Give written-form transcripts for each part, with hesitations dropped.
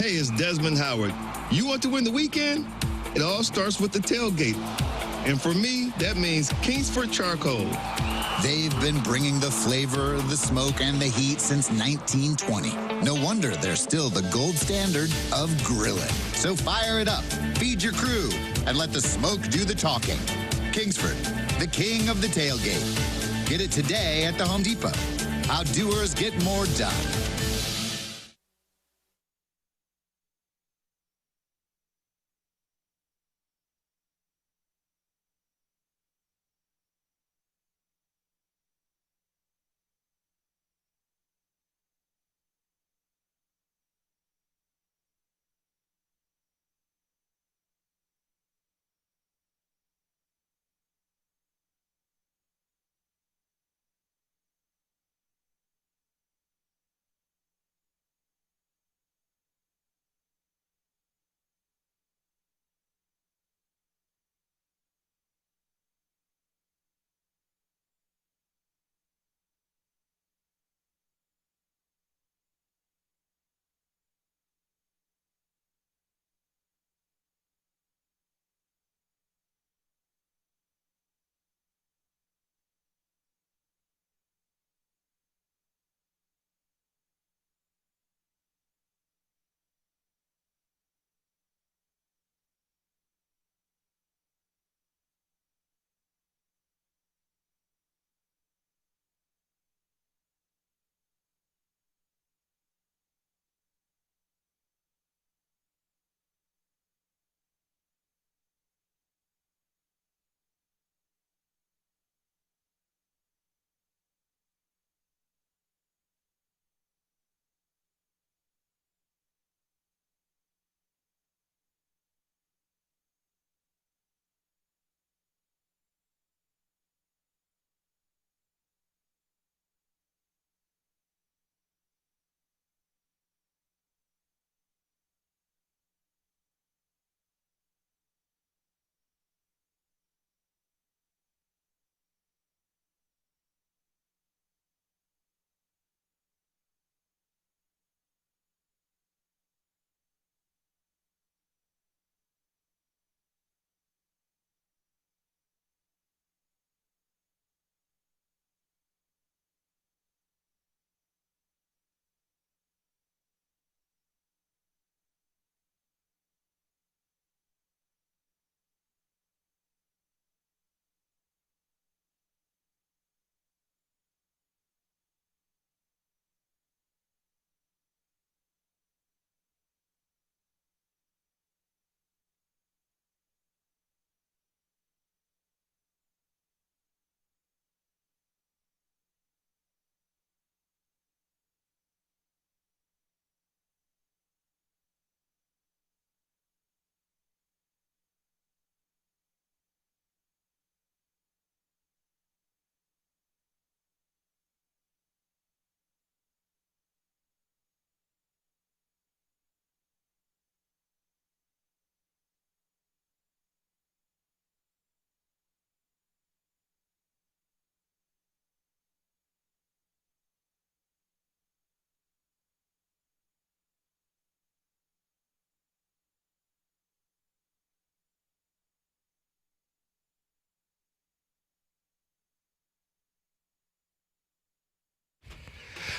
Hey, it's Desmond Howard. You want to win the weekend? It all starts with the tailgate. And for me, that means Kingsford Charcoal. They've been bringing the flavor, the smoke, and the heat since 1920. No wonder they're still the gold standard of grilling. So fire it up, feed your crew, and let the smoke do the talking. Kingsford, the king of the tailgate. Get it today at the Home Depot. How doers get more done.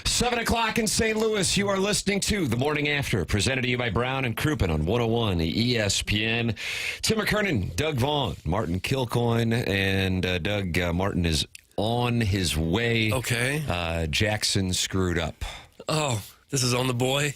Seven o'clock in St. Louis. You are listening to The Morning After, presented to you by Brown and Crouppen on 101 ESPN. Tim McKernan, Doug Vaughn, Martin Kilcoyne, and Doug Martin is on his way. Okay. Jackson screwed up. Oh, this is on the boy?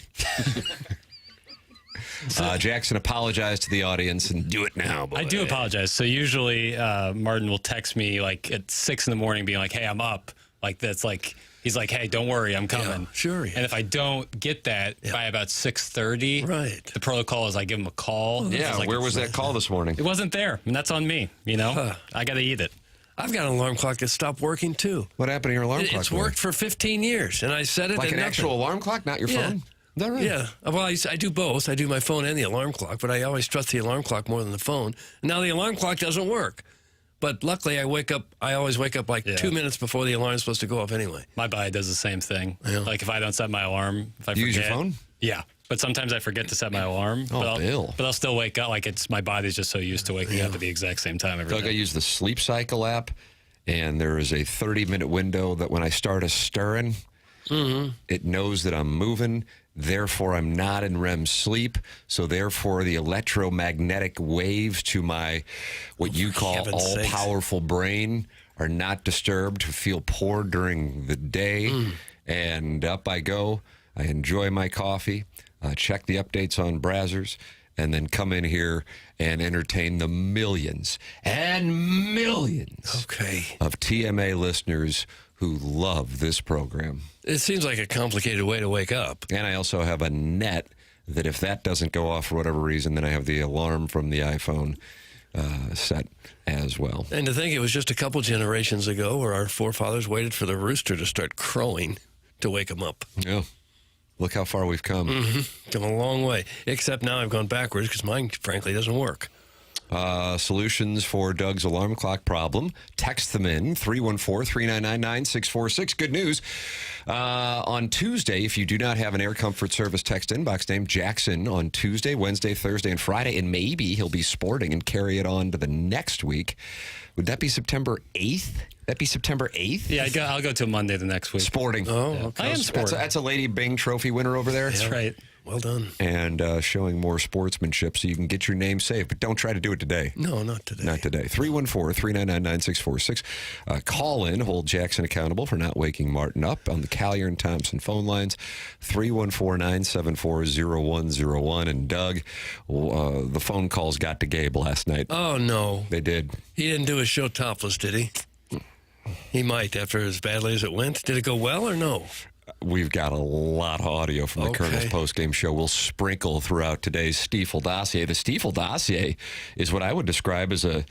Jackson apologized to the audience and do it now. Boy. I do apologize. So usually Martin will text me like at 6 in the morning being like, hey, I'm up. Like that's like, he's like, hey, don't worry, I'm coming. Yeah, sure. Yeah. And if I don't get that by about 6:30, right, the protocol is I give him a call. Yeah, like, where was that call this morning? It wasn't there, and that's on me, you know? I got to eat it. I've got an alarm clock that stopped working, too. What happened to your alarm clock? It's worked for 15 years, and I set it. Like an actual alarm clock, not your phone? Is that right? Yeah. Well, I do both. I do my phone and the alarm clock, but I always trust the alarm clock more than the phone. And now the alarm clock doesn't work. But luckily, I always wake up like 2 minutes before the alarm is supposed to go off anyway. My body does the same thing. Yeah. Like if I don't set my alarm, if I You forget. use your phone? Yeah. But sometimes I forget to set my alarm. Oh, Bill. But I'll still wake up. Like my body's just so used to waking up at the exact same time every Doug, I day. use the Sleep Cycle app, and there is a 30-minute window that when I start a stirring, it knows that I'm moving. Therefore, I'm not in REM sleep. So therefore, the electromagnetic waves to my, what you call heaven's sakes. all-powerful brain are not disturbed to feel poor during the day. And up I go. I enjoy my coffee, check the updates on Brazzers, and then come in here and entertain the millions and millions of TMA listeners who love this program. It seems like a complicated way to wake up. And I also have a net that if that doesn't go off for whatever reason, then I have the alarm from the iPhone set as well. And to think it was just a couple generations ago where our forefathers waited for the rooster to start crowing to wake them up. Yeah. Look how far we've come. Come a long way. Except now I've gone backwards because mine, frankly, doesn't work. Solutions for Doug's alarm clock problem. Text them in, 314-399-9646. Good news. On Tuesday, if you do not have an Air Comfort Service text inbox name, Jackson on Tuesday, Wednesday, Thursday, and Friday, and maybe he'll be sporting and carry it on to the next week. Would that be September 8th? That'd be September 8th? Yeah, I'll go till Monday the next week. Sporting. Oh, okay. I am sporting. That's a Lady Bing Trophy winner over there. That's right. Well done. And showing more sportsmanship so you can get your name saved. But don't try to do it today. No, not today. Not today. 314-399-9646. Call in. Hold Jackson accountable for not waking Martin up on the Collier and Thompson phone lines. 314-974-0101. And Doug, the phone calls got to Gabe last night. Oh, no. They did. He didn't do his show topless, did he? He might after as badly as it went. Did it go well or no? We've got a lot of audio from the Colonel's postgame show. We'll sprinkle throughout today's Stiefel Dossier. The Stiefel Dossier is what I would describe as a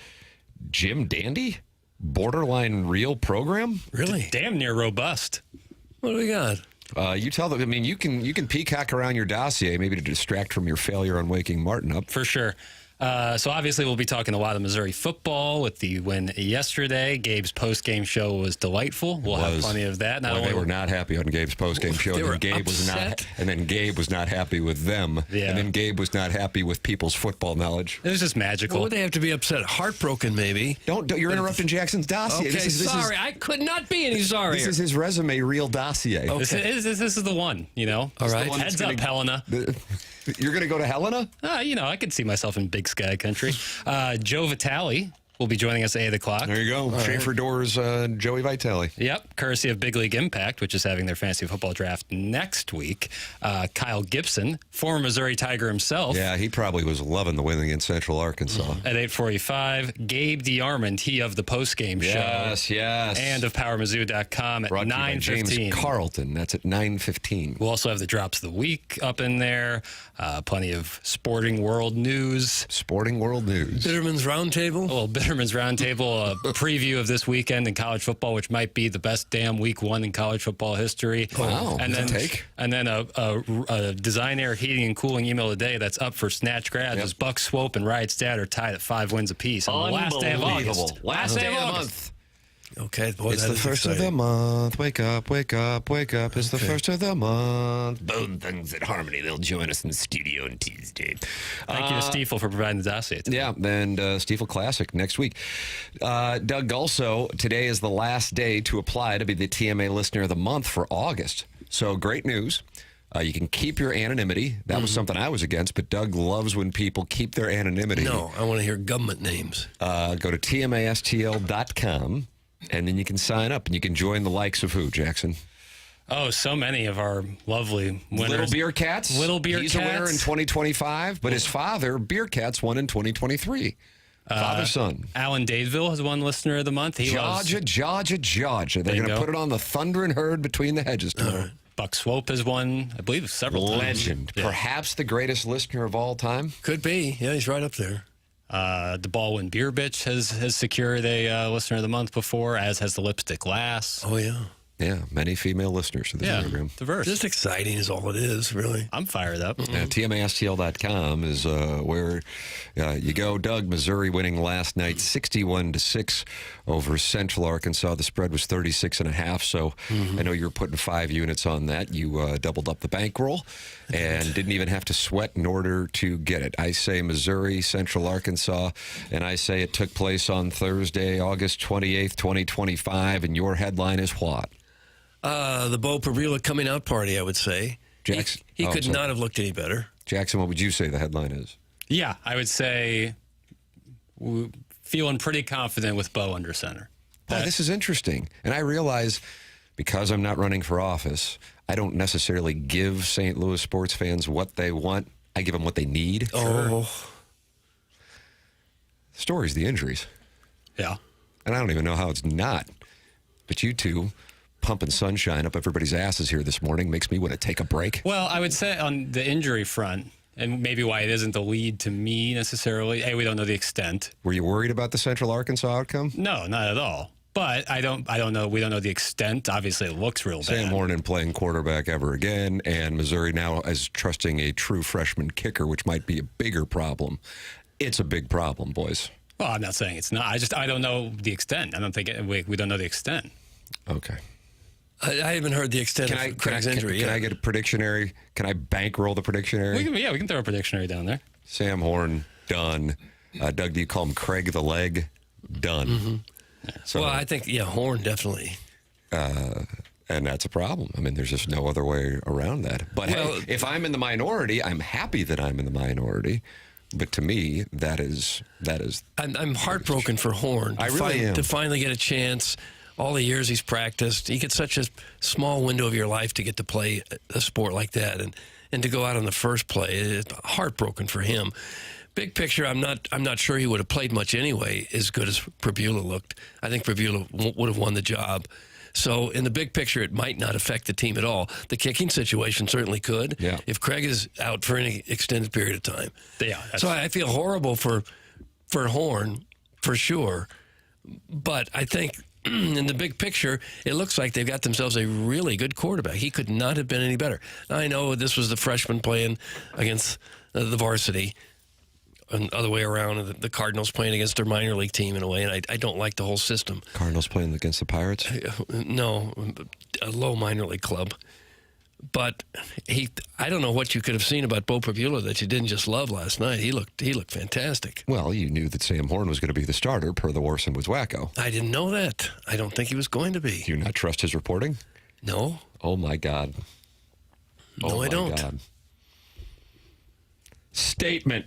Jim Dandy, borderline real program. Really? Damn near robust. What do we got? You tell them. I mean, you can peacock around your dossier maybe to distract from your failure on waking Martin up. For sure. So obviously we'll be talking a lot of Missouri football with the win yesterday. Gabe's post-game show was delightful. We'll have plenty of that. They were not happy on Gabe's post-game show. They were and Gabe was not, and then Gabe was not happy with them. Yeah. And then Gabe was not happy with people's football knowledge. It was just magical. What would they have to be upset? Heartbroken, maybe. Don't you're interrupting Jackson's dossier. Okay, sorry. I could not be any sorrier. This is his resume, real dossier. This is the one, you know. All right. Heads up, Helena. You're going to go to Helena? I could see myself in Big Sky Country. Joe Vitale will be joining us at 8 o'clock. There you go. Schaefer Doors, Joey Vitale. Yep, courtesy of Big League Impact, which is having their fantasy football draft next week. Kyle Gibson, former Missouri Tiger himself. Yeah, he probably was loving the win against Central Arkansas. At 8:45, Gabe DeArmond, he of the postgame show. Yes. And of PowerMizzou.com at 9:15. James Carlton. That's at 9:15. We'll also have the drops of the week up in there. Plenty of sporting world news. Sporting world news. Bitterman's Roundtable. A little Bitterman's Roundtable, a preview of this weekend in college football, which might be the best damn week one in college football history. Wow. And then a Design Air Heating and Cooling email today that's up for snatch grabs. As Buck Swope and Riot Stat are tied at 5 wins apiece on the last day of August. Last day of the month. Okay, boy, It's the first of the month. Wake up, wake up, wake up. It's the first of the month. Bone Thugs at Harmony. They'll join us in the studio on Tuesday. Thank you to Stiefel for providing the dossier today. Yeah, and Stiefel Classic next week. Doug, also, today is the last day to apply to be the TMA Listener of the Month for August. So great news. You can keep your anonymity. That was something I was against, but Doug loves when people keep their anonymity. No, I want to hear government names. Go to tmastl.com. And then you can sign up, and you can join the likes of who, Jackson? Oh, so many of our lovely winners. Little Beer Cats. He's a winner in 2025, but his father, Beer Cats, won in 2023. Father-son. Alan Dadeville has won Listener of the Month. Georgia. They're going to put it on the Thundering Herd between the hedges tomorrow. Buck Swope has won, I believe, several times. Legend. Yeah. Perhaps the greatest listener of all time. Could be. Yeah, he's right up there. The Baldwin Beer Bitch has secured a Listener of the Month before, as has the Lipstick Lass. Oh, yeah. Yeah, many female listeners to this program. Diverse. Just exciting is all it is, really. I'm fired up. TMASTL.com is where you go. Doug, Missouri winning last night 61-6 over Central Arkansas. The spread was 36.5, so I know you're putting 5 units on that. You doubled up the bankroll and didn't even have to sweat in order to get it. I say Missouri, Central Arkansas, and I say it took place on Thursday, August 28th, 2025, and your headline is what? The Bo Prabula coming out party, I would say. Jackson, he could not have looked any better. Jackson, what would you say the headline is? Yeah, I would say feeling pretty confident with Bo under center. This is interesting. And I realize because I'm not running for office, I don't necessarily give St. Louis sports fans what they want. I give them what they need. Oh. The story's the injuries. Yeah. And I don't even know how it's not. But you two pumping sunshine up everybody's asses here this morning makes me want to take a break. Well, I would say on the injury front, and maybe why it isn't the lead to me necessarily, we don't know the extent. Were you worried about the Central Arkansas outcome? No, not at all. But I don't know. We don't know the extent. Obviously, it looks real bad. Sam Horn playing quarterback ever again, and Missouri now is trusting a true freshman kicker, which might be a bigger problem. It's a big problem, boys. Well, I'm not saying it's not. I don't know the extent. I don't think we don't know the extent. Okay. I haven't heard the extent of Craig's injury. Can I get a predictionary? Can I bankroll the predictionary? We can throw a predictionary down there. Sam Horn, done. Doug, do you call him Craig the Leg? Done. Mm-hmm. So, well, I think, Horn definitely. And that's a problem. I mean, there's just no other way around that. But hey, if I'm in the minority, I'm happy that I'm in the minority. But to me, that is. I'm heartbroken for Horn. I really am. To finally get a chance. All the years he's practiced, you get such a small window of your life to get to play a sport like that, and to go out on the first play, it's heartbroken for him. Big picture, I'm not sure he would have played much anyway, as good as Prabula looked. I think Prabula would have won the job. So in the big picture, it might not affect the team at all. The kicking situation certainly could, if Craig is out for any extended period of time. Yeah. So I feel horrible for Horn, for sure. But I think in the big picture, it looks like they've got themselves a really good quarterback. He could not have been any better. Now, I know this was the freshman playing against the varsity, and other way around, the Cardinals playing against their minor league team in a way, and I don't like the whole system. Cardinals playing against the Pirates? No, a low minor league club. But I don't know what you could have seen about Bo Prabula that you didn't just love last night. He looked fantastic. Well, you knew that Sam Horn was going to be the starter per the Warson Woods Wacko. I didn't know that. I don't think he was going to be. Do you not trust his reporting? No. Oh, my God. No, I don't. God. Statement.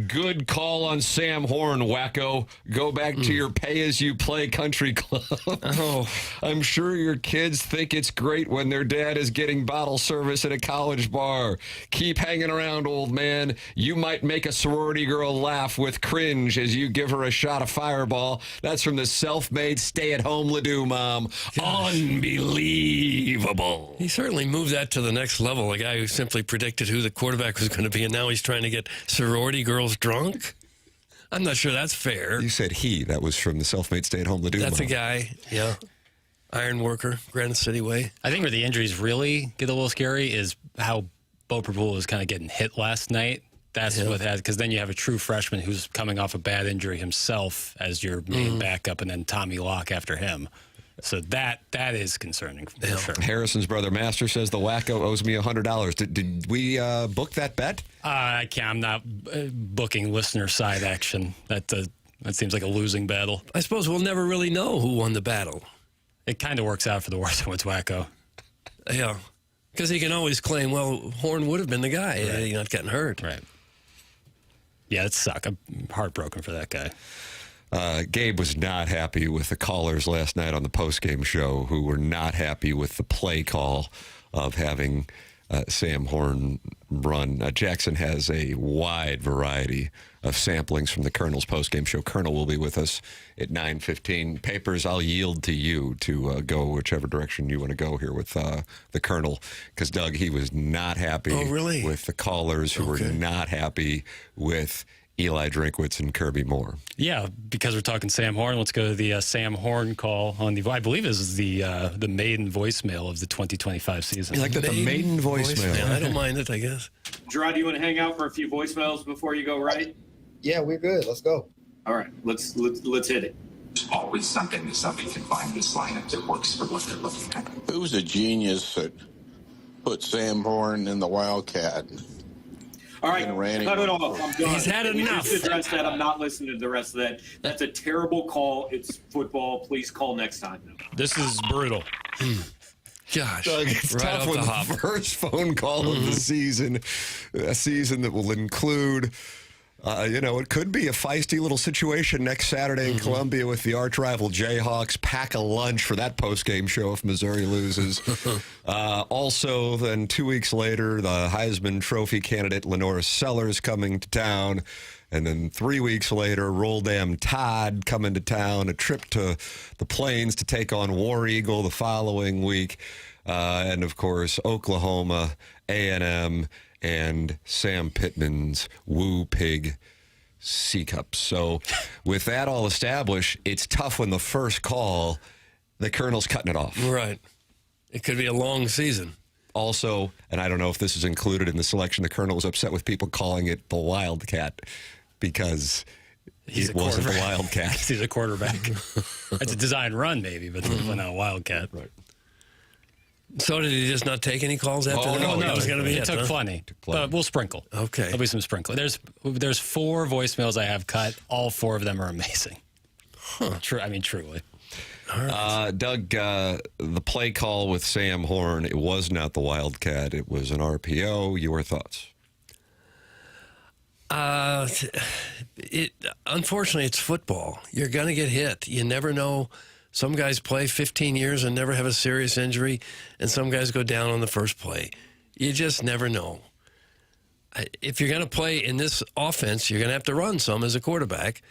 Good call on Sam Horn, Wacko. Go back to your pay-as-you-play country club. I'm sure your kids think it's great when their dad is getting bottle service at a college bar. Keep hanging around, old man. You might make a sorority girl laugh with cringe as you give her a shot of Fireball. That's from the self-made stay-at-home Ladue mom. Gosh. Unbelievable. He certainly moved that to the next level. A guy who simply predicted who the quarterback was going to be, and now he's trying to get sorority girls drunk? I'm not sure that's fair. You said he. That was from the self-made stay-at-home Ladue. That's mom. a guy, iron worker, Granite City way. I think where the injuries really get a little scary is how Bo Prabula was kind of getting hit last night. That's what has, because then you have a true freshman who's coming off a bad injury himself as your main backup, and then Tommy Locke after him. So that is concerning for sure. Harrison's brother Master says the Wacko owes me $100. Did we book that bet? I can't. I'm not booking listener side action. That seems like a losing battle. I suppose we'll never really know who won the battle. It kind of works out for the Warson Woods Wacko. Yeah, because he can always claim, well, Horn would have been the guy had he not gotten hurt. Right. Yeah, it sucks. I'm heartbroken for that guy. Gabe was not happy with the callers last night on the postgame show who were not happy with the play call of having Sam Horn run. Jackson has a wide variety of samplings from the Colonel's postgame show. Colonel will be with us at 9:15. Papers, I'll yield to you to go whichever direction you want to go here with the Colonel, because Doug, he was not happy with the callers who were not happy with Eli Drinkwitz and Kirby Moore. Yeah, because we're talking Sam Horn, let's go to the Sam Horn call on the, I believe this is the maiden voicemail of the 2025 season. You like that, the maiden voicemail? I don't mind it, I guess. Gerard, do you want to hang out for a few voicemails before you go right? Yeah, we're good. Let's go. All right, let's hit it. There's always something that somebody can find this lineup that works for what they're looking at. Who's a genius that put Sam Horn in the Wildcat? All right, cut it off. I'm done. He's had enough. We just addressed that. I'm not listening to the rest of that. That's a terrible call. It's football. Please call next time. This is brutal. Gosh, Doug, it's right tough off when the the hop. first phone call of the season, a season that will include, it could be a feisty little situation next Saturday in Columbia with the arch rival Jayhawks. Pack a lunch for that post-game show if Missouri loses. Also, then 2 weeks later, the Heisman Trophy candidate Lenora Sellers coming to town. And then 3 weeks later, Roll Damn Todd coming to town, a trip to the Plains to take on War Eagle the following week. And, of course, Oklahoma, A&M, and Sam Pittman's Woo Pig Sea Cup. So with that all established, it's tough when the first call, the Colonel's cutting it off. Right. It could be a long season. Also, and I don't know if this is included in the selection, the Colonel was upset with people calling it the Wildcat because it wasn't the Wildcat. He's a quarterback. It's a design run, maybe, but not a Wildcat. Right. So did he just not take any calls after that? no, That was going to be It it. took huh? plenty. plenty. But we'll sprinkle. Okay. There'll be some sprinkle. There's 4 voicemails I have cut. All 4 of them are amazing. Truly. Doug, the play call with Sam Horn, it was not the Wildcat. It was an RPO. Your thoughts? Unfortunately, it's football. You're going to get hit. You never know. Some guys play 15 years and never have a serious injury, and some guys go down on the first play. You just never know. If you're going to play in this offense, you're going to have to run some as a quarterback.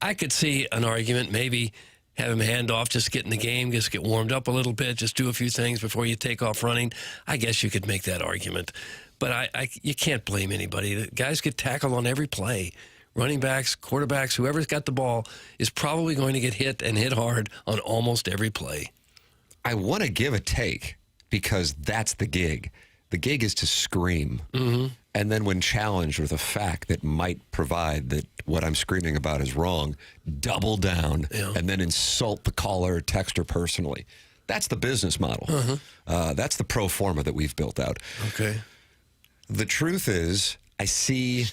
I could see an argument, maybe have him hand off, just get in the game, just get warmed up a little bit, just do a few things before you take off running. I guess you could make that argument. But you can't blame anybody. The guys get tackled on every play. Running backs, quarterbacks, whoever's got the ball is probably going to get hit and hit hard on almost every play. I want to give a take because that's the gig. The gig is to scream. Mm-hmm. And then when challenged with a fact that might provide that what I'm screaming about is wrong, double down and then insult the caller or texter personally. That's the business model. That's the pro forma that we've built out. Okay. The truth is, I see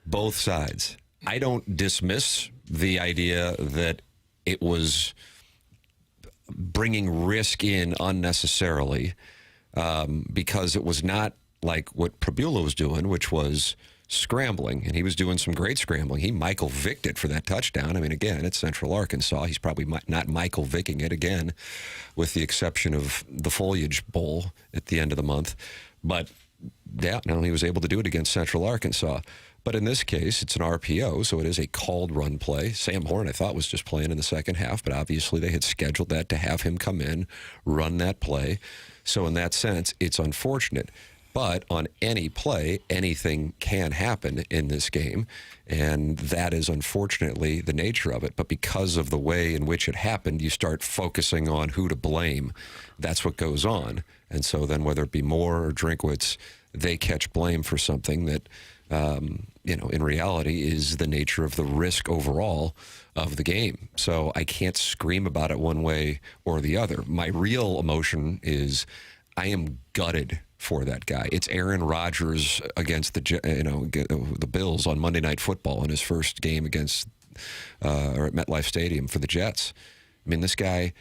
both sides. I don't dismiss the idea that it was bringing risk in unnecessarily because it was not like what Prabula was doing, which was scrambling, and he was doing some great scrambling. He Michael Vicked it for that touchdown. I mean, again, it's Central Arkansas. He's probably not Michael Vicking it again, with the exception of the Foliage Bowl at the end of the month. But yeah, no, he was able to do it against Central Arkansas. But in this case, it's an RPO, so it is a called run play. Sam Horn, I thought, was just playing in the second half, but obviously they had scheduled that to have him come in, run that play. So in that sense, it's unfortunate. But on any play, anything can happen in this game, and that is unfortunately the nature of it. But because of the way in which it happened, you start focusing on who to blame. That's what goes on. And so then whether it be Moore or Drinkwitz, they catch blame for something that, in reality is the nature of the risk overall of the game. So I can't scream about it one way or the other. My real emotion is I am gutted for that guy. It's Aaron Rodgers against the Bills on Monday Night Football in his first game against or at MetLife Stadium for the Jets. I mean, this guy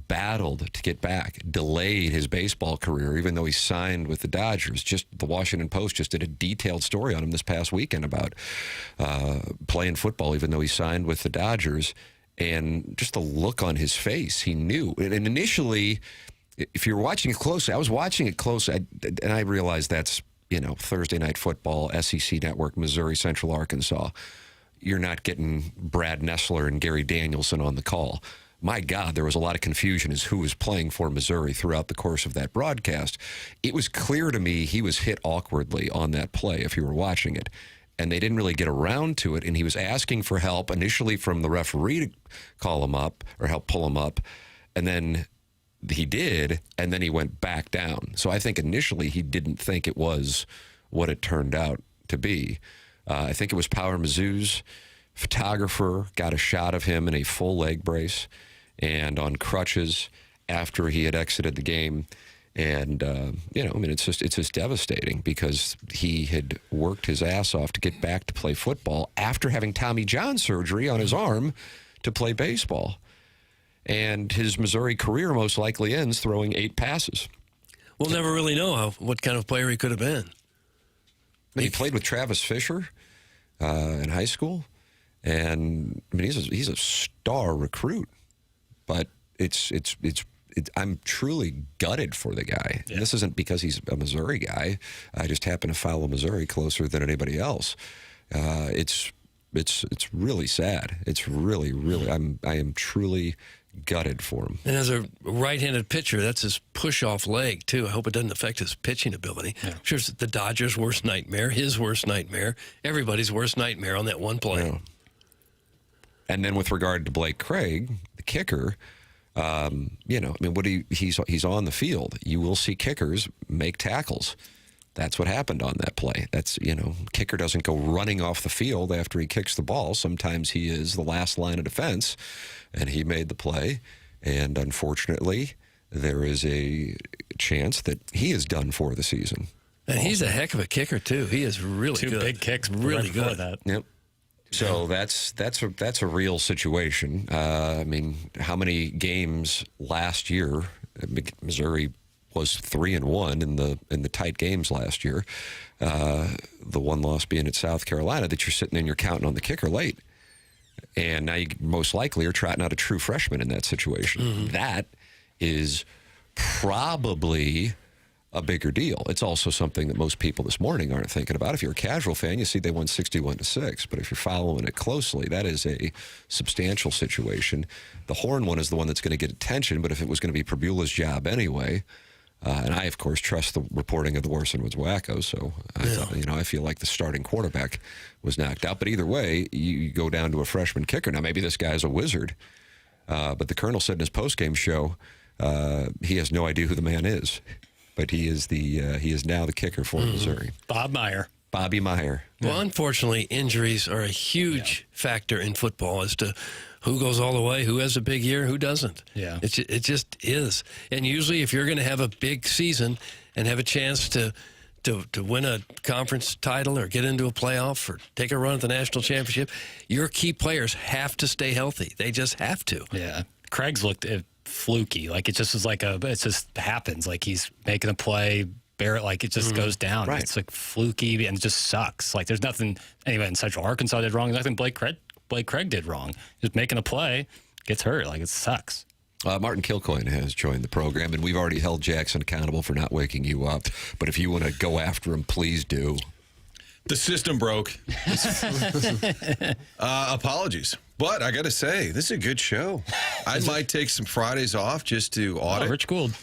battled to get back, delayed his baseball career, even though he signed with the Dodgers. Just the Washington Post just did a detailed story on him this past weekend about playing football, even though he signed with the Dodgers. And just the look on his face, he knew. And initially, if you were watching it closely, I was watching it closely, and I realized that's, Thursday Night Football, SEC Network, Missouri, Central Arkansas. You're not getting Brad Nessler and Gary Danielson on the call. My God, there was a lot of confusion as who was playing for Missouri throughout the course of that broadcast. It was clear to me he was hit awkwardly on that play if you were watching it. and they didn't really get around to it, and he was asking for help initially from the referee to call him up or help pull him up, and then he did, and then he went back down. So I think initially he didn't think it was what it turned out to be. I think it was Power Mizzou's photographer got a shot of him in a full leg brace and on crutches after he had exited the game. And, it's just devastating because he had worked his ass off to get back to play football after having Tommy John surgery on his arm to play baseball. And his Missouri career most likely ends throwing 8 passes. We'll never really know what kind of player he could have been. He played with Travis Fisher in high school, and I mean he's a star recruit. But I'm truly gutted for the guy. Yeah. And this isn't because he's a Missouri guy. I just happen to follow Missouri closer than anybody else. It's really sad. It's really I am truly gutted for him. And as a right-handed pitcher, that's his push-off leg, too. I hope it doesn't affect his pitching ability. Yeah. I'm sure it's the Dodgers' worst nightmare, his worst nightmare, everybody's worst nightmare on that one play. Yeah. And then with regard to Blake Craig, the kicker, he's on the field. You will see kickers make tackles. That's what happened on that play. Kicker doesn't go running off the field after he kicks the ball. Sometimes he is the last line of defense, and he made the play. And unfortunately, there is a chance that he is done for the season. And he's a heck of a kicker, too. He is really good. 2 big kicks, really good. That. Yep. So that's a real situation. How many games last year? Missouri was 3-1 in the tight games last year. The one loss being at South Carolina that you're sitting and you're counting on the kicker late, and now you most likely are trotting out a true freshman in that situation. Mm-hmm. That is probably a bigger deal. It's also something that most people this morning aren't thinking about. If you're a casual fan, you see they won 61-6, but if you're following it closely, that is a substantial situation. The Horn one is the one that's going to get attention, but if it was going to be Perbula's job anyway, and I, of course, trust the reporting of the Warson Woods Wacko, so I feel like the starting quarterback was knocked out. But either way, you go down to a freshman kicker. Now, maybe this guy's a wizard, but the Colonel said in his postgame show he has no idea who the man is. But he is now the kicker for Missouri. Bobby Meyer. Well, unfortunately, injuries are a huge factor in football as to who goes all the way, who has a big year, who doesn't. Yeah. It just is. And usually if you're going to have a big season and have a chance to win a conference title or get into a playoff or take a run at the national championship, your key players have to stay healthy. They just have to. Yeah. Craig's looked fluky. Like it just is it just happens. Like he's making a play, Barrett, like it just goes down. Right. It's like fluky and it just sucks. Like there's nothing anyone in Central Arkansas did wrong. Nothing Blake Craig did wrong. Just making a play, gets hurt. Like it sucks. Martin Kilcoyne has joined the program, and we've already held Jackson accountable for not waking you up. But if you want to go after him, please do. The system broke. Apologies. But I got to say, this is a good show. I might take some Fridays off just to audit. Rich Gould.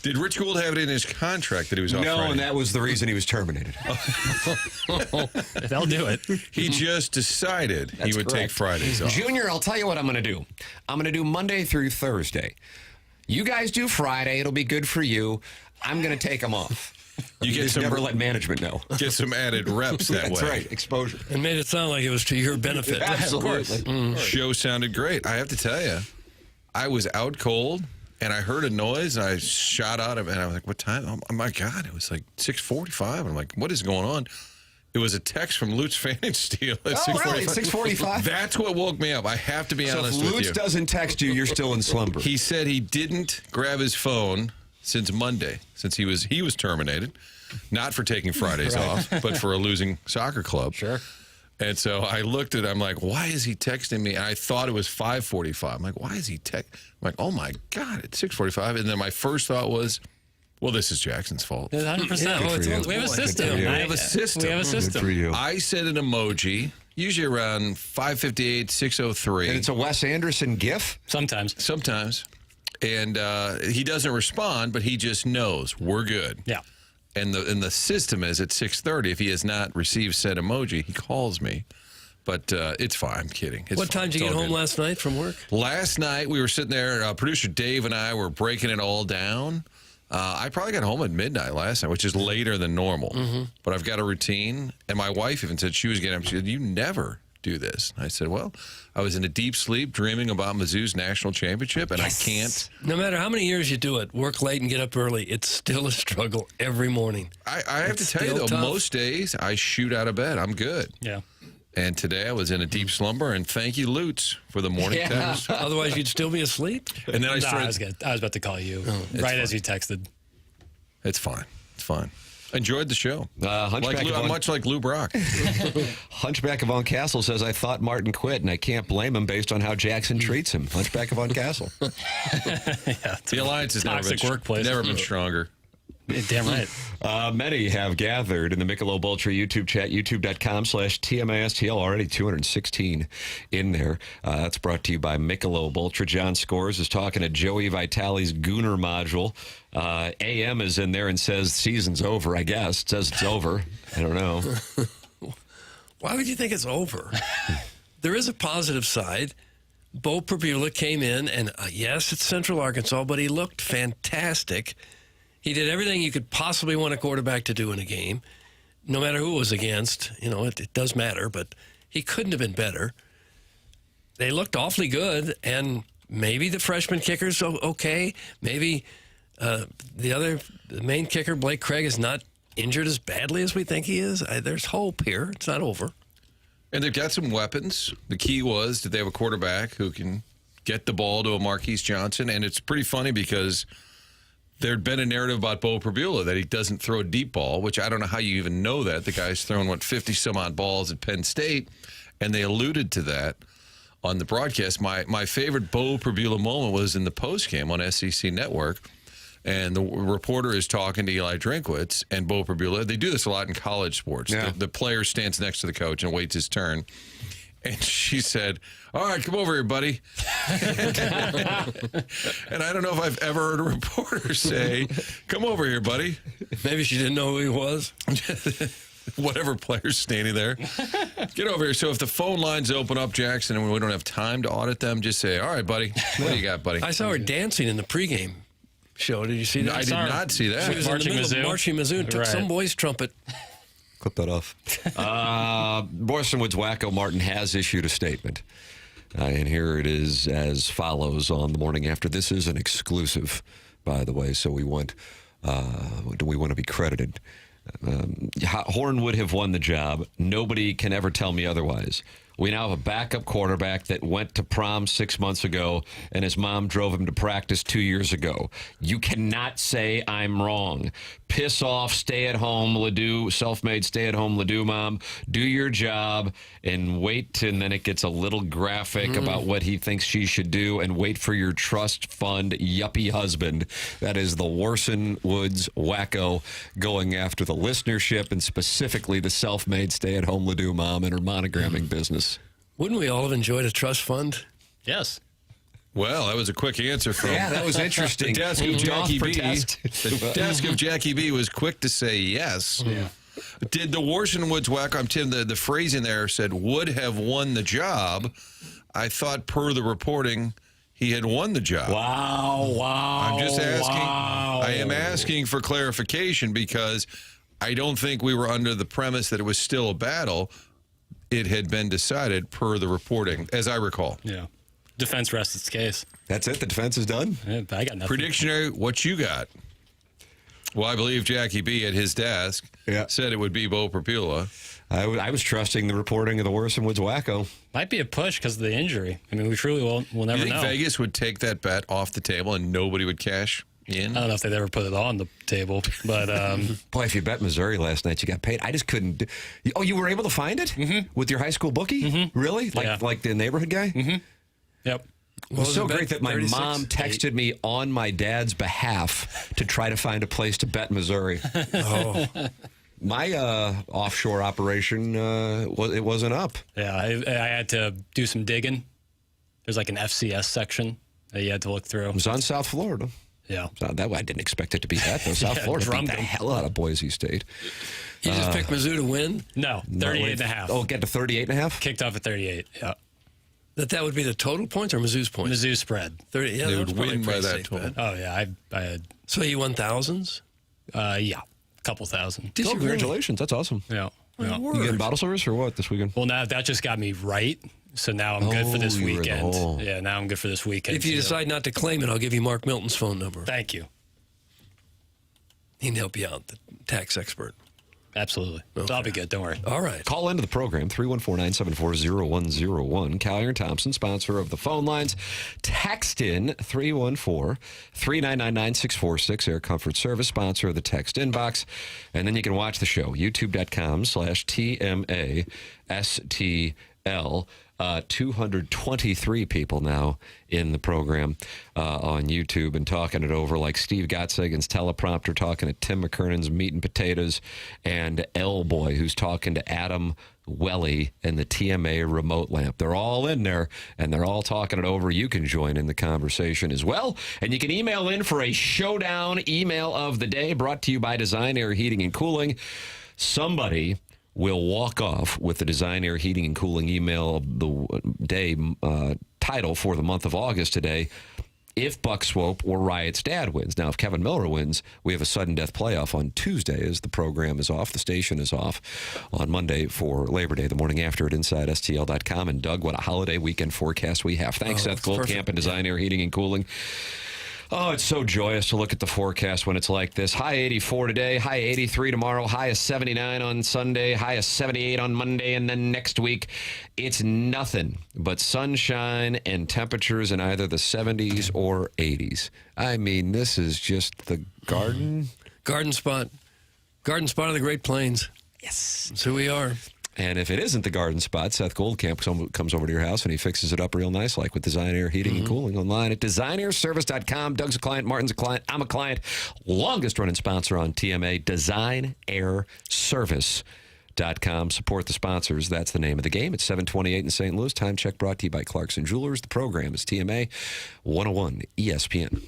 Did Rich Gould have it in his contract that he was off Friday? No, and that was the reason he was terminated. They'll do it. He just decided he would take Fridays off. Junior, I'll tell you what I'm going to do. I'm going to do Monday through Thursday. You guys do Friday. It'll be good for you. I'm going to take them off. You get some, never let management know. Get some added reps that way. That's right, exposure. And made it sound like it was to your benefit. Absolutely. Show sounded great. I have to tell you, I was out cold, and I heard a noise, and I shot out of it, and I was like, what time? Oh, my God. It was like 6:45. I'm like, what is going on? It was a text from Lutz Pfannenstiel at 6:45. Really? 6:45? That's what woke me up. I have to be honest with you. So if Lutz doesn't text you, you're still in slumber. He said he didn't grab his phone since Monday, since he was terminated, not for taking Fridays off, but for a losing soccer club. Sure. And so I looked at it, I'm like, why is he texting me? And I thought it was 5:45. I'm like, why is he I'm like, oh my God, it's 6:45. And then my first thought was, well, this is Jackson's fault. 100%. We have a system. We have a system. We have a system. Good for you. I sent an emoji, usually around 5:58, 6:03. And it's a Wes Anderson gif? Sometimes. And he doesn't respond, but he just knows we're good. Yeah. And the system is at 6:30. If he has not received said emoji, he calls me. But it's fine. I'm kidding. It's what time did you get home last night from work? Last night, we were sitting there. Producer Dave and I were breaking it all down. I probably got home at midnight last night, which is later than normal. But I've got a routine. And my wife even said she was getting up. She said, you never do this. And I said, well, I was in a deep sleep dreaming about Mizzou's national championship, and I can't. No matter how many years you do it, work late and get up early, it's still a struggle every morning. I have to tell you, though, most days I shoot out of bed. I'm good. Yeah. And today I was in a deep slumber, and thank you, Lutz, for the morning text. Otherwise, you'd still be asleep. And then I started. I was about to call you as you texted. It's fine. It's fine. Enjoyed the show. Much like Lou Brock. Hunchback of Von Castle says, I thought Martin quit, and I can't blame him based on how Jackson treats him. Hunchback of Von Castle. The alliance has never been stronger. Damn right. Many have gathered in the Michelob Ultra YouTube chat, youtube.com/TMASTL. Already 216 in there. That's brought to you by Michelob Ultra. John Scores is talking to Joey Vitale's Gooner module. AM is in there and says season's over, I guess. It says it's over. I don't know. Why would you think it's over? There is a positive side. Bo Prabula came in, and yes, it's Central Arkansas, but he looked fantastic. He did everything you could possibly want a quarterback to do in a game, no matter who it was against. You know, it does matter, but he couldn't have been better. They looked awfully good, and maybe the freshman kicker's okay. Maybe the main kicker, Blake Craig, is not injured as badly as we think he is. There's hope here. It's not over. And they've got some weapons. The key was, did they have a quarterback who can get the ball to a Marquise Johnson? And it's pretty funny because there'd been a narrative about Bo Prabula that he doesn't throw a deep ball, which I don't know how you even know that. The guy's thrown, 50-some-odd balls at Penn State, and they alluded to that on the broadcast. My favorite Bo Prabula moment was in the postgame on SEC Network, and the reporter is talking to Eli Drinkwitz and Bo Prabula. They do this a lot in college sports. Yeah. The player stands next to the coach and waits his turn. And she said, all right, come over here, buddy. And I don't know if I've ever heard a reporter say, come over here, buddy. Maybe she didn't know who he was. Whatever player's standing there. Get over here. So if the phone lines open up, Jackson, and we don't have time to audit them, just say, all right, buddy. What do you got, buddy? I saw her dancing in the pregame show. Did you see that? I did not see that. She was marching in the middle of marching Mizzou and took some boy's trumpet. Clip that off. Warson Woods Wacko Martin has issued a statement. And here it is as follows on the morning after. This is an exclusive, by the way, so we want to be credited. Horn would have won the job. Nobody can ever tell me otherwise. We now have a backup quarterback that went to prom 6 months ago, and his mom drove him to practice 2 years ago. You cannot say I'm wrong. Piss off, stay-at-home Ledoux, self-made stay-at-home Ledoux mom. Do your job and wait, and then it gets a little graphic about what he thinks she should do, and wait for your trust fund yuppie husband. That is the Warson Woods Wacko going after the listenership and specifically the self-made stay-at-home Ledoux mom and her monogramming business. Wouldn't we all have enjoyed a trust fund? Yes. Well, that was a quick answer from that was interesting. The desk of Jackie B. The desk of Jackie B was quick to say yes. Yeah. Did the Warson Woods Wacko, Tim, the phrase in there said would have won the job. I thought per the reporting he had won the job. Wow. I'm just asking. Wow. I am asking for clarification because I don't think we were under the premise that it was still a battle. It had been decided per the reporting, as I recall. Yeah. Defense rests its case. That's it? The defense is done? Yeah, I got nothing. Predictionary, what you got? Well, I believe Jackie B at his desk said it would be Bo Prabula. I was trusting the reporting of the Warson Woods Wacko. Might be a push because of the injury. I mean, we truly will never know. You think know. Vegas would take that bet off the table and nobody would cash in? I don't know if they'd ever put it on the table, but... Boy, if you bet Missouri last night, you got paid. I just couldn't... Oh, you were able to find it? With your high school bookie? Really? Like the neighborhood guy? Yep. It was so great that my mom texted me on my dad's behalf to try to find a place to bet Missouri. My offshore operation, it wasn't up. Yeah, I had to do some digging. There's like an FCS section that you had to look through. It was on South Florida. Yeah. So that I didn't expect it to be that, though. South Florida beat the hell out of Boise State. You just picked Mizzou to win? No, 38.5. Oh, get to 38.5? Kicked off at 38. Yeah. That would be the total points or Mizzou's points? Mizzou spread. 30. Yeah, They that would was probably win by pretty that safe total. bet. Oh, yeah. I had, So you won thousands? yeah, a couple thousand. Did Oh, you really? congratulations. That's awesome. Yeah. Yeah. You getting bottle service or what this weekend? Well, now that just got me right. So now I'm good for this you were in the weekend. hole. Yeah, now I'm good for this weekend. If you decide not to claim it, I'll give you Mark Milton's phone number. Thank you. He can help you out, the tax expert. Absolutely. Okay. I'll be good. Don't worry. All right. Call into the program, 314-974-0101. Callier and Thompson, sponsor of the phone lines. Text in 314-399-9646. Air Comfort Service, sponsor of the text inbox. And then you can watch the show, youtube.com/TMASTL. 223 people now in the program on YouTube and talking it over, like Steve Gottsagen's teleprompter talking to Tim McKernan's meat and potatoes, and L Boy who's talking to Adam Welly and the TMA remote lamp. They're all in there and they're all talking it over. You can join in the conversation as well. And you can email in for a showdown email of the day brought to you by Design Air Heating and Cooling. Somebody will walk off with the Design Air Heating and Cooling email of the day title for the month of August today. If Buck Swope or Riot's dad wins. Now, if Kevin Miller wins, we have a sudden death playoff on Tuesday as the program is off. The station is off on Monday for Labor Day, the morning after at InsideSTL.com. And Doug, what a holiday weekend forecast we have. Thanks, Seth Goldcamp and Design Air Heating and Cooling. Oh, it's so joyous to look at the forecast when it's like this. High 84 today, high 83 tomorrow, high of 79 on Sunday, high of 78 on Monday, and then next week it's nothing but sunshine and temperatures in either the 70s or 80s. I mean, this is just the garden spot of the Great Plains. Yes. That's who we are. And if it isn't the garden spot, Seth Goldcamp comes over to your house and he fixes it up real nice, like with Design Air Heating and Cooling online at designairservice.com. Doug's a client, Martin's a client, I'm a client. Longest running sponsor on TMA, designairservice.com. Support the sponsors. That's the name of the game. It's 7:28 in St. Louis. Time check brought to you by Clarkson Jewelers. The program is TMA 101 ESPN.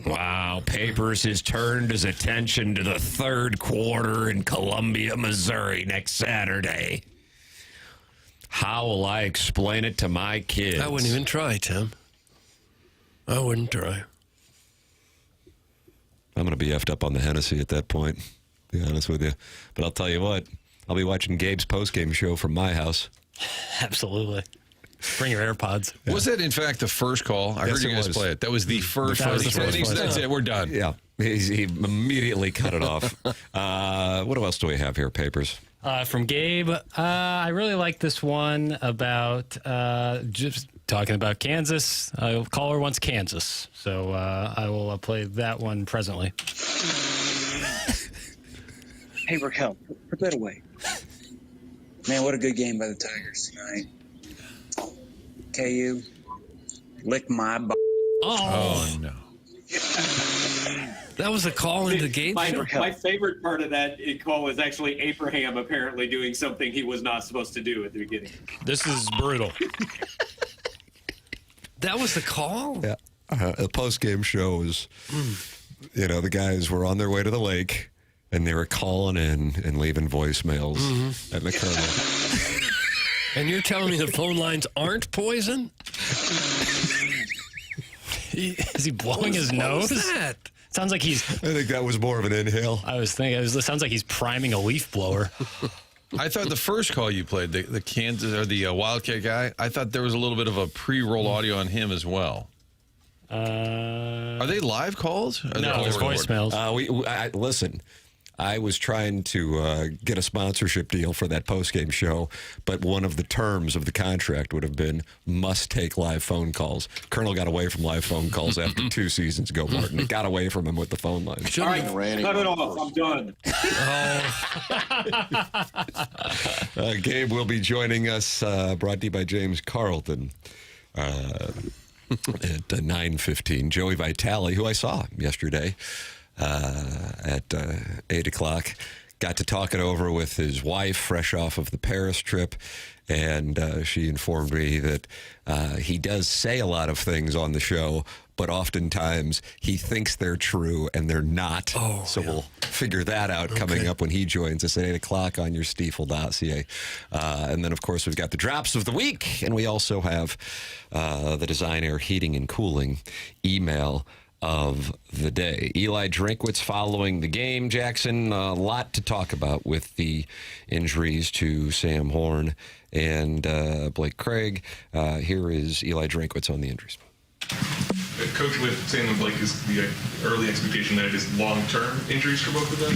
Wow, Papers has turned his attention to the third quarter in Columbia, Missouri next Saturday. How will I explain it to my kids? I wouldn't even try, Tim. I wouldn't try. I'm going to be effed up on the Hennessy at that point, to be honest with you. But I'll tell you what, I'll be watching Gabe's postgame show from my house. Absolutely. Bring your AirPods. Yeah. Was that, in fact, the first call? I heard you guys play it. That was the first. That's it. We're done. Yeah. He immediately cut it off. What else do we have here, Papers? From Gabe, I really like this one about just talking about Kansas. Caller wants Kansas, so I will play that one presently. Hey, Raquel, put that away. Man, what a good game by the Tigers tonight. KU, lick my butt. Oh, no. That was a call into Gabe. My favorite part of that call was actually Abraham apparently doing something he was not supposed to do at the beginning. This is brutal. That was the call? Yeah. The post-game show was, the guys were on their way to the lake, and they were calling in and leaving voicemails at McKernan. And you're telling me the phone lines aren't poison? Is he blowing his nose? What was that? Sounds like he's... I think that was more of an inhale. I was thinking, it sounds like he's priming a leaf blower. I thought the first call you played, the Kansas or the Wildcat guy, I thought there was a little bit of a pre-roll audio on him as well. Are they live calls? No, there's voicemails. Listen, I was trying to get a sponsorship deal for that postgame show, but one of the terms of the contract would have been must take live phone calls. Colonel got away from live phone calls after 2 seasons ago, Martin. It got away from him with the phone line. All right, cut it off. I'm done. Gabe will be joining us, brought to you by James Carlton. At 9:15, Joey Vitale, who I saw yesterday at 8 o'clock, got to talk it over with his wife, fresh off of the Paris trip, and she informed me that he does say a lot of things on the show, but oftentimes he thinks they're true and they're not. So we'll figure that out coming up when he joins us at 8 o'clock on your Stiefel Dossier. And then, of course, we've got the drops of the week, and we also have the Design Air Heating and Cooling email of the day. Eli Drinkwitz following the game. Jackson, a lot to talk about with the injuries to Sam Horn and Blake Craig. Here is Eli Drinkwitz on the injuries. Coach, with Sam and Blake, is the early expectation that it is long-term injuries for both of them?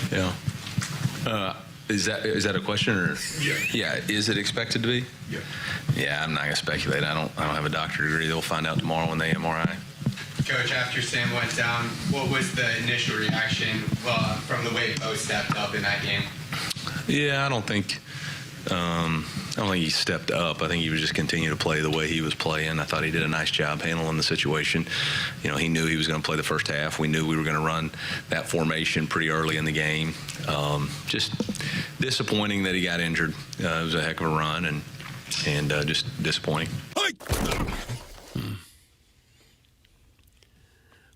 Yeah. Is that a question or? Yeah. Yeah. Is it expected to be? Yeah. Yeah. I'm not gonna speculate. I don't have a doctorate degree. They'll find out tomorrow when they MRI. Coach, after Sam went down, what was the initial reaction from the way Bo stepped up in that game? Yeah, I don't think he stepped up. I think he was just continuing to play the way he was playing. I thought he did a nice job handling the situation. He knew he was going to play the first half. We knew we were going to run that formation pretty early in the game. Just disappointing that he got injured. It was a heck of a run and just disappointing.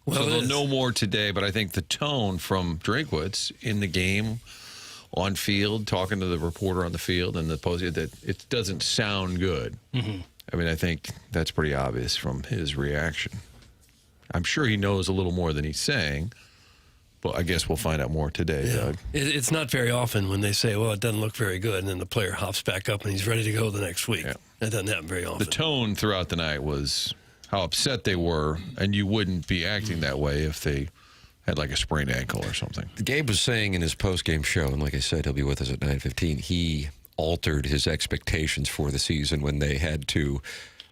Well, so they'll know more today, but I think the tone from Drinkwitz in the game, on field, talking to the reporter on the field and the post, that it doesn't sound good. I mean, I think that's pretty obvious from his reaction. I'm sure he knows a little more than he's saying, but I guess we'll find out more today, Doug. It's not very often when they say, well, it doesn't look very good, and then the player hops back up and he's ready to go the next week. That doesn't happen very often. The tone throughout the night was how upset they were, and you wouldn't be acting that way if they had like a sprained ankle or something. Gabe was saying in his post-game show, and like I said, he'll be with us at 9:15, he altered his expectations for the season when they had to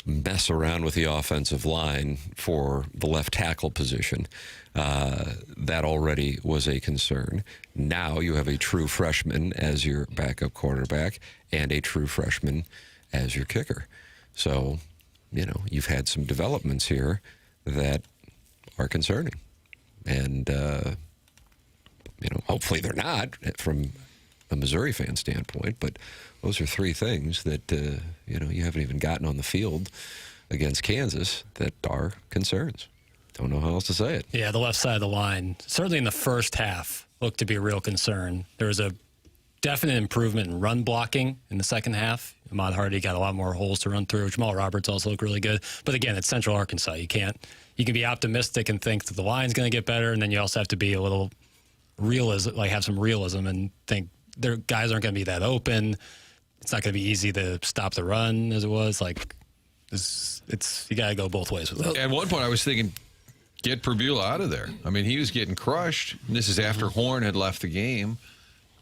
mess around with the offensive line for the left tackle position. That already was a concern. Now you have a true freshman as your backup quarterback and a true freshman as your kicker. So, you've had some developments here that are concerning. And, hopefully they're not from a Missouri fan standpoint, but those are three things that, you haven't even gotten on the field against Kansas that are concerns. Don't know how else to say it. Yeah, the left side of the line, certainly in the first half, looked to be a real concern. There was a definite improvement in run blocking in the second half. Ahmad Hardy got a lot more holes to run through. Jamal Roberts also looked really good. But again, it's Central Arkansas. You can be optimistic and think that the line's going to get better, and then you also have to be a little realism, like have some realism and think their guys aren't going to be that open. It's not going to be easy to stop the run as it was. Like it's you got to go both ways with it. At one point, I was thinking, get Perbula out of there. I mean, he was getting crushed. And this is after Horn had left the game.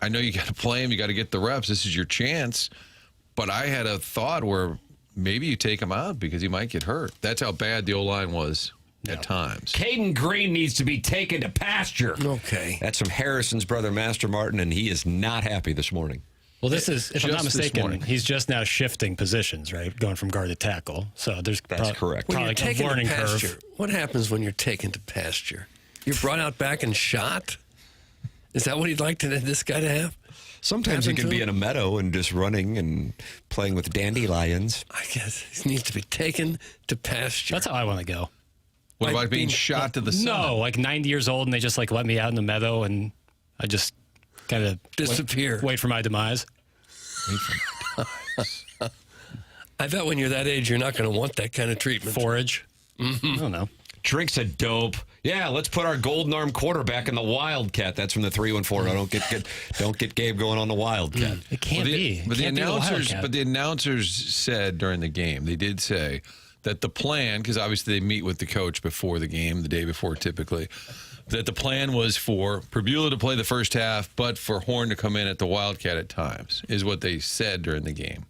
I know you got to play him. You got to get the reps. This is your chance. But I had a thought where maybe you take him out because he might get hurt. That's how bad the O-line was at times. Caden Green needs to be taken to pasture. Okay. That's from Harrison's brother, Master Martin, and he is not happy this morning. Well, this is, if I'm not mistaken, he's just now shifting positions, right? Going from guard to tackle. So that's correct. When you're Probably a taken learning to pasture, curve. what happens when you're taken to pasture? You're brought out back and shot? Is that what he'd like this guy to have? Sometimes he can be in a meadow and just running and playing with dandelions. I guess he needs to be taken to pasture. That's how I want to go. What about being shot to the sun? No, like 90 years old, and they just like let me out in the meadow, and I just kind of disappear. Wait for my demise. I bet when you're that age, you're not going to want that kind of treatment. Forage. Mm-hmm. I don't know. Drinks a dope. Yeah, let's put our golden arm quarterback in the Wildcat. That's from the 314. Don't get Gabe going on the Wildcat. It can't be. But Can't be the Wildcat. the announcers said during the game, they did say that the plan, because obviously they meet with the coach before the game, the day before typically, that the plan was for Perbula to play the first half, but for Horn to come in at the Wildcat at times, is what they said during the game.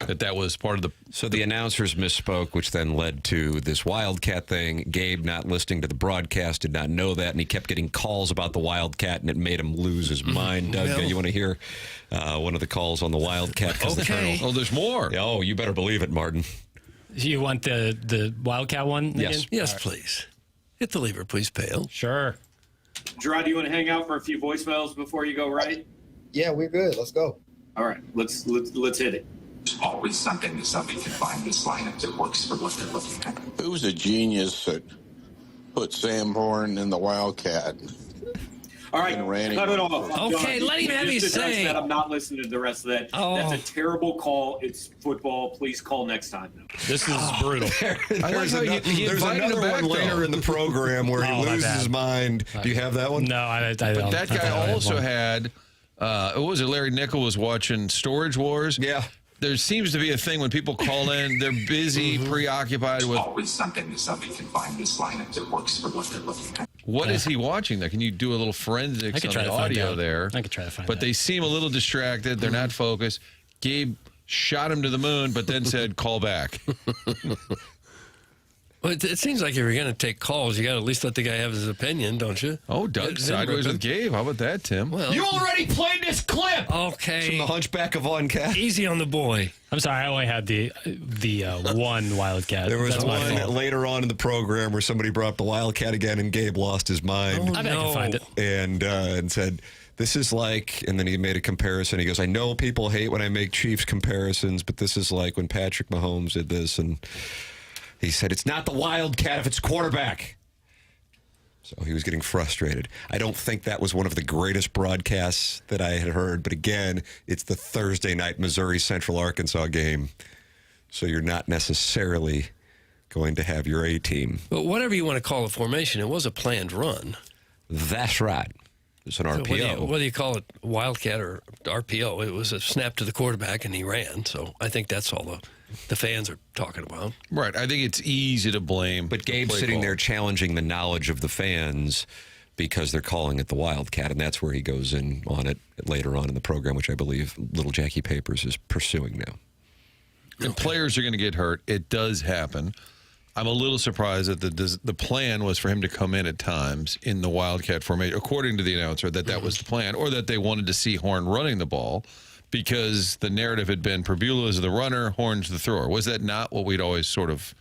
That was part of the... So the announcers misspoke, which then led to this Wildcat thing. Gabe, not listening to the broadcast, did not know that, and he kept getting calls about the Wildcat, and it made him lose his mind. Doug, you want to hear one of the calls on the Wildcat? Okay. Oh, there's more. Oh, you better believe it, Martin. You want the Wildcat one Yes. again? Yes, please. Hit the lever, please, Pale. Sure. Gerard, do you want to hang out for a few voicemails before you go right? Yeah, we're good. Let's go. All right, let's hit it. There's always something that somebody can find in this lineup that works for what they're looking at. Who's a genius that put Sam Horn in the Wildcat? All right, cut it off. Okay, let him have his say. I'm not listening to the rest of that. Oh. That's a terrible call. It's football. Please call next time. This is brutal. There's another one later in the program where he loses his mind. Do you have that one? No, I don't. But that guy also had, what was it, Larry Nickel was watching Storage Wars? Yeah. There seems to be a thing when people call in, they're busy, preoccupied with... There's always something that somebody can find in this lineup that works for what they're looking at. What is he watching there? Can you do a little forensics on the audio there? I could try to find But out. they seem a little distracted. They're not focused. Gabe shot him to the moon, but then said, call back. Well, it seems like if you're going to take calls, you got to at least let the guy have his opinion, don't you? Oh, Doug sideways with Gabe. How about that, Tim? Well, You already played this clip! okay. From the Hunchback of Vaughn Cat. Easy on the boy. I'm sorry, I only had the one Wildcat. There was That's my one fault. later on in the program where somebody brought up the Wildcat again, and Gabe lost his mind I bet I can find it. and said, this is like, and then he made a comparison. He goes, I know people hate when I make Chiefs comparisons, but this is like when Patrick Mahomes did this. And he said, it's not the Wildcat if it's quarterback. So he was getting frustrated. I don't think that was one of the greatest broadcasts that I had heard. But again, it's the Thursday night Missouri Central Arkansas game. So you're not necessarily going to have your A team. But whatever you want to call a formation, it was a planned run. That's right. It's an So RPO. whether you call it Wildcat or RPO, it was a snap to the quarterback and he ran. So I think that's all the fans are talking about. Right. I think it's easy to blame. But Gabe's sitting there challenging the knowledge of the fans because they're calling it the Wildcat, and that's where he goes in on it later on in the program, which I believe Little Jackie Papers is pursuing now. And players are going to get hurt. It does happen. I'm a little surprised that the plan was for him to come in at times in the Wildcat formation, according to the announcer, that was the plan, or that they wanted to see Horn running the ball because the narrative had been Perbula is the runner, Horn's the thrower. Was that not what we'd always sort of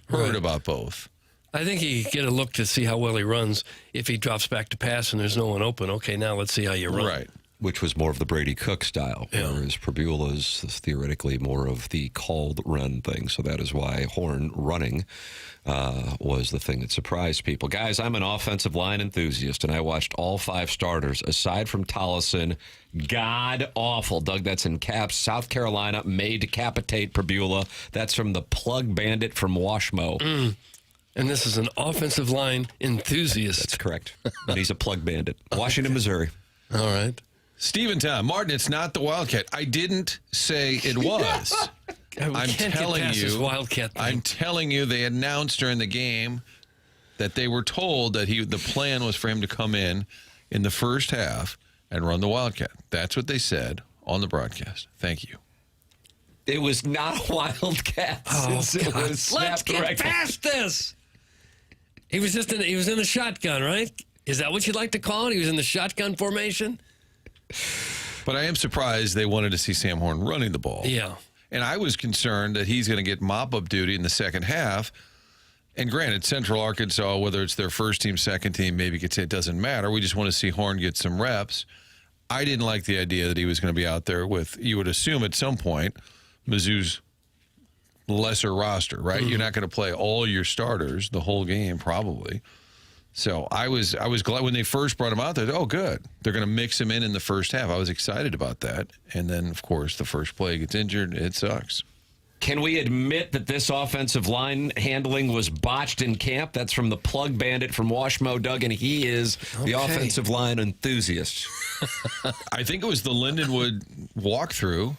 heard about both? I think he could get a look to see how well he runs. If he drops back to pass and there's no one open, okay, now let's see how you run. Right. which was more of the Brady Cook style, whereas Prebula's is theoretically more of the called run thing. So that is why Horn running was the thing that surprised people. Guys, I'm an offensive line enthusiast, and I watched all 5 starters, aside from Tollison. God-awful. Doug, that's in caps. South Carolina may decapitate Prebula. That's from the plug bandit from Washmo. And this is an offensive line enthusiast. That's correct. And he's a plug bandit. Washington, Missouri. All right. Stephen Tom, Martin, it's not the Wildcat. I didn't say it was. I'm telling you, they announced during the game that they were told that the plan was for him to come in the first half and run the Wildcat. That's what they said on the broadcast. Thank you. It was not a Wildcat. Let's get past this. He was in the shotgun, right? Is that what you'd like to call it? He was in the shotgun formation? But I am surprised they wanted to see Sam Horn running the ball. Yeah. And I was concerned that he's going to get mop-up duty in the second half. And granted, Central Arkansas, whether it's their first team, second team, maybe you could say it doesn't matter. We just want to see Horn get some reps. I didn't like the idea that he was going to be out there with, you would assume at some point, Mizzou's lesser roster, right? You're not going to play all your starters the whole game, probably. So I was glad when they first brought him out there. Oh, good. They're going to mix him in the first half. I was excited about that. And then, of course, the first play gets injured. It sucks. Can we admit that this offensive line handling was botched in camp? That's from the plug bandit from Washmo, Doug, and he is the offensive line enthusiast. I think it was the Lindenwood walkthrough,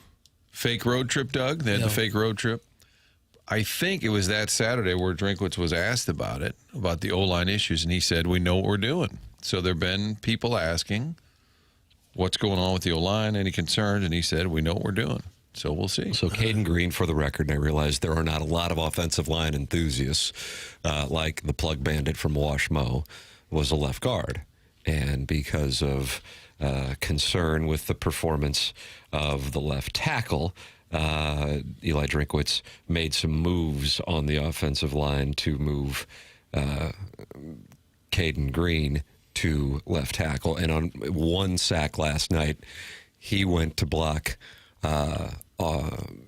fake road trip, Doug. They had the fake road trip. I think it was that Saturday where Drinkwitz was asked about it, about the O-line issues, and he said, we know what we're doing. So there have been people asking what's going on with the O-line, any concerns, and he said, we know what we're doing. So we'll see. So Caden Green, for the record, and I realize there are not a lot of offensive line enthusiasts like the plug bandit from Washmo was a left guard. And because of concern with the performance of the left tackle, Eli Drinkwitz made some moves on the offensive line to move Caden Green to left tackle. And on one sack last night, he went to block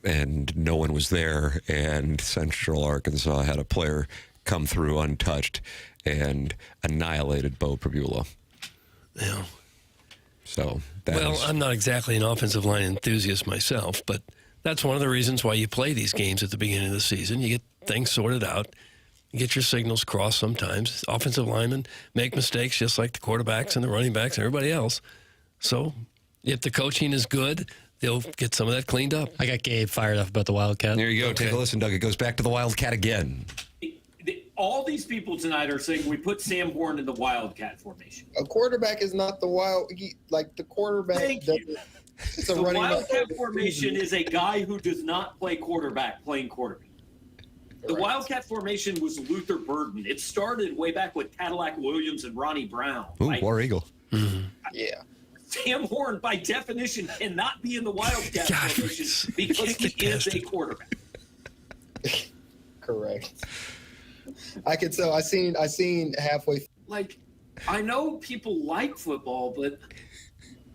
and no one was there. And Central Arkansas had a player come through untouched and annihilated Bo Prebula. Yeah. So I'm not exactly an offensive line enthusiast myself, but that's one of the reasons why you play these games at the beginning of the season. You get things sorted out. You get your signals crossed sometimes. Offensive linemen make mistakes just like the quarterbacks and the running backs and everybody else. So if the coaching is good, they'll get some of that cleaned up. I got Gabe fired up about the Wildcat. There you go. Okay. Take a listen, Doug. It goes back to the Wildcat again. All these people tonight are saying we put Sam Horn in the Wildcat formation. A quarterback is not the the quarterback. Thank you. It's a the running Wildcat formation is a guy who does not play quarterback playing quarterback. The Wildcat formation was Luther Burden. It started way back with Cadillac Williams and Ronnie Brown. Ooh, right? War Eagle. Mm-hmm. Yeah. Sam Horn, by definition, cannot be in the Wildcat formation because he is a quarterback. Correct. I could tell. I seen halfway. Like, I know people like football, but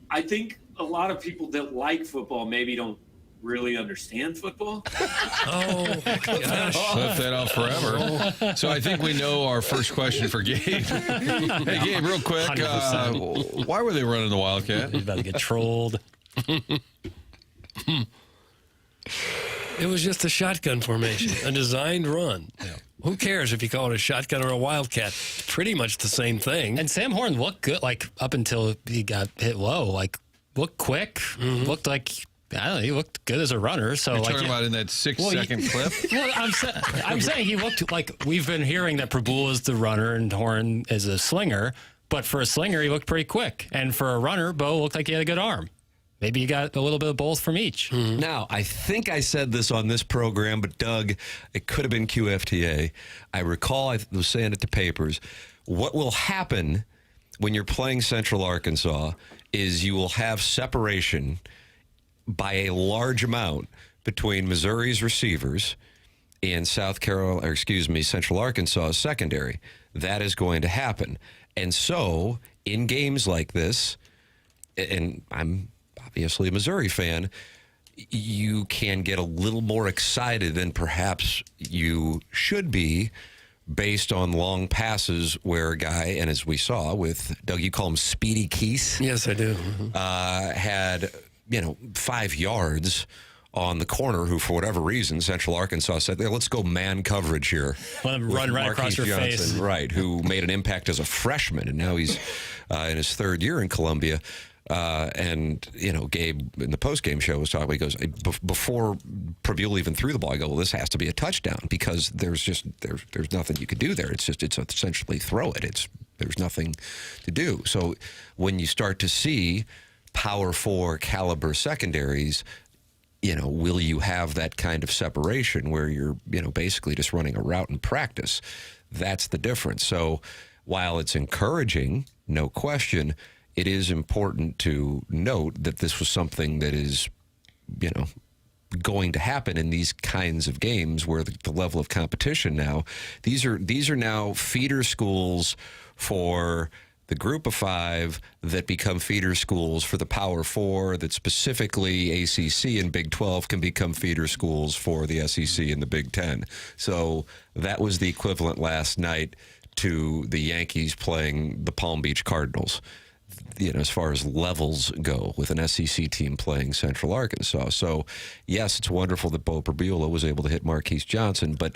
I think a lot of people that like football maybe don't really understand football. Oh, my gosh. Left that out forever. So I think we know our first question for Gabe. Hey, Gabe, real quick. Why were they running the Wildcat? He's about to get trolled. It was just a shotgun formation, a designed run. Yeah. Who cares if you call it a shotgun or a Wildcat? It's pretty much the same thing. And Sam Horn looked good, like, up until he got hit low. Like, looked quick. Looked like, I don't know, he looked good as a runner. So, you're talking about in that 6-second clip? Well, I'm saying he looked like, we've been hearing that Prebula is the runner and Horn is a slinger. But for a slinger, he looked pretty quick. And for a runner, Bo looked like he had a good arm. Maybe you got a little bit of both from each. Now, I think I said this on this program, but Doug, it could have been QFTA. I recall I was saying it to Papers. What will happen when you're playing Central Arkansas is you will have separation by a large amount between Missouri's receivers and Central Arkansas secondary. That is going to happen. And so, in games like this, and I'm obviously a Missouri fan, you can get a little more excited than perhaps you should be based on long passes where a guy, and as we saw with Doug, you call him Speedy Keese. Yes, I do. Had, 5 yards on the corner who, for whatever reason, Central Arkansas said, let's go man coverage here. Run right across your face. Right, who made an impact as a freshman, and now he's in his 3rd year in Columbia. And Gabe in the postgame show was talking. He goes, before Prabule even threw the ball, I go, well, this has to be a touchdown because there's nothing you could do there. It's essentially throw it. There's nothing to do. So when you start to see Power 4 caliber secondaries, will you have that kind of separation where you're basically just running a route in practice? That's the difference. So while it's encouraging, no question, it is important to note that this was something that is, going to happen in these kinds of games where the level of competition now, these are now feeder schools for the group of 5 that become feeder schools for the Power 4, that specifically ACC and Big 12 can become feeder schools for the SEC and the Big 10. So that was the equivalent last night to the Yankees playing the Palm Beach Cardinals, as far as levels go, with an SEC team playing Central Arkansas. So, yes, it's wonderful that Bo Prabule was able to hit Marquise Johnson, but,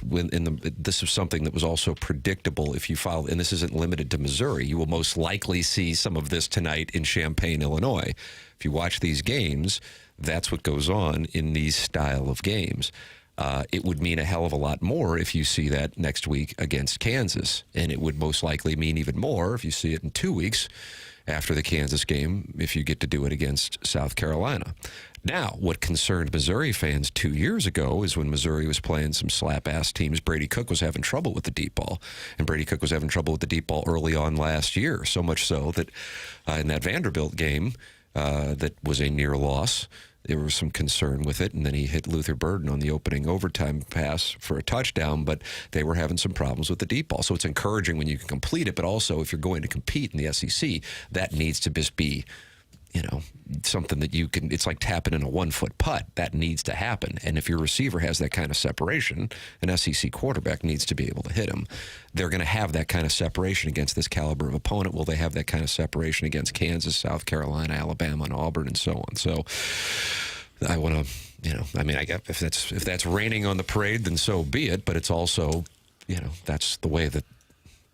this is something that was also predictable if you follow, and this isn't limited to Missouri. You will most likely see some of this tonight in Champaign, Illinois. If you watch these games, that's what goes on in these style of games. It would mean a hell of a lot more if you see that next week against Kansas. And it would most likely mean even more if you see it in 2 weeks after the Kansas game, if you get to do it against South Carolina. Now, what concerned Missouri fans 2 years ago is when Missouri was playing some slap-ass teams, Brady Cook was having trouble with the deep ball. And Brady Cook was having trouble with the deep ball early on last year, so much so that in that Vanderbilt game that was a near loss, there was some concern with it, and then he hit Luther Burden on the opening overtime pass for a touchdown, but they were having some problems with the deep ball. So it's encouraging when you can complete it, but also if you're going to compete in the SEC, that needs to just be, something that you can, it's like tapping in a 1-foot putt. That needs to happen. And if your receiver has that kind of separation, an SEC quarterback needs to be able to hit him. They're going to have that kind of separation against this caliber of opponent. Will they have that kind of separation against Kansas, South Carolina, Alabama, and Auburn, and so on? So I want to, I guess if that's raining on the parade, then so be it. But it's also, that's the way that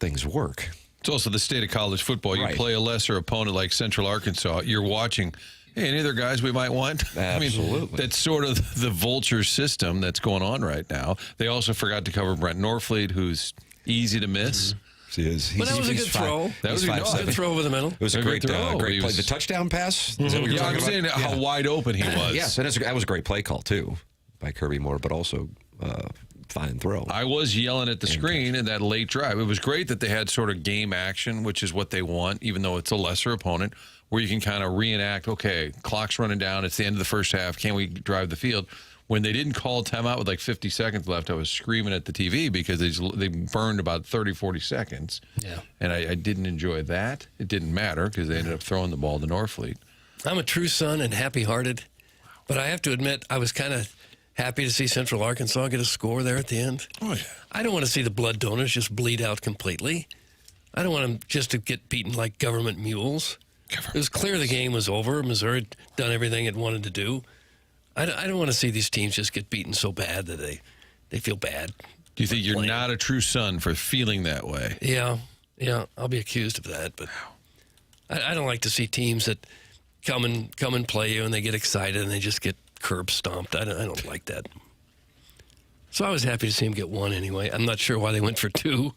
things work. It's also the state of college football. You play a lesser opponent like Central Arkansas, you're watching, hey, any other guys we might want? Absolutely. I mean, that's sort of the vulture system that's going on right now. They also forgot to cover Brent Norfleet, who's easy to miss. Mm-hmm. But that was a good throw. That was a good throw over the middle. It was a great throw. Great play. The touchdown pass? Is that what you're talking I'm about? saying how wide open he was. Yes, and that was a great play call, too, by Kirby Moore, but also fine throw. I was yelling at the screen in that late drive. It was great that they had sort of game action, which is what they want, even though it's a lesser opponent, where you can kind of reenact, okay, clock's running down, it's the end of the first half, can we drive the field? When they didn't call timeout with like 50 seconds left, I was screaming at the TV because they burned about 30, 40 seconds. Yeah. And I didn't enjoy that. It didn't matter because they ended up throwing the ball to Norfleet. I'm a true son and happy-hearted, but I have to admit I was kind of happy to see Central Arkansas get a score there at the end. Oh, yeah. I don't want to see the blood donors just bleed out completely. I don't want them just to get beaten like government mules. It was clear the game was over. Missouri had done everything it wanted to do. I don't want to see these teams just get beaten so bad that they feel bad. Do you think you're not a true son for feeling that way? Yeah, I'll be accused of that. But I don't like to see teams that come and play you and they get excited and they just get curb stomped. I don't like that. So I was happy to see him get one anyway. I'm not sure why they went for two.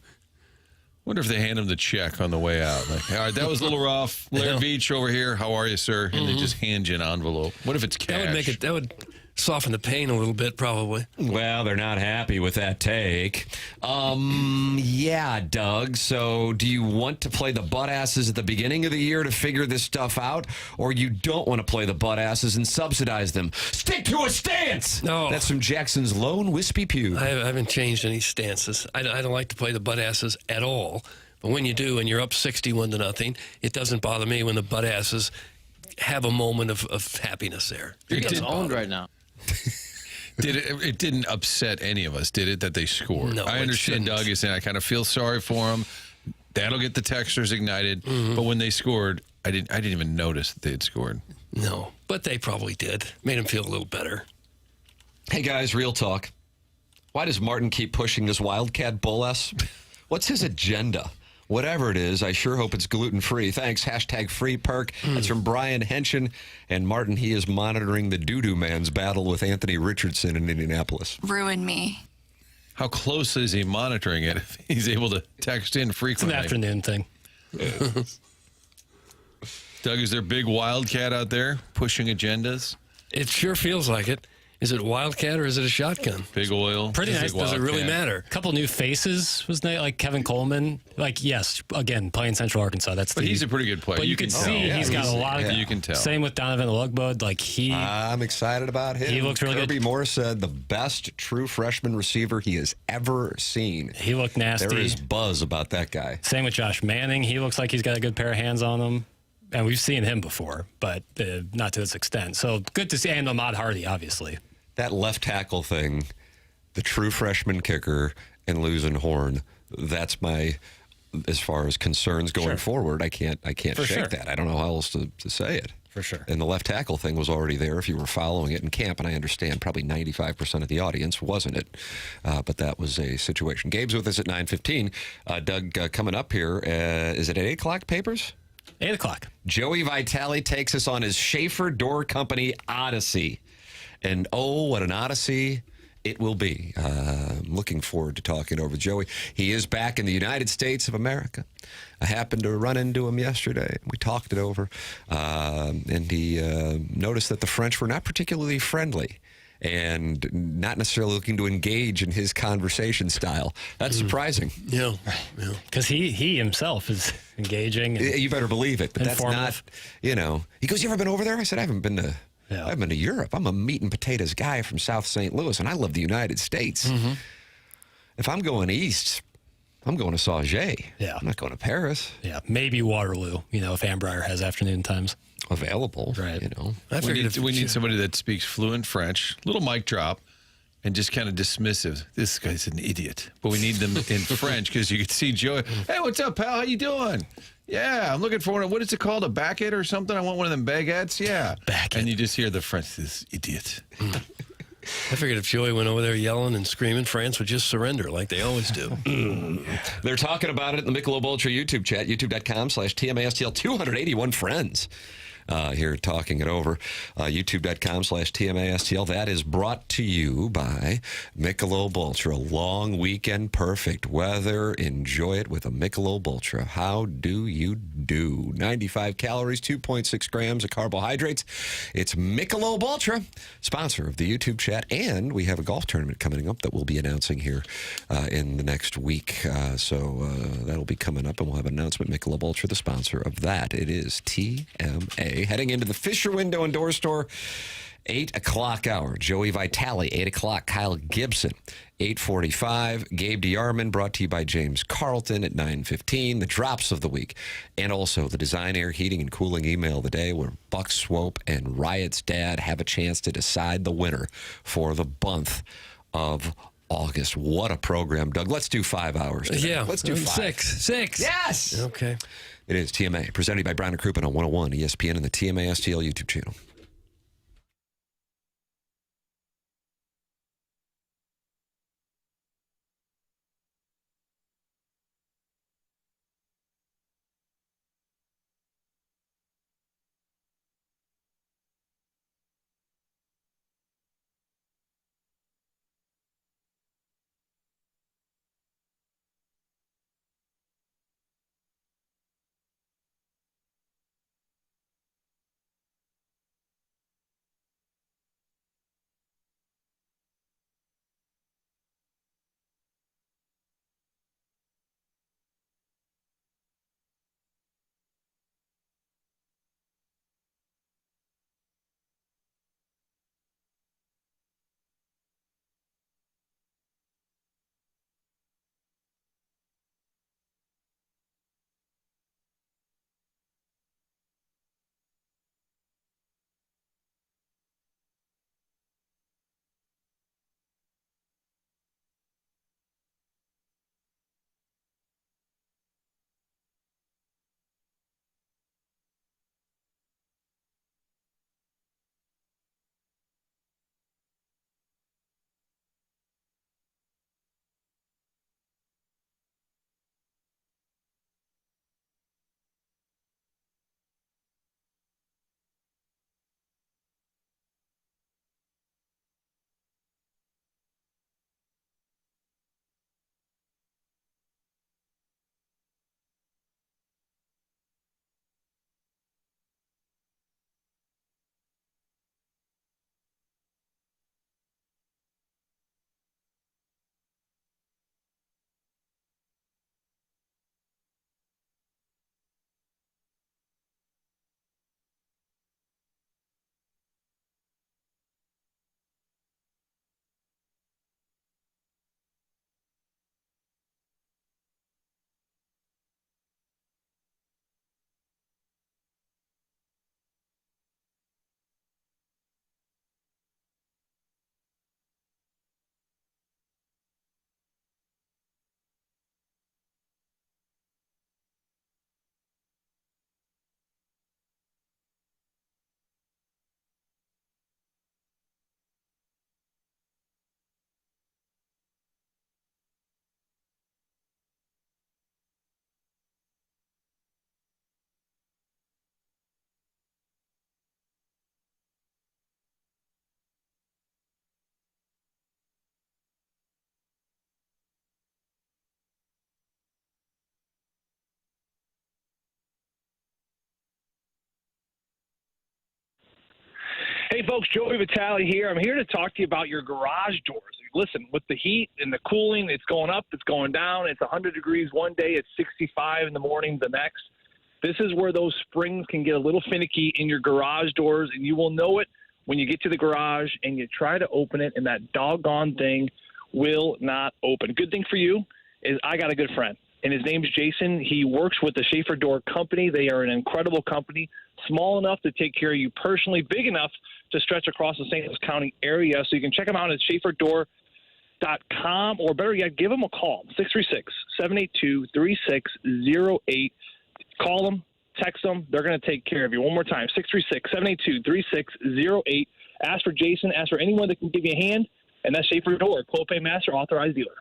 Wonder if they hand him the check on the way out. Like, all right, that was a little rough. Larry Beach over here. How are you, sir? And they just hand you an envelope. What if it's cash? That would soften the pain a little bit, probably. Well, they're not happy with that take. Yeah, Doug. So do you want to play the butt asses at the beginning of the year to figure this stuff out, or you don't want to play the butt asses and subsidize them? Stick to a stance! No. That's from Jackson's lone wispy pew. I haven't changed any stances. I don't like to play the butt asses at all. But when you do and you're up 61-0, it doesn't bother me when the butt asses have a moment of happiness there. You're getting owned right now. It didn't upset any of us, did it, that they scored? No, I understand Doug is saying I kind of feel sorry for them. That'll get the texters ignited. But when they scored, I didn't even notice that they had scored. No, but they probably did. Made him feel a little better. Hey, guys, real talk. Why does Martin keep pushing this Wildcat Bull S? What's his agenda? Whatever it is, I sure hope it's gluten-free. Thanks. Hashtag free perk. That's from Brian Henshin. And Martin, he is monitoring the doo-doo man's battle with Anthony Richardson in Indianapolis. Ruin me. How close is he monitoring it if he's able to text in frequently? It's an afternoon thing. Doug, is there big Wildcat out there pushing agendas? It sure feels like it. Is it Wildcat or is it a shotgun? Big oil. Pretty nice. Does it really matter? A couple new faces was nice, like Kevin Coleman. Like, yes, again, playing Central Arkansas. But he's a pretty good player. But you can see he's got a lot of. You can tell. Same with Donovan Lugbode. Like I'm excited about him. He looks really Kirby good. Moore said the best true freshman receiver he has ever seen. He looked nasty. There is buzz about that guy. Same with Josh Manning. He looks like he's got a good pair of hands on him. And we've seen him before, but not to this extent. So good to see. And Ahmad Hardy, obviously. That left tackle thing, the true freshman kicker and losing Horn, that's my, as far as concerns going forward, I can't shake that. I don't know how else to say it. For sure. And the left tackle thing was already there if you were following it in camp, and I understand probably 95% of the audience wasn't it. But that was a situation. Gabe's with us at 9:15. Doug, coming up here, is it at 8 o'clock, Papers? 8 o'clock. Joey Vitale takes us on his Schaefer Door Company Odyssey. And oh, what an odyssey it will be. I'm looking forward to talking over Joey. He is back in the United States of America. I happened to run into him yesterday. We talked it over. And he noticed that the French were not particularly friendly and not necessarily looking to engage in his conversation style. That's surprising. Yeah. Because he himself is engaging. You better believe it. But that's not, He goes, you ever been over there? I said, I haven't been to Europe. I'm a meat and potatoes guy from South St. Louis, and I love the United States. If I'm going east, I'm going to Sauget. Yeah. I'm not going to Paris. Yeah, maybe Waterloo, if Ambrier has afternoon times. Available, right? We need somebody that speaks fluent French. Little mic drop, and just kind of dismissive. This guy's an idiot. But we need them in French because you can see Joey. Hey, what's up, pal? How you doing? Yeah, I'm looking for one. What is it called? A baguette or something? I want one of them baguettes. Yeah, baguette. And you just hear the French. This idiot. I figured if Joey went over there yelling and screaming, France would just surrender like they always do. They're talking about it in the Michelob Ultra YouTube chat, youtube.com/TMASTL. 281 friends here talking it over. YouTube.com/TMASTL. That is brought to you by Michelob Ultra. Long weekend, perfect weather. Enjoy it with a Michelob Ultra. How do you do? 95 calories, 2.6 grams of carbohydrates. It's Michelob Ultra, sponsor of the YouTube chat. And we have a golf tournament coming up that we'll be announcing here in the next week. So that'll be coming up, and we'll have an announcement. Michelob Ultra, the sponsor of that. It is TMA. Heading into the Fisher Window and Door Store, 8 o'clock hour. Joey Vitale, 8 o'clock. Kyle Gibson, 8:45. Gabe DeArmond, brought to you by James Carlton at 9:15. The drops of the week. And also the Design Air Heating and Cooling email of the day, where Buck Swope and Riot's dad have a chance to decide the winner for the month of August. What a program, Doug. Let's do 5 hours today. Yeah. Let's do 5. Six. Yes. Okay. It is TMA, presented by Brown and Crouppen on 101 ESPN and the TMA STL YouTube channel. Hey, folks, Joey Vitale here. I'm here to talk to you about your garage doors. Listen, with the heat and the cooling, it's going up, it's going down. It's 100 degrees one day, it's 65 in the morning the next. This is where those springs can get a little finicky in your garage doors, and you will know it when you get to the garage and you try to open it, and that doggone thing will not open. Good thing for you is I got a good friend, and his name's Jason. He works with the Schaefer Door Company. They are an incredible company, small enough to take care of you personally, big enough to stretch across the St. Louis County area. So you can check them out at SchaeferDoor.com, or better yet, give them a call, 636-782-3608. Call them, text them. They're going to take care of you. One more time, 636-782-3608. Ask for Jason. Ask for anyone that can give you a hand, and that's Schaefer Door, Clopay Master Authorized Dealer.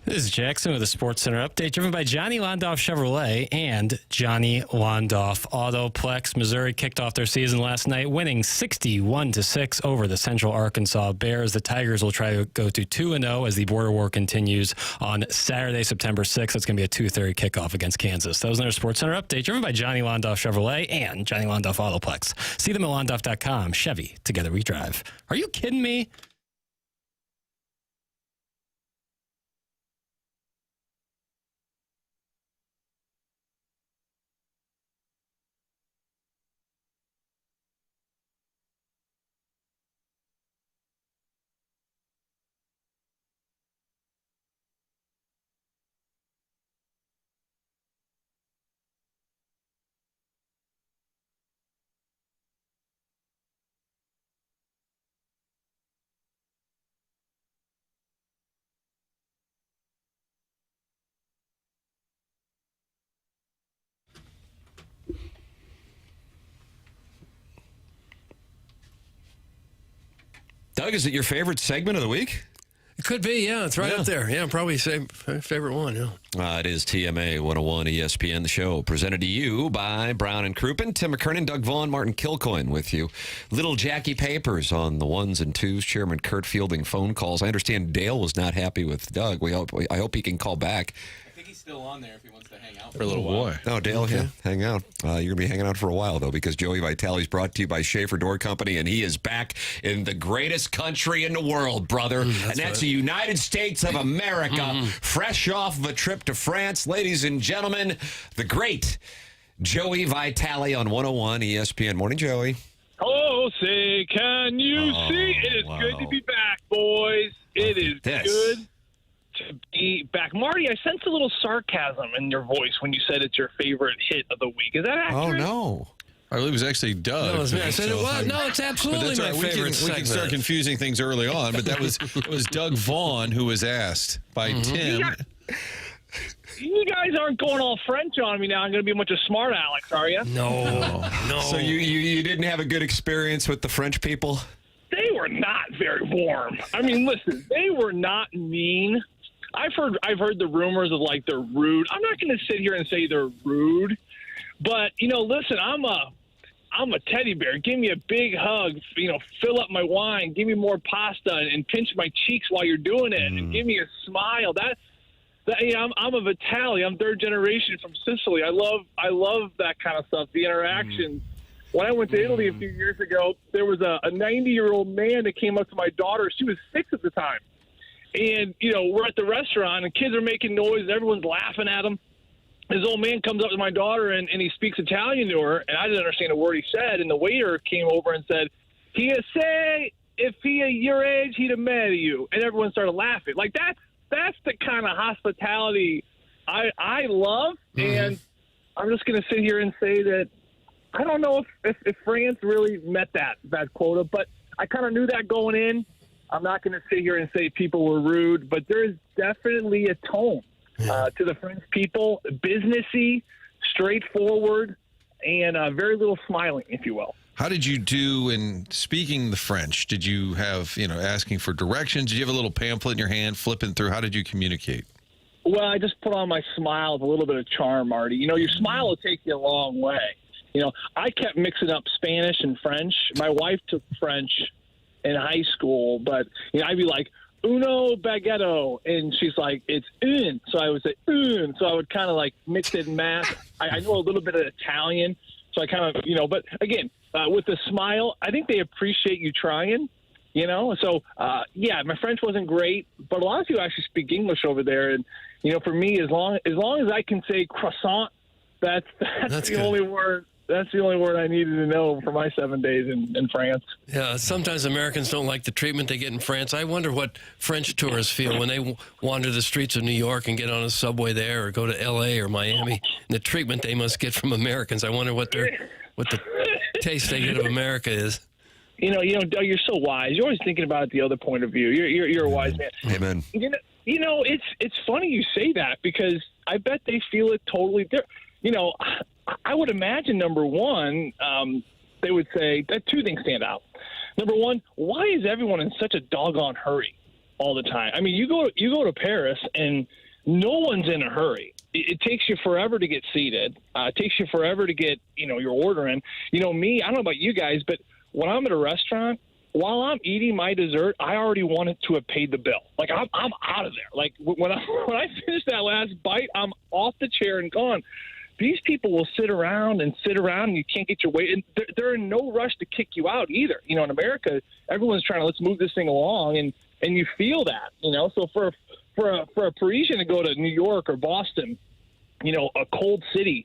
This is Jackson with a Sports Center update, driven by Johnny Londoff Chevrolet and Johnny Londoff Autoplex. Missouri kicked off their season last night, winning 61-6 over the Central Arkansas Bears. The Tigers will try to go to 2-0 as the border war continues on Saturday, September 6th. It's going to be a 2:30 kickoff against Kansas. That was another Sports Center update, driven by Johnny Londoff Chevrolet and Johnny Londoff Autoplex. See them at Londoff.com. Chevy, together we drive. Are you kidding me? Doug, is it your favorite segment of the week? It could be, yeah. It's right up there. Yeah, probably same favorite one, yeah. It is TMA 101 ESPN, the show, presented to you by Brown and Crouppen. Tim McKernan, Doug Vaughn, Martin Kilcoyne with you. Little Jackie Papers on the ones and twos. Chairman Kurt fielding phone calls. I understand Dale was not happy with Doug. I hope he can call back. I think he's still on there if he wants to hang out for a little while. Boy. Oh, Dale, yeah, hang out. You're going to be hanging out for a while, though, because Joey Vitale is brought to you by Schaefer Door Company, and he is back in the greatest country in the world, brother. That's the United States of America, fresh off of a trip to France. Ladies and gentlemen, the great Joey Vitale on 101 ESPN. Morning, Joey. Oh, say, can you see? It is good to be back, boys. It is good to be back. Marty, I sense a little sarcasm in your voice when you said it's your favorite hit of the week. Is that accurate? Oh, no. I believe it was actually Doug. No, it was me. I said it was. No, it's absolutely my favorite segment. We can start confusing things early on, but it was Doug Vaughn who was asked by Tim. You guys aren't going all French on me now. I'm going to be a bunch of smart Alex, are you? No. So you didn't have a good experience with the French people? They were not very warm. I mean, listen, they were not mean. I've heard the rumors of like they're rude. I'm not going to sit here and say they're rude, but listen, I'm a teddy bear. Give me a big hug. Fill up my wine. Give me more pasta and pinch my cheeks while you're doing it, and give me a smile. I'm a Vitale. I'm third generation from Sicily. I love that kind of stuff. The interactions. When I went to Italy a few years ago, there was a 90-year-old man that came up to my daughter. She was 6 at the time. And, we're at the restaurant, and kids are making noise, and everyone's laughing at him. This old man comes up to my daughter, and he speaks Italian to her, and I didn't understand a word he said. And the waiter came over and said, "He say, if he your age, he'd have married you." And everyone started laughing. Like, that's the kind of hospitality I love. And I'm just going to sit here and say that I don't know if France really met that quota, but I kind of knew that going in. I'm not going to sit here and say people were rude, but there is definitely a tone to the French people, businessy, straightforward, and very little smiling, if you will. How did you do in speaking the French? Did you have, asking for directions? Did you have a little pamphlet in your hand, flipping through? How did you communicate? Well, I just put on my smile with a little bit of charm, Marty. You know, your smile will take you a long way. You know, I kept mixing up Spanish and French. My wife took French in high school, but, you know, I'd be like, uno baguetto, and she's like, it's un. So I would say un. So I would kind of like mix it in math. I know a little bit of Italian, so I kind of, you know, but again, with the smile, I think they appreciate you trying. You know, so, yeah, my French wasn't great, but a lot of people actually speak English over there. And, you know, for me, as long as I can say croissant, that's the only word. That's the only word I needed to know for my 7 days in France. Yeah, sometimes Americans don't like the treatment they get in France. I wonder what French tourists feel when they wander the streets of New York and get on a subway there or go to L.A. or Miami. And the treatment they must get from Americans. I wonder what the taste they get of America is. You know, Doug, you're so wise. You're always thinking about the other point of view. You're a wise man. Amen. You know, it's funny you say that because I bet they feel it totally different. You know, I would imagine, number one, they would say that two things stand out. Number one, why is everyone in such a doggone hurry all the time? I mean, you go to Paris and no one's in a hurry. It takes you forever to get seated. It takes you forever to get, you know, your order in. You know, me, I don't know about you guys, but when I'm at a restaurant, while I'm eating my dessert, I already wanted to have paid the bill. Like, I'm out of there. Like, when I finish that last bite, I'm off the chair and gone. These people will sit around, and you can't get your way. And they're in no rush to kick you out either. You know, in America, everyone's trying to, let's move this thing along, and you feel that, you know. So for a Parisian to go to New York or Boston, you know, a cold city,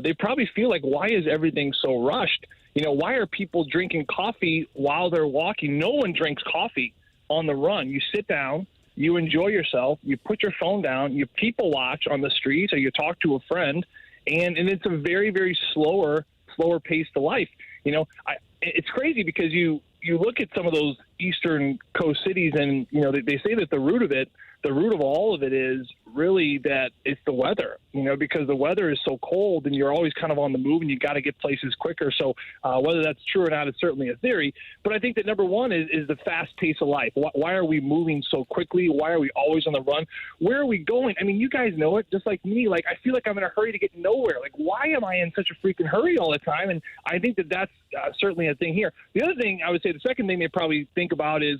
they probably feel like, why is everything so rushed? You know, why are people drinking coffee while they're walking? No one drinks coffee on the run. You sit down, you enjoy yourself, you put your phone down, you people watch on the streets, or you talk to a friend, and it's a very, very slower pace to life. You know, it's crazy because you look at some of those Eastern Coast cities, and, you know, they say that the root of all of it is really that it's the weather, you know, because the weather is so cold and you're always kind of on the move and you got to get places quicker. So whether that's true or not is certainly a theory. But I think that number one is the fast pace of life. Why are we moving so quickly? Why are we always on the run? Where are we going? I mean, you guys know it just like me. Like, I feel like I'm in a hurry to get nowhere. Like, why am I in such a freaking hurry all the time? And I think that that's certainly a thing here. The other thing I would say, the second thing they probably think about is,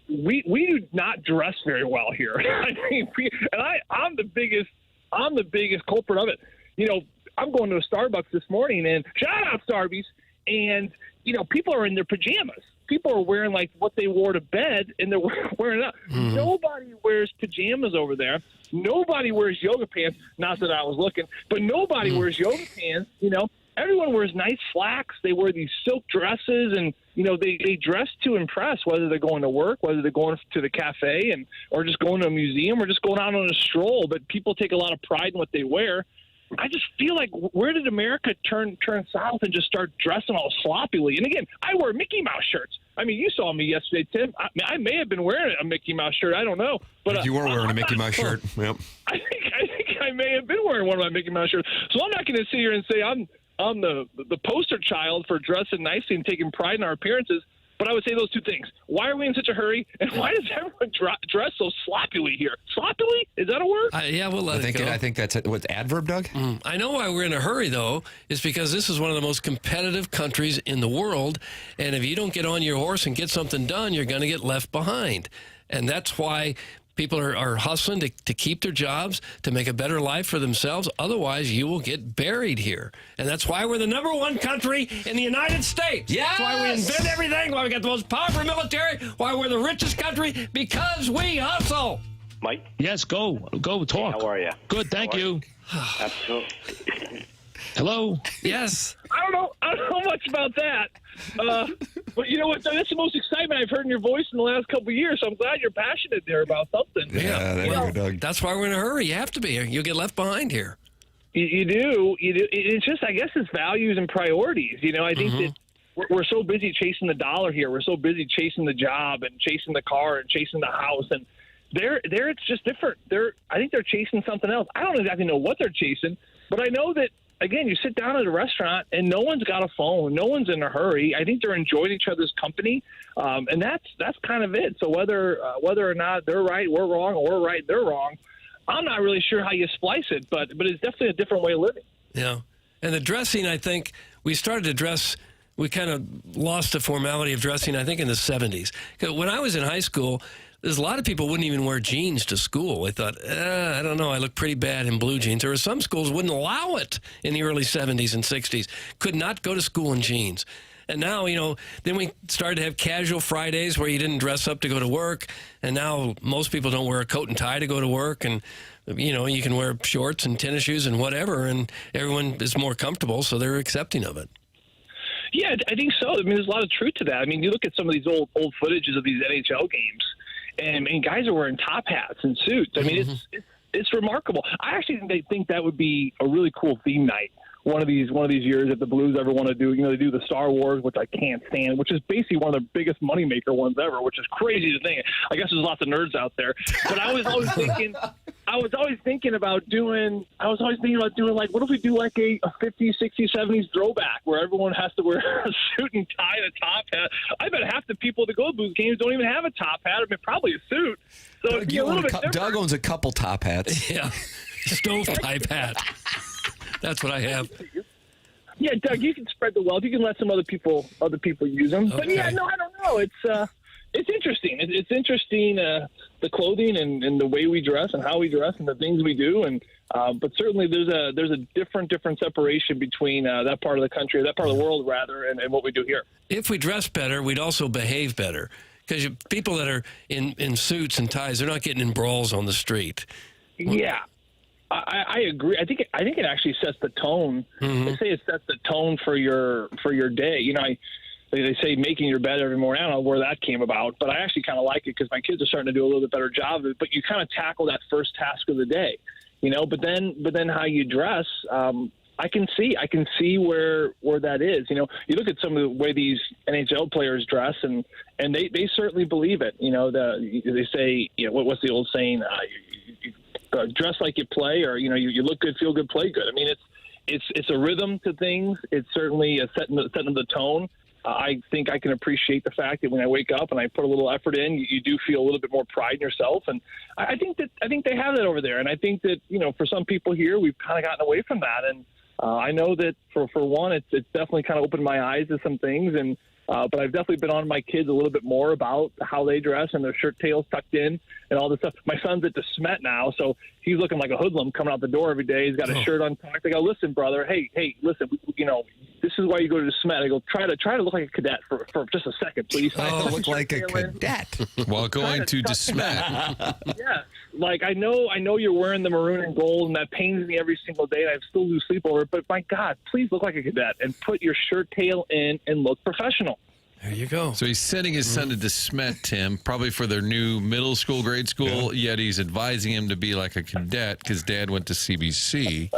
we do not dress very well here. I mean, I'm the biggest culprit of it. You know, I'm going to a Starbucks this morning, and shout out Starbucks, and, you know, people are in their pajamas. People are wearing like what they wore to bed, and they're wearing it up. Mm-hmm. Nobody wears pajamas over there. Nobody wears yoga pants. Not that I was looking, but nobody wears yoga pants. You know, everyone wears nice slacks. They wear these silk dresses, and, you know, they dress to impress, whether they're going to work, whether they're going to the cafe, or just going to a museum, or just going out on a stroll. But people take a lot of pride in what they wear. I just feel like, where did America turn south and just start dressing all sloppily? And again, I wear Mickey Mouse shirts. I mean, you saw me yesterday, Tim. I may have been wearing a Mickey Mouse shirt. I don't know, but you were wearing a Mickey Mouse shirt. Yep. I think I may have been wearing one of my Mickey Mouse shirts. So I'm not going to sit here and say I'm the poster child for dressing nicely and taking pride in our appearances. But I would say those two things. Why are we in such a hurry? And why does everyone dress so sloppily here? Sloppily? Is that a word? Yeah, we'll let it go. I think that's what's adverb, Doug? I know why we're in a hurry, though, is because this is one of the most competitive countries in the world. And if you don't get on your horse and get something done, you're going to get left behind. And that's why people are hustling to keep their jobs, to make a better life for themselves. Otherwise, you will get buried here. And that's why we're the number one country in the United States. Yes! That's why we invent everything, why we got the most powerful military, why we're the richest country, because we hustle. Mike? Yes, go talk. Hey, how are you? Good, thank you. Absolutely. Hello? Yes. I don't know much about that. But you know what? That's the most excitement I've heard in your voice in the last couple of years. So I'm glad you're passionate there about something. Yeah, there you go, Doug. That's why we're in a hurry. You have to be. You'll get left behind here. You do. It's just, I guess, it's values and priorities. You know, I think that we're so busy chasing the dollar here. We're so busy chasing the job and chasing the car and chasing the house. And there it's just different. I think they're chasing something else. I don't exactly know what they're chasing, but I know that, again, you sit down at a restaurant and no one's got a phone. No one's in a hurry. I think they're enjoying each other's company, and that's kind of it. So whether or not they're right, we're wrong, or we're right, they're wrong, I'm not really sure how you splice it, but it's definitely a different way of living. Yeah. And the dressing, I think, we started to dress, we kind of lost the formality of dressing, I think, in the 70s. 'Cause when I was in high school, there's a lot of people wouldn't even wear jeans to school. They thought, I don't know, I look pretty bad in blue jeans. There were some schools wouldn't allow it in the early 70s and 60s. Could not go to school in jeans. And now, then we started to have casual Fridays where you didn't dress up to go to work. And now most people don't wear a coat and tie to go to work. And, you can wear shorts and tennis shoes and whatever. And everyone is more comfortable, so they're accepting of it. Yeah, I think so. I mean, there's a lot of truth to that. I mean, you look at some of these old footages of these NHL games, and guys are wearing top hats and suits. I mean, it's remarkable. I actually think that would be a really cool theme night. One of these years, if the Blues ever want to do, they do the Star Wars, which I can't stand, which is basically one of the biggest moneymaker ones ever, which is crazy to think. I guess there's lots of nerds out there, but I was always thinking about doing like, what if we do like a 50s, 60s, 70s throwback where everyone has to wear a suit and tie and a top hat. I bet half the people that go to Blues games don't even have a top hat. I mean, probably a suit. So Doug owns a couple top hats. Yeah, stovepipe hat. That's what I have. Yeah, Doug, you can spread the wealth. You can let some other people use them. Okay. But yeah, no, I don't know. It's interesting. It's interesting the clothing and the way we dress and how we dress and the things we do. And but certainly there's a different separation between that part of the country, that part of the world rather, and what we do here. If we dress better, we'd also behave better. Because people that are in suits and ties, they're not getting in brawls on the street. Yeah. I agree. I think it actually sets the tone. Mm-hmm. They say it sets the tone for your day. They say making your bed every morning. I don't know where that came about, but I actually kind of like it because my kids are starting to do a little bit better job of it. But you kind of tackle that first task of the day, But then how you dress, I can see where that is. You look at some of the way these NHL players dress, and they certainly believe it. They say, what's the old saying? Dress like you play, or you look good, feel good, play good. I mean, it's a rhythm to things. It's certainly a setting of the tone. I think I can appreciate the fact that when I wake up and I put a little effort in, you do feel a little bit more pride in yourself. And I think they have that over there. And I think that for some people here, we've kind of gotten away from that. And I know that for one, it's definitely kind of opened my eyes to some things. And but I've definitely been on my kids a little bit more about how they dress and their shirt tails tucked in and all this stuff. My son's at DeSmet now, so he's looking like a hoodlum coming out the door every day. He's got a shirt untucked. I go, listen, brother, hey, listen, this is why you go to DeSmet. I go, try to look like a cadet for just a second, please. Oh, look like a cadet while going to DeSmet. Yeah, like I know you're wearing the maroon and gold, and that pains me every single day, and I still lose sleep over it. But my God, please look like a cadet and put your shirt tail in and look professional. There you go. So he's sending his son to DeSmet, Tim, probably for their new middle school, grade school, yet he's advising him to be like a cadet because Dad went to CBC.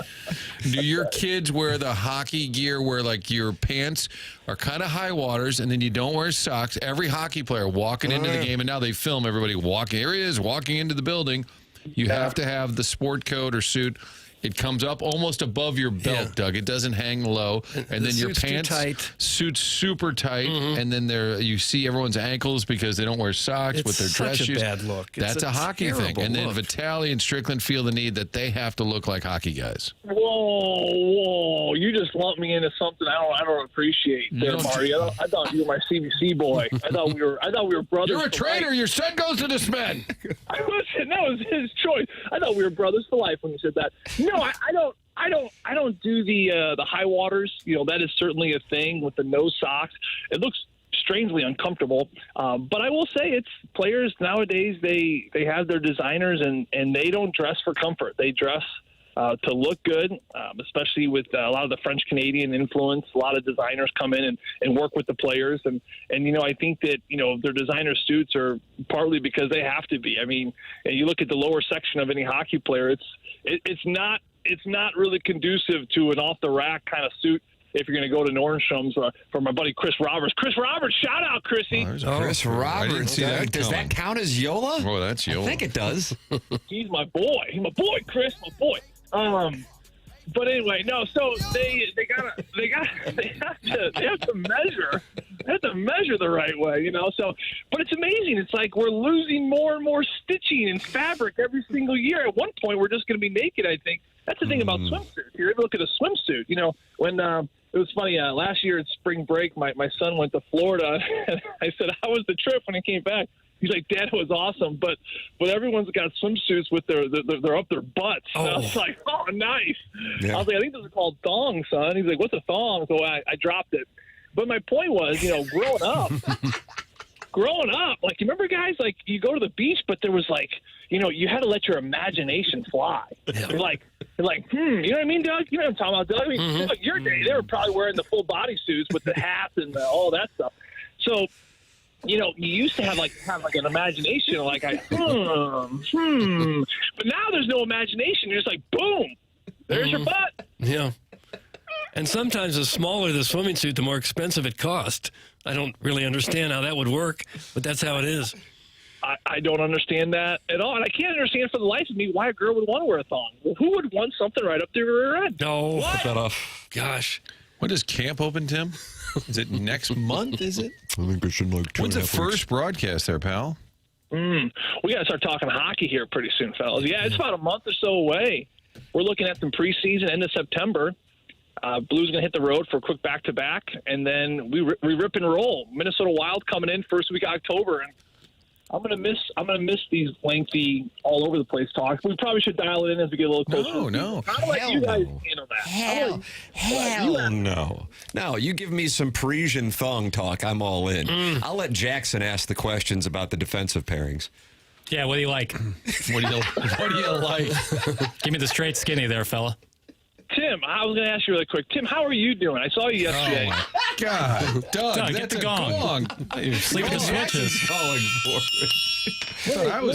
Do your kids wear the hockey gear where, like, your pants are kind of high waters and then you don't wear socks? Every hockey player walking into the game, and now they film everybody walking. Here he is, walking into the building. You have to have the sport coat or suit. It comes up almost above your belt, Doug. It doesn't hang low. And then your pants, suits super tight. And then you see everyone's ankles because they don't wear socks with their dress shoes. It's such a bad look. That's a hockey thing. And then Vitale and Strickland feel the need that they have to look like hockey guys. Whoa! You just lumped me into something I don't appreciate there, Marty. I thought you were my CBC boy. I thought we were brothers. You're a traitor. Your son goes to DeSmet. Listen, that was his choice. I thought we were brothers for life when you said that. No, I don't do the high waters. That is certainly a thing with the no socks. It looks strangely uncomfortable. But I will say it's players nowadays, they have their designers and they don't dress for comfort. They dress to look good, especially with a lot of the French Canadian influence. A lot of designers come in and work with the players. And I think that, their designer suits are partly because they have to be. I mean, and you look at the lower section of any hockey player, it's not really conducive to an off-the-rack kind of suit if you're going to go to Nordstrom's for my buddy Chris Roberts. Chris Roberts, shout out, Chrissy. Chris Roberts. Does that count as Yola? Oh, that's Yola. I think it does. He's my boy. He's my boy, Chris, my boy. But anyway, no. So they have to have to measure the right way, you know. So, but it's amazing. It's like we're losing more and more stitching and fabric every single year. At one point, we're just going to be naked, I think. That's the thing about swimsuits. You ever look at a swimsuit, you know, when it was funny, last year at spring break, my son went to Florida, and I said, how was the trip when he came back? He's like, Dad, it was awesome, but everyone's got swimsuits with they're up their butts. And I was like, oh, nice. Yeah. I was like, I think those are called thongs, son. He's like, what's a thong? So I dropped it. But my point was, you know, growing up, like, you remember, guys, like, you go to the beach, but there was, like, you know, you had to let your imagination fly. Yeah. You're like, you know what I mean, Doug? You know what I'm talking about, Doug? I mean, like, your day, they were probably wearing the full body suits with the hats and all that stuff. So, you know, you used to have an imagination, like, but now there's no imagination. You're just like, boom, there's your butt. Yeah. And sometimes the smaller the swimming suit, the more expensive it costs. I don't really understand how that would work, but that's how it is. I don't understand that at all. And I can't understand for the life of me why a girl would want to wear a thong. Well, who would want something right up their rear end? No. Cut that off. Gosh. When does camp open, Tim? Is it next month, is it? I think it's in like 2.5 When's the weeks. first broadcast there, pal? We got to start talking hockey here pretty soon, fellas. Yeah, it's about a month or so away. We're looking at some preseason, end of September. Blues going to hit the road for a quick back-to-back, and then we rip and roll. Minnesota Wild coming in first week of October, and I'm gonna miss these lengthy, all over the place talks. We probably should dial it in as we get a little closer. No. How do you guys handle that? Hell no. No, you give me some Parisian thong talk, I'm all in. I'll let Jackson ask the questions about the defensive pairings. Yeah, what do you like? What do you like? Give me the straight skinny there, fella. Tim, I was going to ask you really quick. Tim, how are you doing? I saw you yesterday. Oh, my God. Doug, get the gong. Sleeping the switches.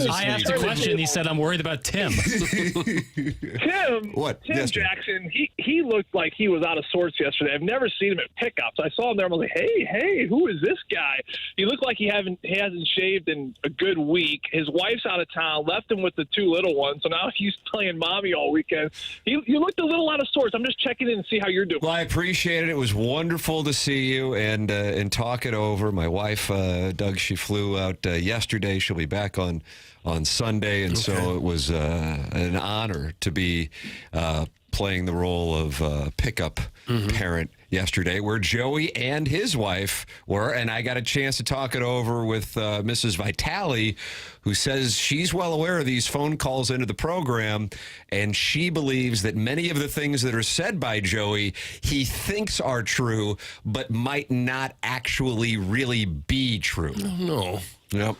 I asked a question. He said, I'm worried about Tim. Tim, what? Tim Yes, Jackson, he looked like he was out of sorts yesterday. I've never seen him at pickups. I saw him there. I was like, hey, who is this guy? He looked like he hasn't shaved in a good week. His wife's out of town, left him with the two little ones, so now he's playing mommy all weekend. You looked a little out of sorts. I'm just checking in and see how you're doing. Well, I appreciate it. It was wonderful to see you and talk it over. My wife, Doug, she flew out yesterday. She'll be back on Sunday, and so it was an honor to be playing the role of pickup parent yesterday, where Joey and his wife were, and I got a chance to talk it over with Mrs. Vitale, who says she's well aware of these phone calls into the program, and she believes that many of the things that are said by Joey he thinks are true, but might not actually really be true. No. Yep.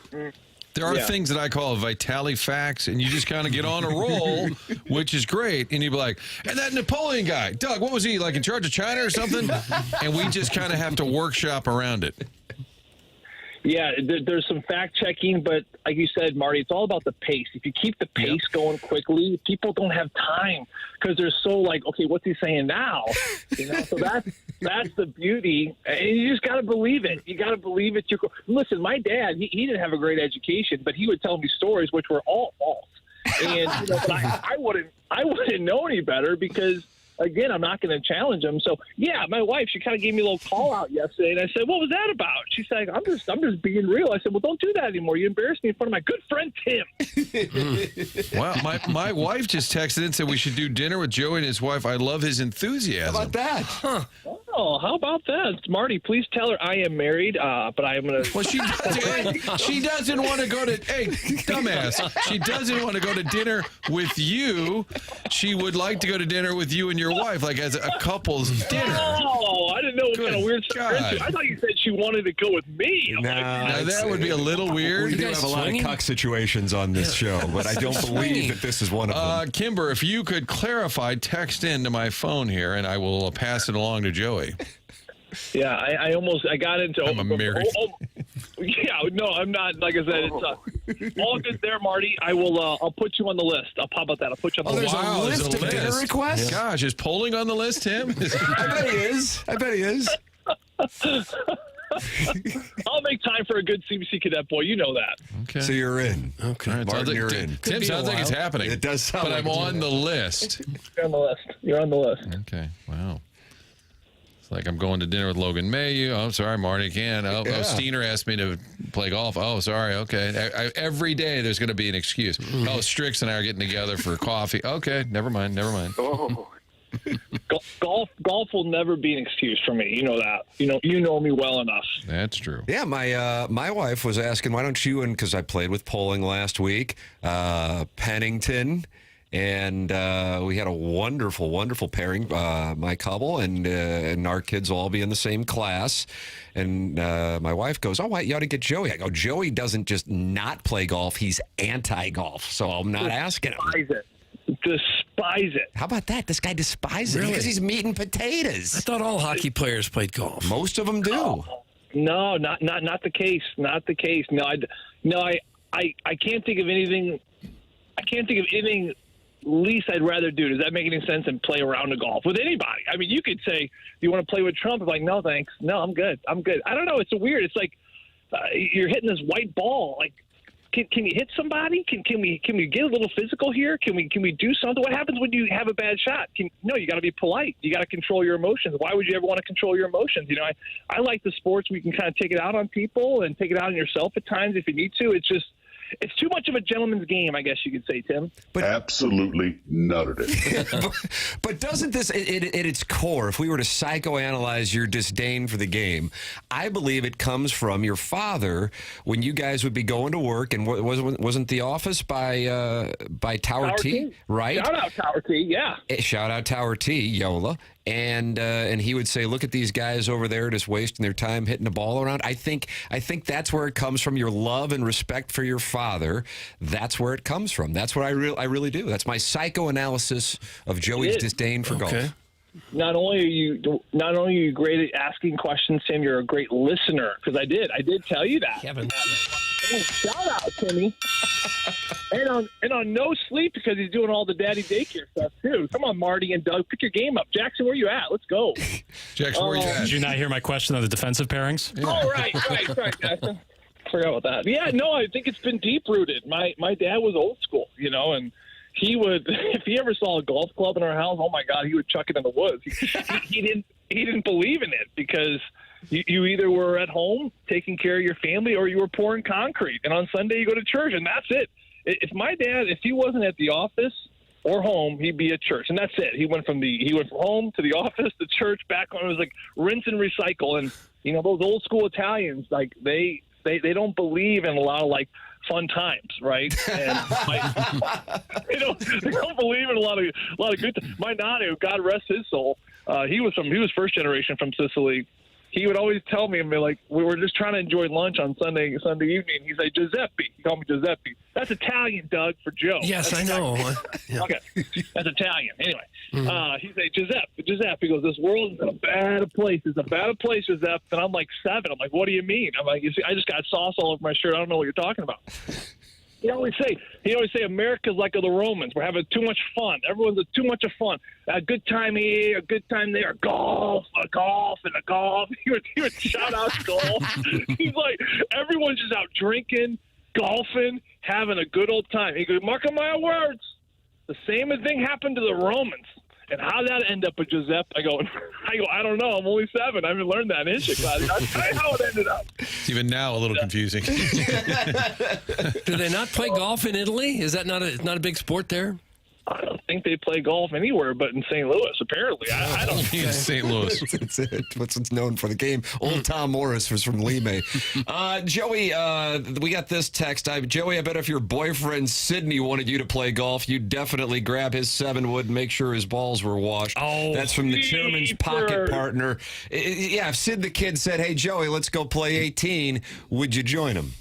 There are things that I call Vitale facts, and you just kind of get on a roll, which is great. And you'd be like, and that Napoleon guy, Doug, what was he, like in charge of China or something? And we just kind of have to workshop around it. Yeah, there's some fact-checking, but like you said, Marty, it's all about the pace. If you keep the pace going quickly, people don't have time because they're so like, okay, what's he saying now? You know, so that's the beauty, and you just got to believe it. You got to believe it. Listen, my dad, he didn't have a great education, but he would tell me stories which were all false, and you know, but I wouldn't know any better because. Again, I'm not going to challenge him. So, yeah, my wife, she kind of gave me a little call out yesterday, and I said, what was that about? She's like, I'm just being real. I said, well, don't do that anymore. You embarrassed me in front of my good friend, Tim. Wow, my wife just texted and said we should do dinner with Joey and his wife. I love his enthusiasm. How about that? Huh. Oh, how about that? Marty, please tell her I am married, but I am going to... Well, she doesn't want to go to... Hey, dumbass. She doesn't want to go to dinner with you. She would like to go to dinner with you and your wife, like as a couple's dinner. Oh, I didn't know what kind of weird stuff. I thought you said she wanted to go with me. Now, that would be a little weird. We do have a lot of cuck situations on this show, but I don't believe that this is one of them. Kimber, if you could clarify, text into my phone here, and I will pass it along to Joey. Yeah, I got into... I'm married. Yeah, no, I'm not. Like I said, it's all good there, Marty. I'll put you on the list. How about that? I'll put you on the list. There's a list of dinner requests? Yeah. Gosh, is polling on the list, Tim? I bet he is. I'll make time for a good CBC cadet boy. You know that. Okay. So you're in. Okay. All right, Martin, you're in. Tim, sounds like it's happening. It does sound but like I'm on the list. You're on the list. You're on the list. Okay. Wow. It's like I'm going to dinner with Logan Mayu. Oh, sorry, Marty can't. Oh, Steiner asked me to play golf. Oh, sorry. Okay. Every day there's going to be an excuse. Oh, Strix and I are getting together for coffee. Okay, never mind. Oh. Golf will never be an excuse for me. You know that. You know me well enough. That's true. Yeah, my wife was asking, why don't you, and because I played with Poling last week, Pennington, and we had a wonderful, wonderful pairing, my couple, and our kids will all be in the same class. And my wife goes, oh, you ought to get Joey. I go, Joey doesn't just not play golf, he's anti-golf, so I'm not asking him. Despise it. How about that? This guy despises it because he's meat and potatoes. I thought all hockey players played golf. Most of them do. No, not the case. Not the case. No, I can't think of anything. I can't think of anything least I'd rather do. Does that make any sense? And play around the golf with anybody. I mean, you could say you want to play with Trump. I'm like, no, thanks. No, I'm good. I don't know. It's weird. It's like you're hitting this white ball. Like, can you hit somebody? Can we get a little physical here? Can we do something? What happens when you have a bad shot? No, you got to be polite. You got to control your emotions. Why would you ever want to control your emotions? I like the sports where you can kind of take it out on people and take it out on yourself at times if you need to. It's too much of a gentleman's game, I guess you could say, Tim. But absolutely nutted it. but doesn't this, at its core, if we were to psychoanalyze your disdain for the game, I believe it comes from your father when you guys would be going to work, and wasn't the office by Tower T, right? Shout out Tower T, yeah. Shout out Tower T, Yola. And he would say, look at these guys over there just wasting their time hitting the ball around. I think that's where it comes from, your love and respect for your father. That's where it comes from. That's what I really do. That's my psychoanalysis of Joey's disdain for golf. Not only are you great at asking questions, Tim, you're a great listener, because I did tell you that. Kevin. Shout out, Timmy. and on no sleep because he's doing all the daddy daycare stuff too. Come on, Marty and Doug, pick your game up. Jackson, where you at? Let's go. Jackson, where you at? Did you not hear my question on the defensive pairings? Yeah. Oh, right, Jackson. Forgot about that. Yeah, no, I think it's been deep rooted. My dad was old school, and he would, if he ever saw a golf club in our house, oh my God, he would chuck it in the woods. He didn't believe in it because you either were at home taking care of your family or you were pouring concrete. And on Sunday you go to church, and that's it. If my dad, if he wasn't at the office or home, he'd be at church, and that's it. He went from home to the office to church, back on. It was like rinse and recycle. And those old school Italians, like they don't believe in a lot of like fun times, right? And they don't believe in a lot of good times. My Nanu, God rest his soul, he was first generation from Sicily. He would always tell me, and be like, we were just trying to enjoy lunch on Sunday evening. He's like, Giuseppe. He called me Giuseppe. That's Italian, Doug, for Joe. Yes, I know. Yeah. Okay, that's Italian. Anyway, he's like, Giuseppe. He goes, this world is a bad place. It's a bad place, Giuseppe. And I'm like 7. I'm like, what do you mean? I'm like, you see, I just got sauce all over my shirt. I don't know what you're talking about. He always say America's like the Romans. We're having too much fun. Everyone's too much of fun. A good time here, a good time there. Golf. He would shout out golf. He's like, everyone's just out drinking, golfing, having a good old time. He goes, mark my words. The same thing happened to the Romans. And how that end up with Giuseppe, I go, I don't know. I'm only 7. I haven't learned that in history class. I'll tell you how it ended up. It's even now a little confusing. Do they not play golf in Italy? Is that not a big sport there? I don't think they play golf anywhere but in St. Louis, apparently. I don't in St. Louis. That's it. What's known for the game. Old Tom Morris was from Lime. Joey, we got this text. Joey, I bet if your boyfriend Sydney wanted you to play golf, you'd definitely grab his 7-wood and make sure his balls were washed. Oh, that's from the chairman's pocket partner. Yeah, if Sid the kid said, hey, Joey, let's go play 18, would you join him?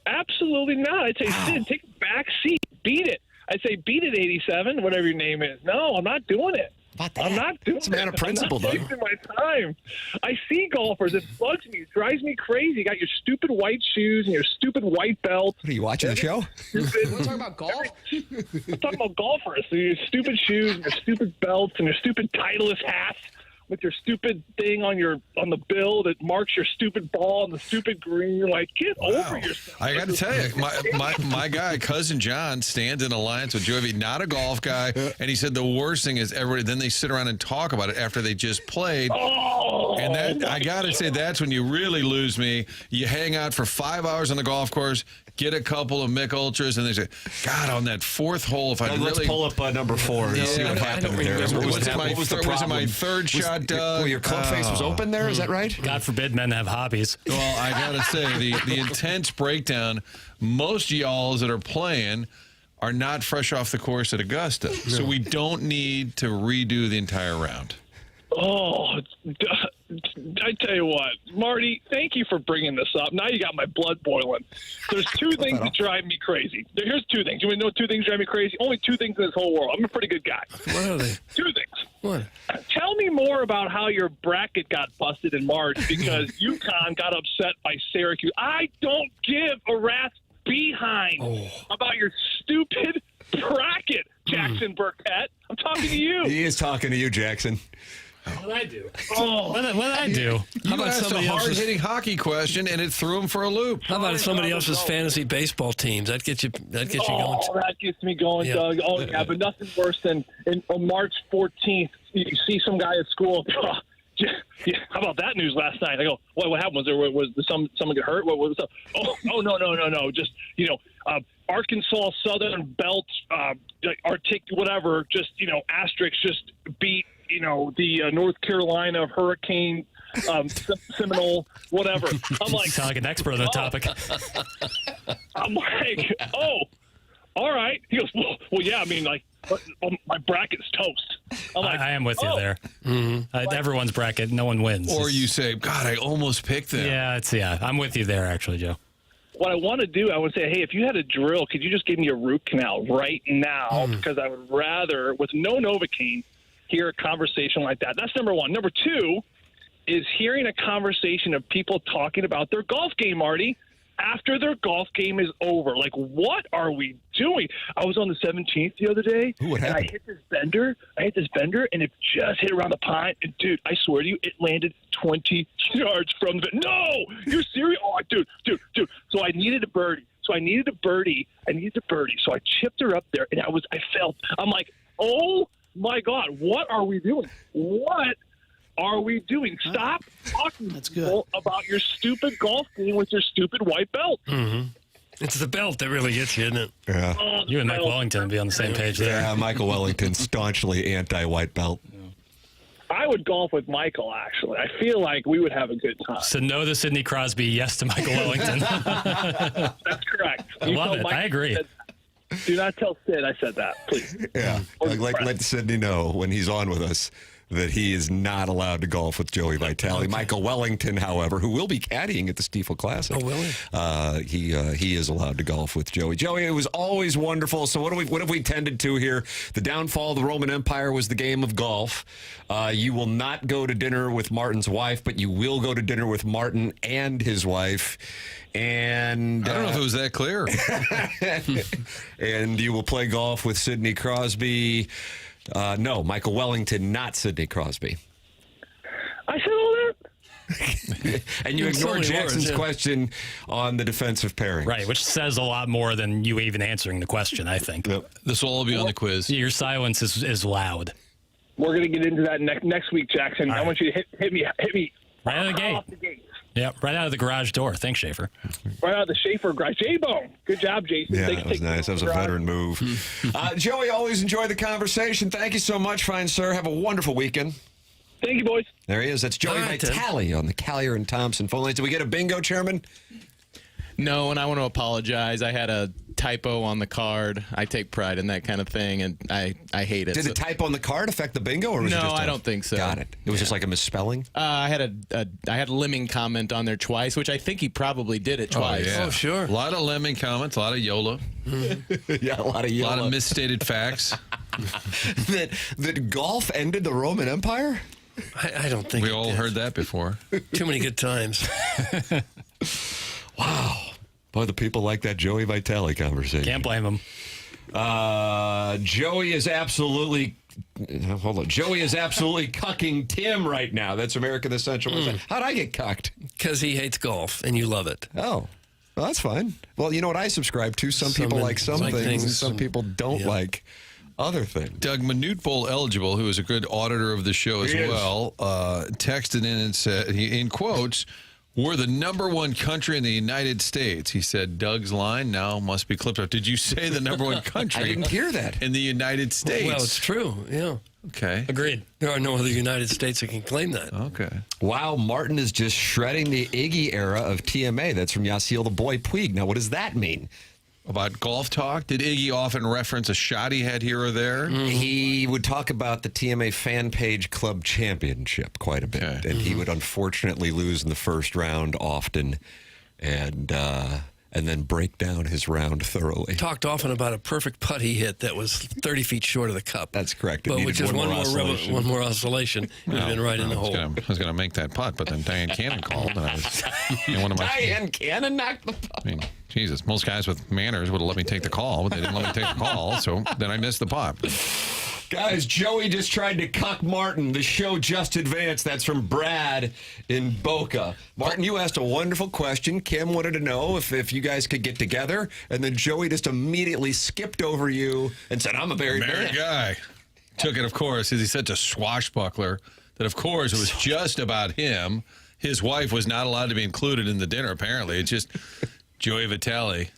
Absolutely not. I'd say, Sid, take a back seat. Beat it. I'd say, beat it, 87, whatever your name is. No, I'm not doing it. I'm not doing it. It's a matter of principle, though. I'm not wasting my time. I see golfers. It bugs me. It drives me crazy. You got your stupid white shoes and your stupid white belt. What, are you watching the show? We're talking about golf? I'm talking about golfers. Your stupid shoes and your stupid belts and your stupid Titleist hats. with your stupid thing on the bill that marks your stupid ball on the stupid green. You're like, get over yourself. I got to tell you, my guy, Cousin John, stands in alliance with Joey, not a golf guy, and he said the worst thing is everybody, then they sit around and talk about it after they just played. And that, I got to say, that's when you really lose me. You hang out for 5 hours on the golf course, get a couple of Mick Ultras, and they say, God, on that fourth hole, if I really... Let's pull up number 4 and see what happened there. What was the problem? Was it my third shot, Doug? Well, your club face was open there, is that right? God forbid men have hobbies. Well, I got to say, the intense breakdown, most y'alls that are playing are not fresh off the course at Augusta. No. So we don't need to redo the entire round. Oh, I tell you what, Marty, thank you for bringing this up. Now you got my blood boiling. There's 2 things that drive me crazy. Here's 2 things. You want to know 2 things drive me crazy? Only 2 things in this whole world. I'm a pretty good guy. What are they? 2 things. What? Tell me more about how your bracket got busted in March because UConn got upset by Syracuse. I don't give a rat's behind about your stupid bracket, Jackson Burkett. I'm talking to you. He is talking to you, Jackson. What did I do? What did I do? How about asked a hard-hitting hockey question, and it threw him for a loop. How about somebody else's fantasy baseball teams? That gets you going. That gets me going, yeah. Doug. Oh, yeah, but nothing worse than on March 14th, you see some guy at school. Yeah, how about that news last night? I go, what happened? Was someone get hurt? What was up? Oh, no. Just, Arkansas Southern Belt, whatever, just, asterisk, just beat, the North Carolina Hurricane Seminole, whatever. I'm like, you sound like an expert on the topic. I'm like, all right. He goes, well, yeah, I mean, like, my bracket's toast. I'm like, I am with you there. Mm-hmm. Everyone's bracket, no one wins. Or you say, God, I almost picked them. Yeah, I'm with you there, actually, Joe. What I want to do, I would say, hey, if you had a drill, could you just give me a root canal right now? Because I would rather, with no Novocaine, hear a conversation like that. That's number 1. Number 2 is hearing a conversation of people talking about their golf game, Marty, after their golf game is over. Like, what are we doing? I was on the 17th the other day, and I hit this bender, and it just hit around the pine. And, dude, I swear to you, it landed 20 yards from the bend. No! You're serious? Oh, dude. So I needed a birdie. So I chipped her up there, and I'm like, oh, my God, what are we doing? What are we doing? Stop talking about your stupid golf game with your stupid white belt. Mm-hmm. It's the belt that really gets you, isn't it? Yeah. You and Mike Wellington would be on the same page there. Yeah, Michael Wellington, staunchly anti-white belt. I would golf with Michael, actually. I feel like we would have a good time. So no to Sidney Crosby, yes to Michael Wellington. That's correct. I love it. I agree. Do not tell Sid I said that, please. Yeah, let Sidney know when he's on with us that he is not allowed to golf with Joey Vitale. Okay. Michael Wellington, however, who will be caddying at the Stiefel Classic. Oh, will he? He is allowed to golf with Joey. Joey, it was always wonderful. So what have we tended to here? The downfall of the Roman Empire was the game of golf. You will not go to dinner with Martin's wife, but you will go to dinner with Martin and his wife. And I don't know if it was that clear. And you will play golf with Sidney Crosby. No, Michael Wellington, not Sidney Crosby. I said all that? And you ignored Jackson's question on the defensive pairing. Right, which says a lot more than you even answering the question, I think. Yep. This will all be on the quiz. Your silence is loud. We're going to get into that next week, Jackson. Right. I want you to hit me right out of the gate. Off the gate. Yeah, right out of the garage door. Thanks, Schaefer. Right out of the Schaefer garage. J-Bone. Good job, Jason. Yeah, that was nice. That was a veteran move. Joey, always enjoy the conversation. Thank you so much, fine sir. Have a wonderful weekend. Thank you, boys. There he is. That's Joey Vitale on the Callier and Thompson phone lines. Did we get a bingo, Chairman? No, and I want to apologize. I had a typo on the card. I take pride in that kind of thing, and I hate it. Did the typo on the card affect the bingo, or was it just I don't think so. Got it. It was just like a misspelling. I had a lemming comment on there twice, which I think he probably did it twice. Oh, yeah. Oh, sure. A lot of lemming comments, a lot of YOLO. Yeah, a lot of YOLO. A lot of misstated facts. that golf ended the Roman Empire? I don't think we all heard that before. Too many good times. Wow. Boy, the people like that Joey Vitale conversation. Can't blame them. Joey is absolutely... Hold on. Joey is absolutely cucking Tim right now. That's American Essential. How'd I get cucked? Because he hates golf, and you love it. Oh, well, that's fine. Well, you know what I subscribe to? Some people like some things, and some people don't like other things. Doug Minute Bowl eligible, who is a good auditor of the show as well, texted in and said, in quotes, "We're the #1 country in the United States." He said, Doug's line now must be clipped up. Did you say the #1 country? I didn't hear that. In the United States. Well, it's true, yeah. Okay. Agreed. There are no other United States that can claim that. Okay. Wow, Martin is just shredding the Iggy era of TMA. That's from Yasiel the Boy Puig. Now, what does that mean? About golf talk? Did Iggy often reference a shot he had here or there? He would talk about the TMA Fan Page Club Championship quite a bit. Okay. And he would unfortunately lose in the first round often and then break down his round thoroughly. Talked often about a perfect putt he hit that was 30 feet short of the cup. That's correct. But with just one more oscillation, it would have been right in the hole. I was going to make that putt, but then Diane Cannon called. And I was, Diane Cannon knocked the putt. I mean, Jesus, most guys with manners would have let me take the call, but they didn't let me take the call, so then I missed the putt. Guys, Joey just tried to cuck Martin. The show just advanced. That's from Brad in Boca. Martin, you asked a wonderful question. Kim wanted to know if you guys could get together, and then Joey just immediately skipped over you and said, I'm a married man. Guy. Took it, of course, as he's such a swashbuckler, that, of course, it was just about him. His wife was not allowed to be included in the dinner, apparently. It's just Joey Vitale.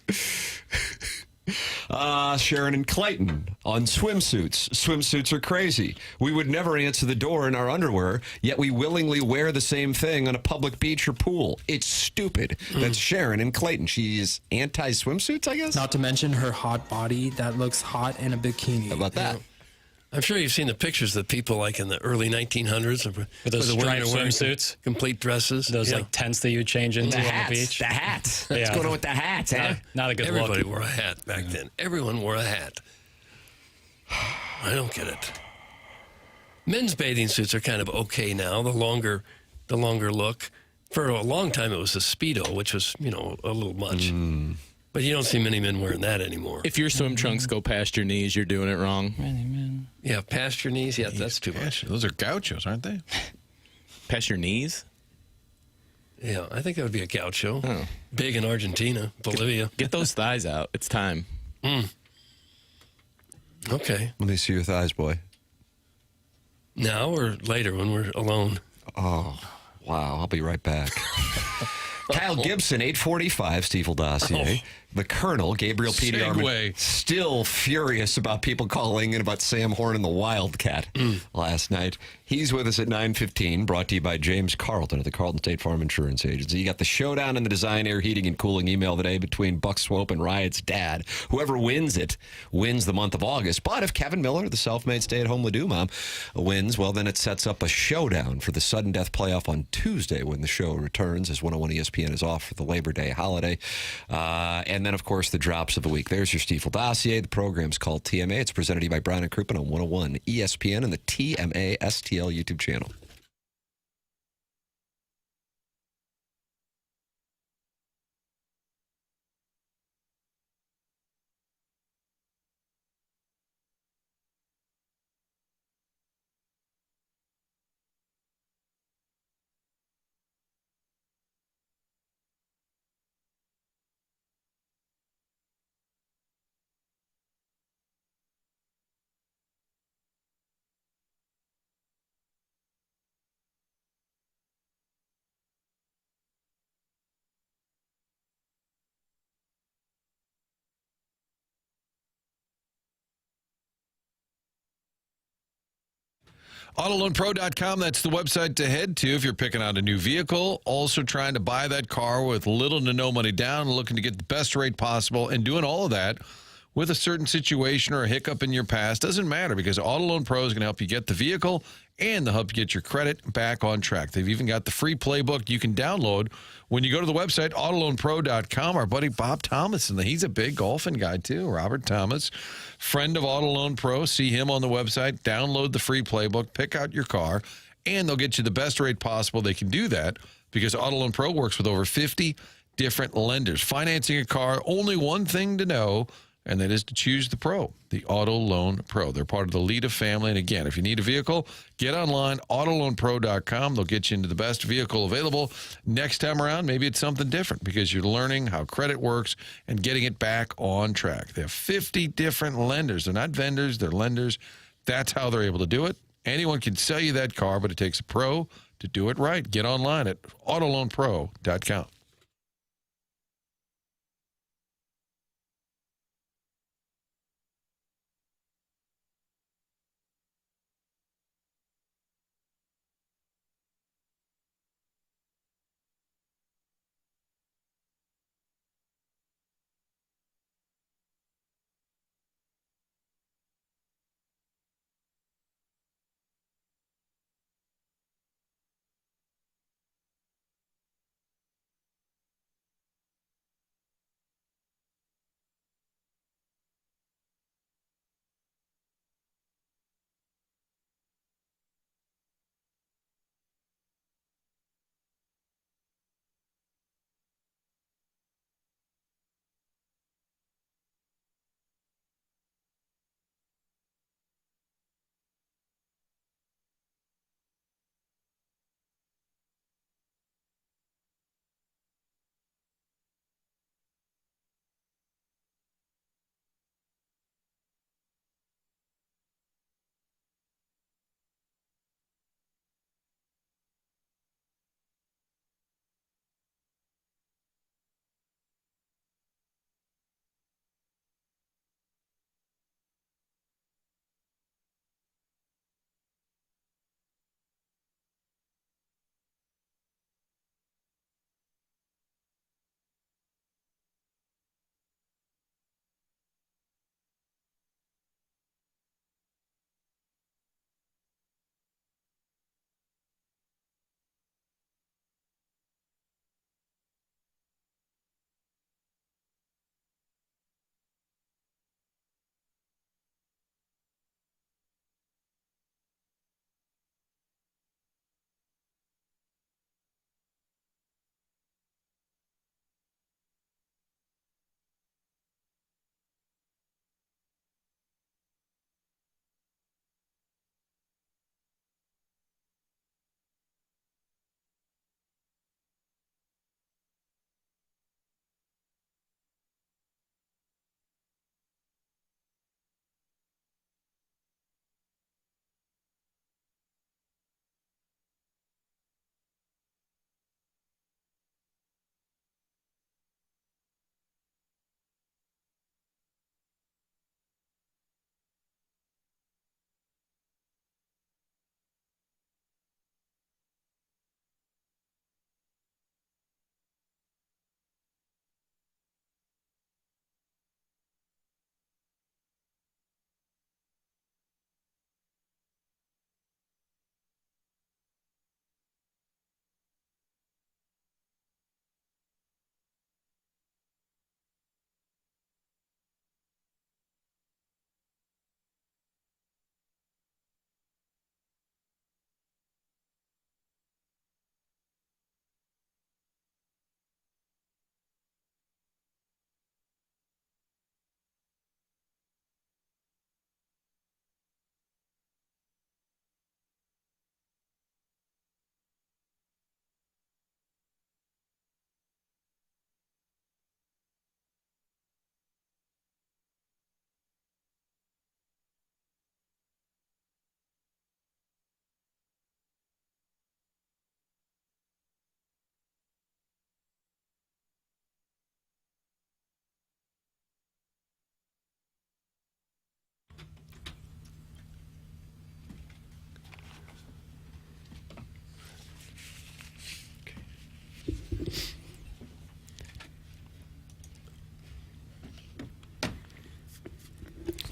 Sharon and Clayton on swimsuits. Swimsuits are crazy. We would never answer the door in our underwear, yet we willingly wear the same thing on a public beach or pool. It's stupid. That's Sharon and Clayton. She's anti-swimsuits, I guess? Not to mention her hot body that looks hot in a bikini. How about that? I'm sure you've seen the pictures of people like in the early 1900s with those striped swimsuits, complete dresses, those like tents that you change into on the beach. The hats. What's going on with the hats? Not a good look. Everybody wore a hat back then. Everyone wore a hat. I don't get it. Men's bathing suits are kind of okay now. The longer look. For a long time, it was a Speedo, which was a little much. But you don't see many men wearing that anymore. If your swim trunks go past your knees, you're doing it wrong. Really, man. Yeah, past your knees. Yeah, that's too much. Those are gauchos, aren't they? Past your knees? Yeah, I think that would be a gaucho. Oh. Big in Argentina, Bolivia. Get those thighs out. It's time. Okay. Let me see your thighs, boy. Now or later when we're alone? Oh, wow. I'll be right back. Kyle Gibson, 845, Stiefel Dossier. The Colonel, Gabriel P. DeArmond, still furious about people calling in about Sam Horn and the Wildcat last night. He's with us at 9:15, brought to you by James Carlton of the Carlton State Farm Insurance Agency. You got the showdown in the Design Air Heating and Cooling email today between Buck Swope and Riot's dad. Whoever wins it wins the month of August. But if Kevin Miller, the self-made stay-at-home Ladue mom, wins, well, then it sets up a showdown for the sudden death playoff on Tuesday when the show returns, as 101 ESPN is off for the Labor Day holiday. And then, of course, the drops of the week. There's your Stiefel Dossier. The program's called TMA. It's presented to you by Brown & Crouppen on 101 ESPN and the TMA STL YouTube channel. AutoLoanPro.com, that's the website to head to if you're picking out a new vehicle, also trying to buy that car with little to no money down, looking to get the best rate possible, and doing all of that with a certain situation or a hiccup in your past. Doesn't matter, because Auto Loan Pro is going to help you get the vehicle and they'll help you get your credit back on track. They've even got the free playbook you can download when you go to the website, AutoLoanPro.com. Our buddy Bob Thomas, and he's a big golfing guy too, Robert Thomas, friend of Auto Loan Pro. See him on the website, download the free playbook, pick out your car, and they'll get you the best rate possible. They can do that because Auto Loan Pro works with over 50 different lenders. Financing a car, only one thing to know: and that is to choose the Pro, the Auto Loan Pro. They're part of the Lita family. And again, if you need a vehicle, get online, autoloanpro.com. They'll get you into the best vehicle available. Next time around, maybe it's something different because you're learning how credit works and getting it back on track. They have 50 different lenders. They're not vendors, they're lenders. That's how they're able to do it. Anyone can sell you that car, but it takes a pro to do it right. Get online at autoloanpro.com.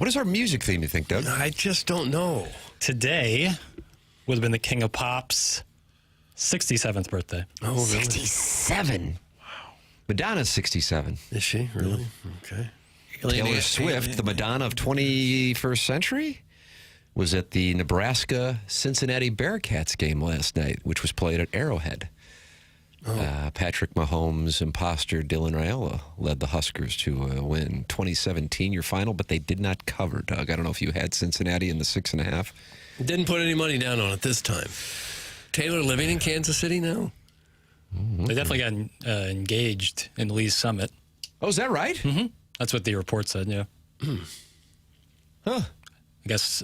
What is our music theme, you think, Doug? I just don't know. Today would have been the King of Pop's 67th birthday. Oh, really? 67? Wow. Madonna's 67. Is she? Really? Okay. Taylor Swift, the Madonna of 21st century, was at the Nebraska-Cincinnati Bearcats game last night, which was played at Arrowhead. Patrick Mahomes' imposter Dylan Raiola led the Huskers to a win. 2017, your final, but they did not cover, Doug. I don't know if you had Cincinnati in the 6.5. Didn't put any money down on it this time. Taylor living in Kansas City now? They definitely got engaged in Lee's Summit. Oh, is that right? Mm-hmm. That's what the report said, yeah. Huh. I guess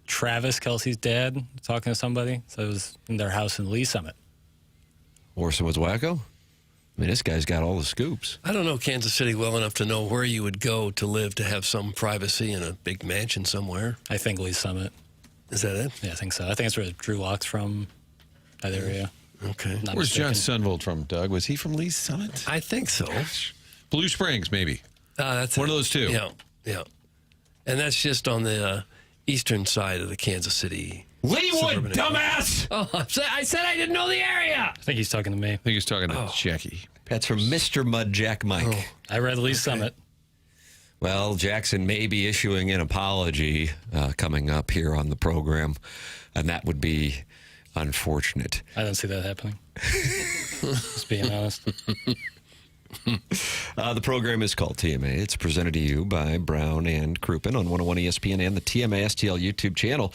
Travis Kelsey's dad talking to somebody. So it was in their house in Lee's Summit. Warson Woods Wacko? I mean, this guy's got all the scoops. I don't know Kansas City well enough to know where you would go to live to have some privacy in a big mansion somewhere. I think Lee's Summit. Is that it? Yeah, I think so. I think that's where Drew Lock's from, that area. Okay. Not Where's mistaken. John Sunvold from, Doug? Was he from Lee's Summit? I think so. Blue Springs, maybe. That's one of those two. Yeah. And that's just on the eastern side of the Kansas City. Leewood, dumbass! Oh, I said I didn't know the area. I think he's talking to me. I think he's talking to Jackie. That's from Mr. Mud Jack Mike. Oh. I read Lee's Summit. Well, Jackson may be issuing an apology coming up here on the program, and that would be unfortunate. I don't see that happening. Just being honest. The program is called TMA. It's presented to you by Brown and Crouppen on 101 ESPN and the TMA STL YouTube channel.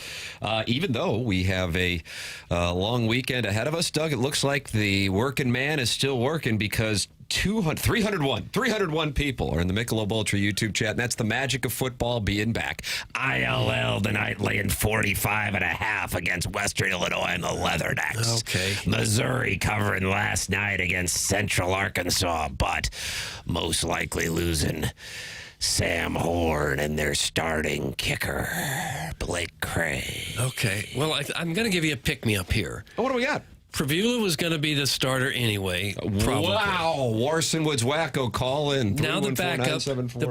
Even though we have a long weekend ahead of us, Doug, it looks like the working man is still working because 301 people are in the Michelob Ultra YouTube chat, and that's the magic of football being back. ILL tonight laying 45.5 against Western Illinois and the Leathernecks. Okay. Missouri covering last night against Central Arkansas, but most likely losing Sam Horn and their starting kicker, Blake Cray. Okay. Well, I'm going to give you a pick-me-up here. Oh, what do we got? Prevula was going to be the starter anyway. Probably. Wow. Warson Woods Wacko, call in. Now the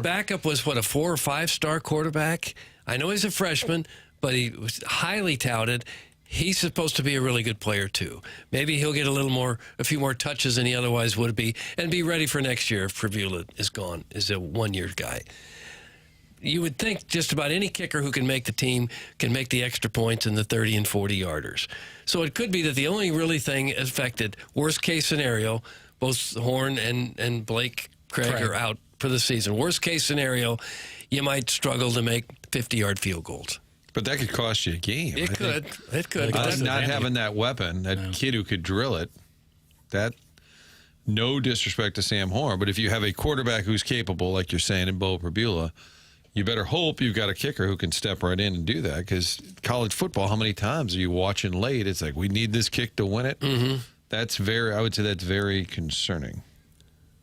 backup was, what, a 4 or 5 star quarterback? I know he's a freshman, but he was highly touted. He's supposed to be a really good player, too. Maybe he'll get a few more touches than he otherwise would be, and be ready for next year if Prevula is gone, is a one-year guy. You would think just about any kicker who can make the team can make the extra points in the 30 and 40 yarders. So it could be that the only really thing affected, worst case scenario, both Horn and Blake Craig are out for the season. Worst case scenario, you might struggle to make 50-yard field goals. But that could cost you a game. It could. Not having that weapon, that kid who could drill it, that, no disrespect to Sam Horn, but if you have a quarterback who's capable, like you're saying, in Bo Pribula, you better hope you've got a kicker who can step right in and do that, because college football, how many times are you watching late? It's like, we need this kick to win it. Mm-hmm. I would say that's very concerning.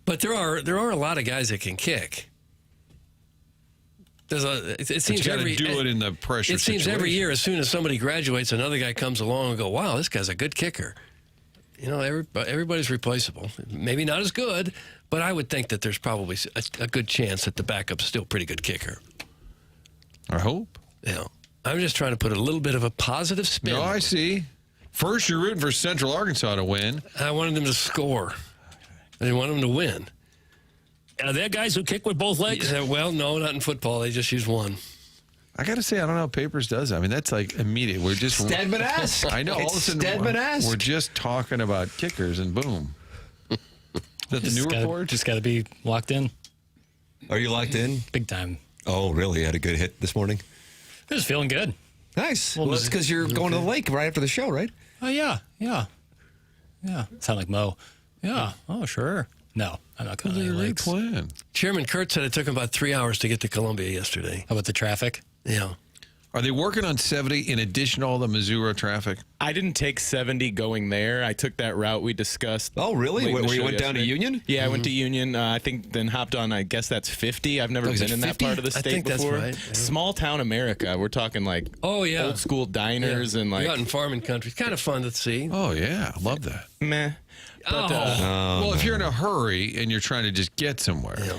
But there are a lot of guys that can kick. It seems you got to do it in the pressure It seems every year, as soon as somebody graduates, another guy comes along and go, wow, this guy's a good kicker. You know, everybody's replaceable. Maybe not as good, but I would think that there's probably a good chance that the backup's still a pretty good kicker. I hope. Yeah. I'm just trying to put a little bit of a positive spin. No, I see. First, you're rooting for Central Arkansas to win. I wanted them to score. I didn't want them to win. Are there guys who kick with both legs? Yeah, well, no, not in football. They just use one. I got to say, I don't know how Papers does that. I mean, that's like immediate. We're just Stedman-esque. I know. All of a sudden, Stedman-esque. we're just talking about kickers, and boom. Is that the new report? Just got to be locked in. Are you locked in? Big time. Oh, really? You had a good hit this morning? It was feeling good. Nice. Well, that's because you're going to the lake right after the show, right? Oh, yeah. Sound like Mo. Yeah. Oh, sure. No, I'm not going to the lakes. Plan. Chairman Kurt said it took him about 3 hours to get to Columbia yesterday. How about the traffic? Yeah. Are they working on 70 in addition to all the Missouri traffic? I didn't take 70 going there. I took that route we discussed. Oh, really? Where you went down to Union? Yeah, I went to Union. I think then hopped on, I guess that's 50. I've never been in that part of the state before. That's right. Yeah. Small town America. We're talking like old school diners and like. You're out in farming country. It's kind of fun to see. Oh, yeah. I love that. Meh. But, well, if you're in a hurry and you're trying to just get somewhere. Yeah.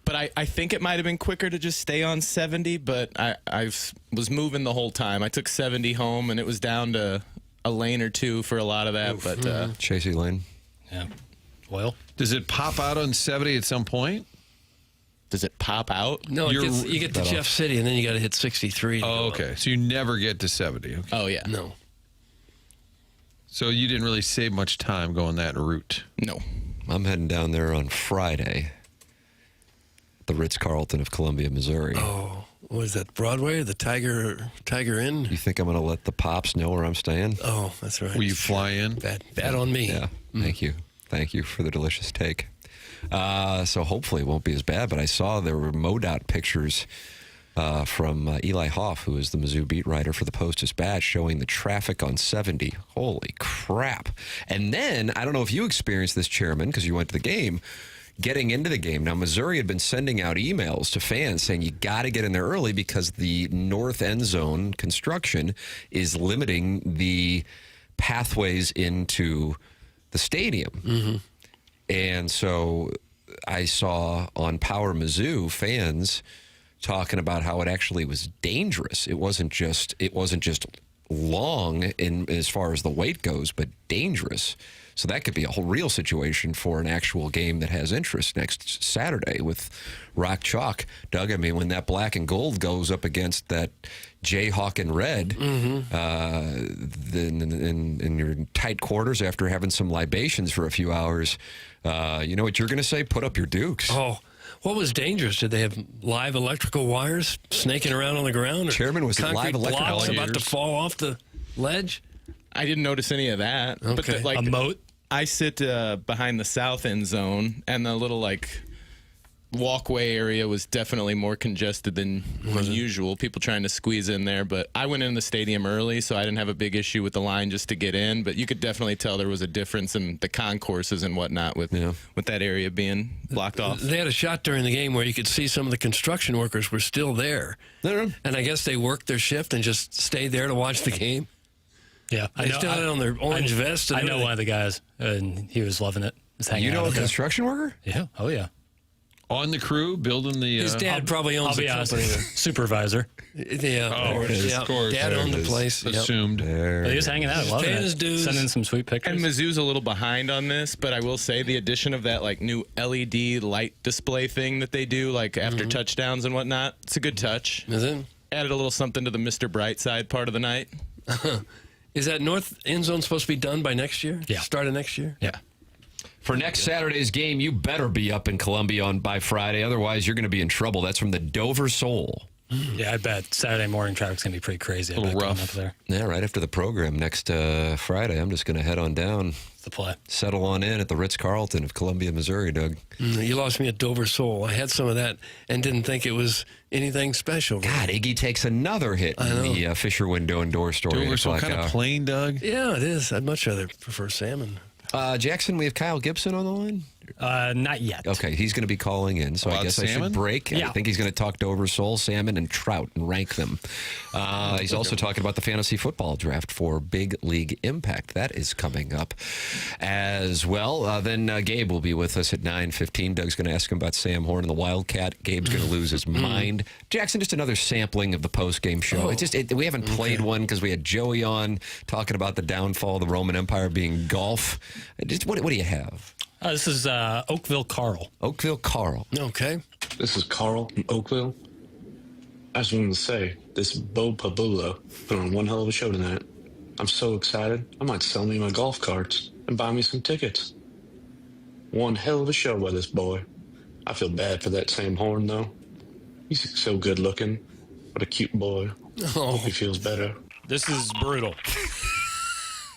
But I think it might have been quicker to just stay on 70, but I was moving the whole time. I took 70 home, and it was down to a lane or two for a lot of that. But Chasey Lane. Yeah. Oil. Does it pop out on 70 at some point? Does it pop out? No, you get to Jeff City, and then you got to hit 63. Oh, okay. So you never get to 70. Okay. Oh, yeah. No. So you didn't really save much time going that route? No. I'm heading down there on Friday. The Ritz-Carlton of Columbia, Missouri. Oh, what is that, Broadway or the Tiger Inn? You think I'm going to let the Pops know where I'm staying? Oh, that's right. Will you fly in? Bad on me. Yeah, thank you. Thank you for the delicious take. So hopefully it won't be as bad, but I saw there were MoDOT pictures from Eli Hoff, who is the Mizzou beat writer for the Post-Dispatch, showing the traffic on 70. Holy crap. And then, I don't know if you experienced this, Chairman, because you went to the game, getting into the game. Now, Missouri had been sending out emails to fans saying you got to get in there early because the north end zone construction is limiting the pathways into the stadium. Mm-hmm. And so I saw on Power Mizzou fans talking about how it actually was dangerous. It wasn't just long in as far as the weight goes, but dangerous. So that could be a whole real situation for an actual game that has interest next Saturday with Rock Chalk. Doug, I mean, when that black and gold goes up against that Jayhawk and red, then in your tight quarters after having some libations for a few hours, you know what you're going to say? Put up your dukes. Oh, what was dangerous? Did they have live electrical wires snaking around on the ground? Or Chairman, was it live electrical blocks wires? about to fall off the ledge? I didn't notice any of that. Okay. But A moat? I sit behind the south end zone, and the little walkway area was definitely more congested than usual. People trying to squeeze in there, but I went in the stadium early, so I didn't have a big issue with the line just to get in. But you could definitely tell there was a difference in the concourses and whatnot with that area being blocked off. They had a shot during the game where you could see some of the construction workers were still there, and I guess they worked their shift and just stayed there to watch the game. Yeah, They still had it on their orange vest. And I know everything. one of the guys, and he was loving it. Just hanging You know out a there. construction worker? Yeah. Oh, yeah. On the crew, building the... His dad probably owns I'll the be honest, company. supervisor. Yeah, Oh, there it is. of course. Dad There owned it the is. place. Yep. Assumed. But he was hanging out, loving Paying his it. dues. Sending some sweet pictures. And Mizzou's a little behind on this, but I will say the addition of that new LED light display thing that they do after touchdowns and whatnot, it's a good touch. Is it? Added a little something to the Mr. Brightside part of the night. Is that north end zone supposed to be done by next year? Yeah. Start of next year? Yeah. For next Saturday's game, you better be up in Columbia by Friday. Otherwise, you're going to be in trouble. That's from the Dover Soul. Yeah, I bet Saturday morning traffic's going to be pretty crazy. I bet going up there. Yeah, right after the program next Friday, I'm just going to head on down. The play. Settle on in at the Ritz-Carlton of Columbia, Missouri, Doug. You lost me at Dover Soul. I had some of that and didn't think it was anything special. God, Iggy takes another hit in the Fisher Window and Door story. Dover Soul kind of plain, Doug? Yeah, it is. I'd much rather prefer salmon. Jackson, we have Kyle Gibson on the line? Not yet. Okay, he's going to be calling in, so I guess I should break. Yeah. I think he's going to talk Dover Soul, salmon, and trout and rank them. He's also talking about the fantasy football draft for Big League Impact. That is coming up as well. Then Gabe will be with us at 9:15. Doug's going to ask him about Sam Horn and the Wildcat. Gabe's going to lose his mind. Jackson, just another sampling of the post-game show. We haven't played one because we had Joey on talking about the downfall of the Roman Empire being golf. What do you have? This is Oakville Carl. Oakville Carl. Okay. This is Carl from Oakville. I just wanted to say, this Bo Pabulo put on one hell of a show tonight. I'm so excited, I might sell me my golf carts and buy me some tickets. One hell of a show by this boy. I feel bad for that Sam Horn, though. He's so good looking. What a cute boy. Hope he feels better. This is brutal.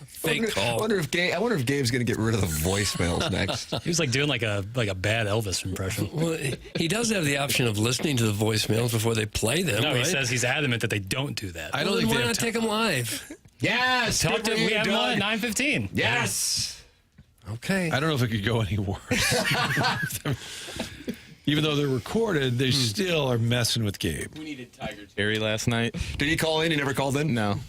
Fake call. I wonder if Gabe's going to get rid of the voicemails next. He was doing like a bad Elvis impression. Well, he does have the option of listening to the voicemails before they play them. No, right? he says he's adamant that they don't do that. I don't think why not take them live? Yes. We have him on at 9:15. Yes. Okay. I don't know if it could go any worse. Even though they're recorded, they still are messing with Gabe. We needed Tiger Terry last night. Did he call in? He never called in? No.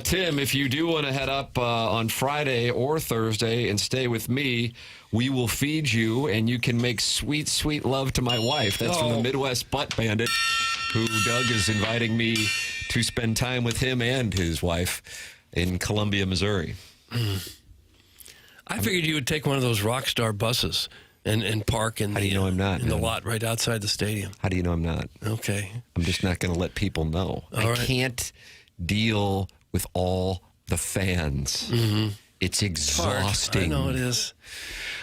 Tim, if you do want to head up on Friday or Thursday and stay with me, we will feed you, and you can make sweet, sweet love to my wife. That's from the Midwest Butt Bandit, who Doug is inviting me to spend time with him and his wife in Columbia, Missouri. I figured you would take one of those Rockstar buses and park in How do you know I'm not, in the man? lot right outside the stadium. How do you know I'm not? Okay. I'm just not going to let people know. All I right. can't deal with all the fans. Mm-hmm. It's Hard. exhausting. I know it is.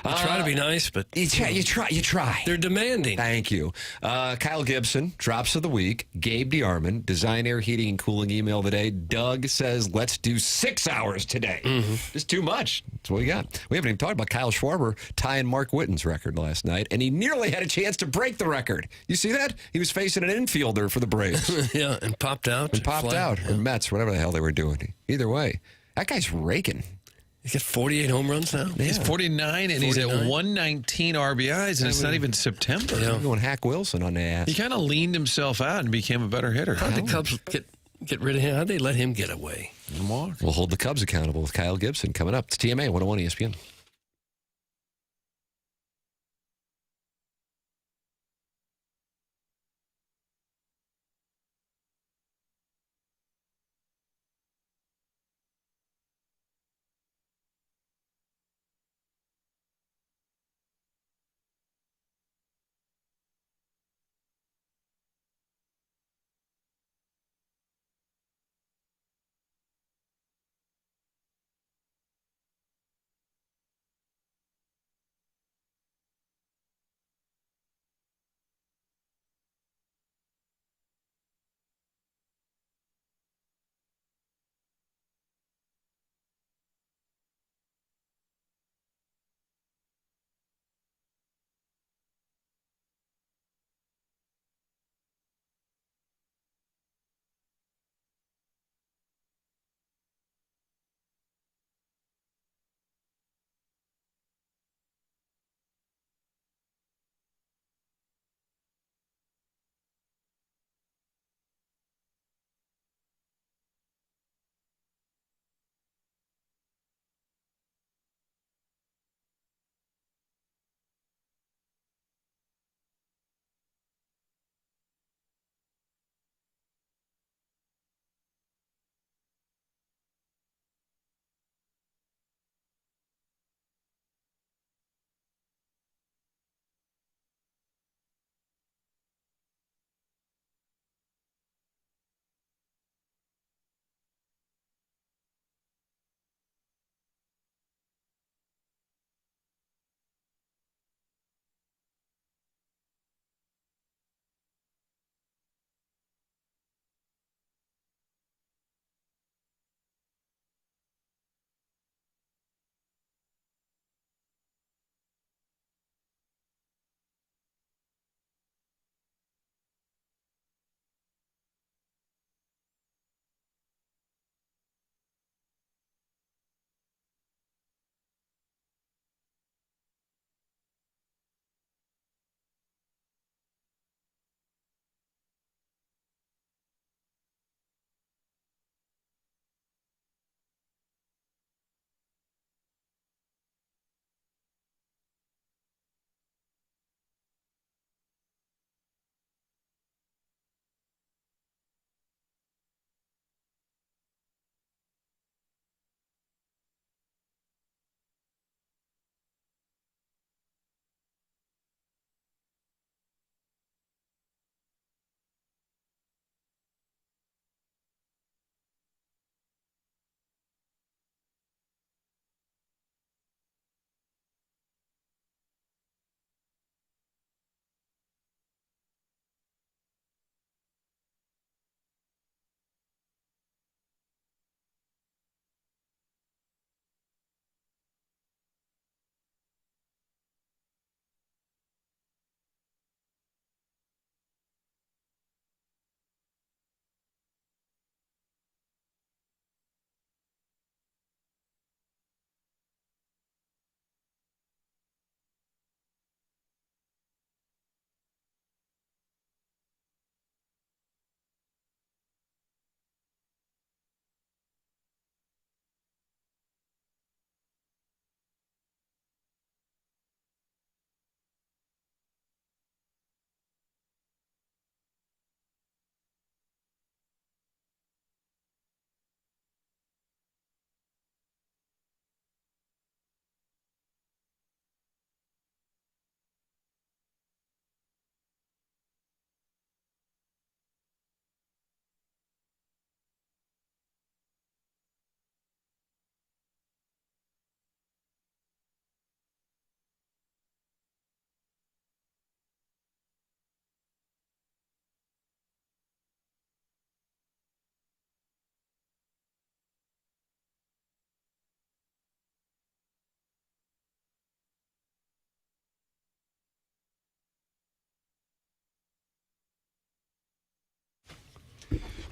I try to be nice, but you try. They're demanding. Thank you. Kyle Gibson, drops of the week. Gabe DeArmond, design, air, heating, and cooling email today. Doug says, let's do 6 hours today. Just too much. That's what we got. We haven't even talked about Kyle Schwarber tying Mark Witten's record last night, and he nearly had a chance to break the record. You see that? He was facing an infielder for the Braves. Yeah, and popped out. Or Mets, whatever the hell they were doing. Either way, that guy's raking. He's got 48 home runs now? He's 49, and he's at 119 RBIs, and it's not even September. Yeah. Going Hack Wilson on the ass. He kind of leaned himself out and became a better hitter. How'd the Cubs get rid of him? How'd they let him get away? We'll hold the Cubs accountable with Kyle Gibson coming up. It's TMA 101 ESPN.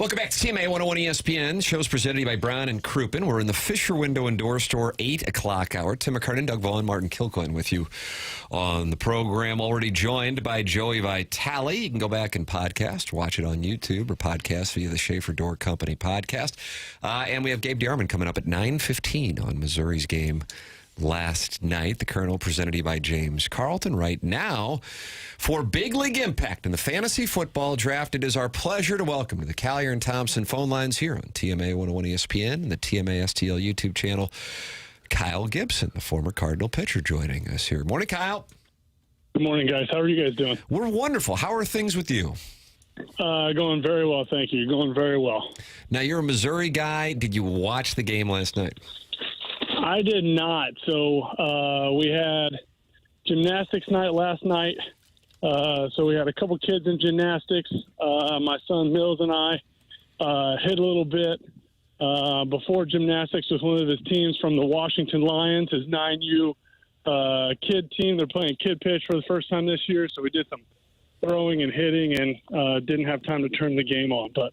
Welcome back to TMA 101 ESPN. Show's presented to you by Brown and Crouppen. We're in the Fisher Window and Door Store 8 o'clock hour. Tim McKernan, Doug Vaughn, Martin Kilcoyne with you on the program. Already joined by Joey Vitale. You can go back and podcast, watch it on YouTube, or podcast via the Schaefer Door Company podcast. And we have Gabe DeArmond coming up at 9:15 on Missouri's game last night. The Colonel presented to you by James Carlton. Right now, for Big League Impact in the fantasy football draft, it is our pleasure to welcome to the Collier and Thompson phone lines here on TMA 101 ESPN and the TMA STL YouTube channel, Kyle Gibson, the former Cardinal pitcher, joining us here. Morning, Kyle. Good morning, guys. How are you guys doing? We're wonderful. How are things with you? Going very well, thank you. Going very well. Now, you're a Missouri guy. Did you watch the game last night? I did not. So we had gymnastics night last night. So we had a couple kids in gymnastics. My son Mills and I hit a little bit before gymnastics with one of his teams from the Washington Lions, his 9U kid team. They're playing kid pitch for the first time this year. So we did some throwing and hitting and didn't have time to turn the game on. But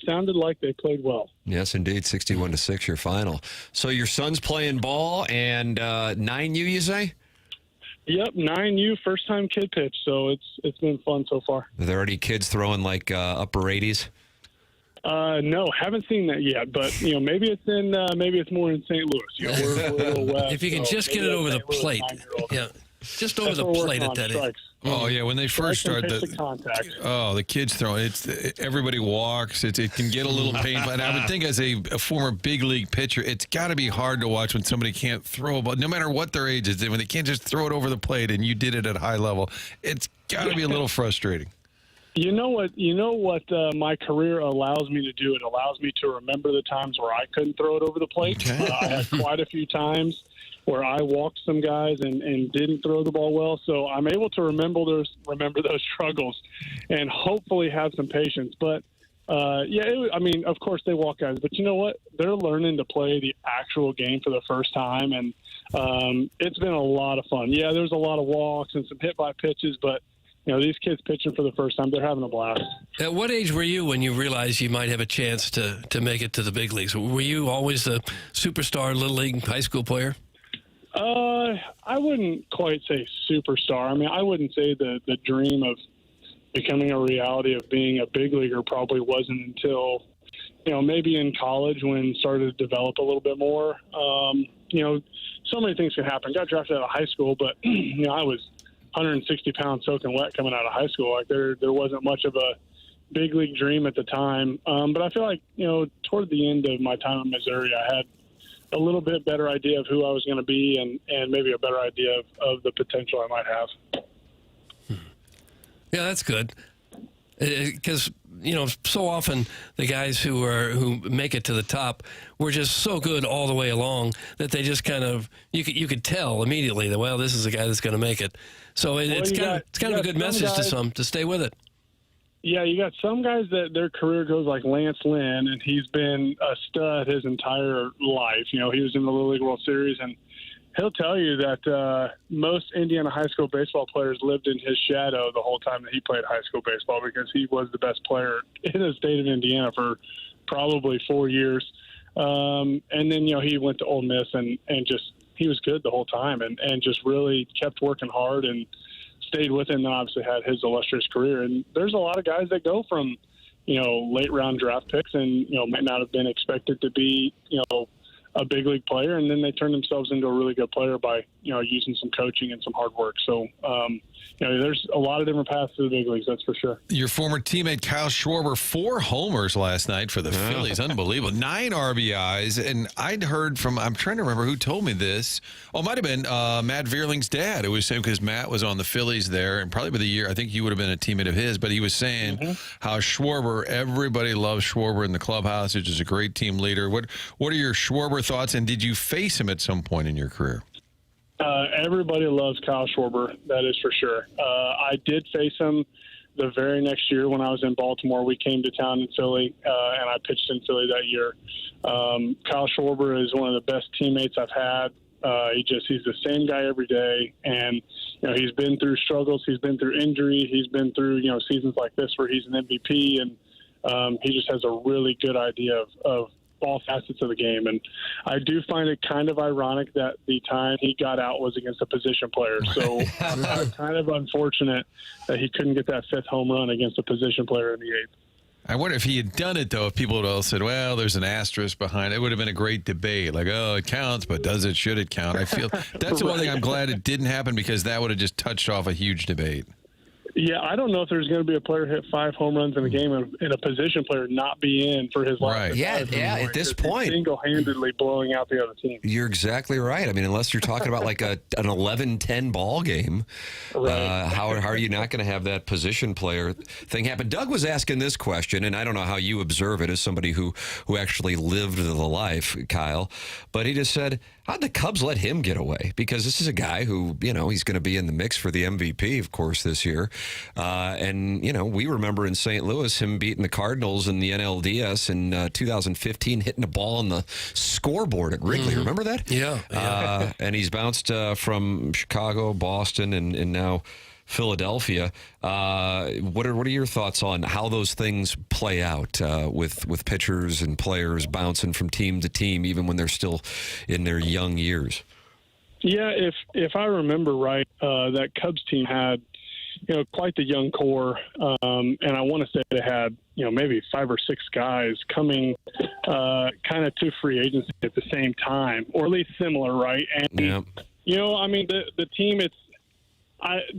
sounded like they played well. Yes, indeed. 61-6 your final. So your son's playing ball and 9U, you say? Yep, 9U, first time kid pitch, so it's been fun so far. Are there any kids throwing like upper 80s? No, haven't seen that yet, but maybe it's more in St. Louis. We're a little west. If you can just get it over the plate, just over the plate at that age. Oh yeah, when they first start the kids throwing, everybody walks. It can get a little painful, and I would think as a former big league pitcher, it's got to be hard to watch when somebody can't throw a ball, no matter what their age is. When they can't just throw it over the plate, and you did it at a high level, it's got to be a little frustrating. You know what my career allows me to do? It allows me to remember the times where I couldn't throw it over the plate. I had quite a few times where I walked some guys and didn't throw the ball well. So I'm able to remember those struggles and hopefully have some patience. But, of course they walk guys. But you know what? They're learning to play the actual game for the first time, and it's been a lot of fun. Yeah, there's a lot of walks and some hit-by pitches, but these kids pitching for the first time, they're having a blast. At what age were you when you realized you might have a chance to make it to the big leagues? Were you always a superstar Little League high school player? I wouldn't quite say superstar. I mean, I wouldn't say the dream of becoming a reality of being a big leaguer probably wasn't until, maybe in college when it started to develop a little bit more. So many things can happen. Got drafted out of high school, but, I was 160 pounds soaking wet coming out of high school. Like there wasn't much of a big league dream at the time. But I feel like, toward the end of my time in Missouri, I had a little bit better idea of who I was going to be and maybe a better idea of the potential I might have. Yeah, that's good. Because, so often the guys who make it to the top were just so good all the way along that they just kind of, you could tell immediately that, well, this is a guy that's going to make it. So it's kind of a good message to some to stay with it. Yeah, you got some guys that their career goes like Lance Lynn, and he's been a stud his entire life. He was in the Little League World Series, and he'll tell you that most Indiana high school baseball players lived in his shadow the whole time that he played high school baseball because he was the best player in the state of Indiana for probably 4 years. And then, he went to Ole Miss and just he was good the whole time and just really kept working hard and stayed with him and obviously had his illustrious career. And there's a lot of guys that go from, late round draft picks and, might not have been expected to be, a big league player, and then they turn themselves into a really good player by, using some coaching and some hard work. So, there's a lot of different paths to the big leagues, that's for sure. Your former teammate Kyle Schwarber, 4 homers last night for the Phillies. Unbelievable. 9 RBIs. And I'd heard from, I'm trying to remember who told me this. Oh, it might have been Matt Vierling's dad. It was saying because Matt was on the Phillies there, and probably by the year, I think you would have been a teammate of his, but he was saying how Schwarber, everybody loves Schwarber in the clubhouse. He's just a great team leader. What are your Schwarber thoughts, and did you face him at some point in your career? Everybody loves Kyle Schwarber, that is for sure. I did face him the very next year when I was in Baltimore. We came to town in Philly, and I pitched in Philly that year. Kyle Schwarber is one of the best teammates I've had. He's the same guy every day, and he's been through struggles, he's been through injury, he's been through seasons like this where he's an MVP, and He just has a really good idea of all facets of the game. And I do find it kind of ironic that the time he got out was against a position player. So kind of unfortunate that he couldn't get that 5th home run against a position player in the 8th. I wonder if he had done it, though, if people would all said, well, there's an asterisk behind it. It would have been a great debate. Like, oh, it counts, but does it, should it count? I feel that's the one thing I'm glad it didn't happen, because that would have just touched off a huge debate. Yeah, I don't know if there's going to be a player hit 5 home runs in a game and a position player not be in for his last. Right. Yeah, at this point. Single-handedly blowing out the other team. You're exactly right. I mean, unless you're talking about like an 11-10 ball game, how are you not going to have that position player thing happen? Doug was asking this question, and I don't know how you observe it as somebody who actually lived the life, Kyle, but he just said, how'd the Cubs let him get away? Because this is a guy who, he's going to be in the mix for the MVP, of course, this year. And, we remember in St. Louis him beating the Cardinals in the NLDS in 2015, hitting a ball on the scoreboard at Wrigley. Mm-hmm. Remember that? Yeah. And he's bounced from Chicago, Boston, and now Philadelphia. What are your thoughts on how those things play out with pitchers and players bouncing from team to team, even when they're still in their young years? Yeah, if I remember right, that Cubs team had quite the young core, and I want to say they had maybe 5 or 6 guys coming kind of to free agency at the same time, or at least similar, right? And I mean the team,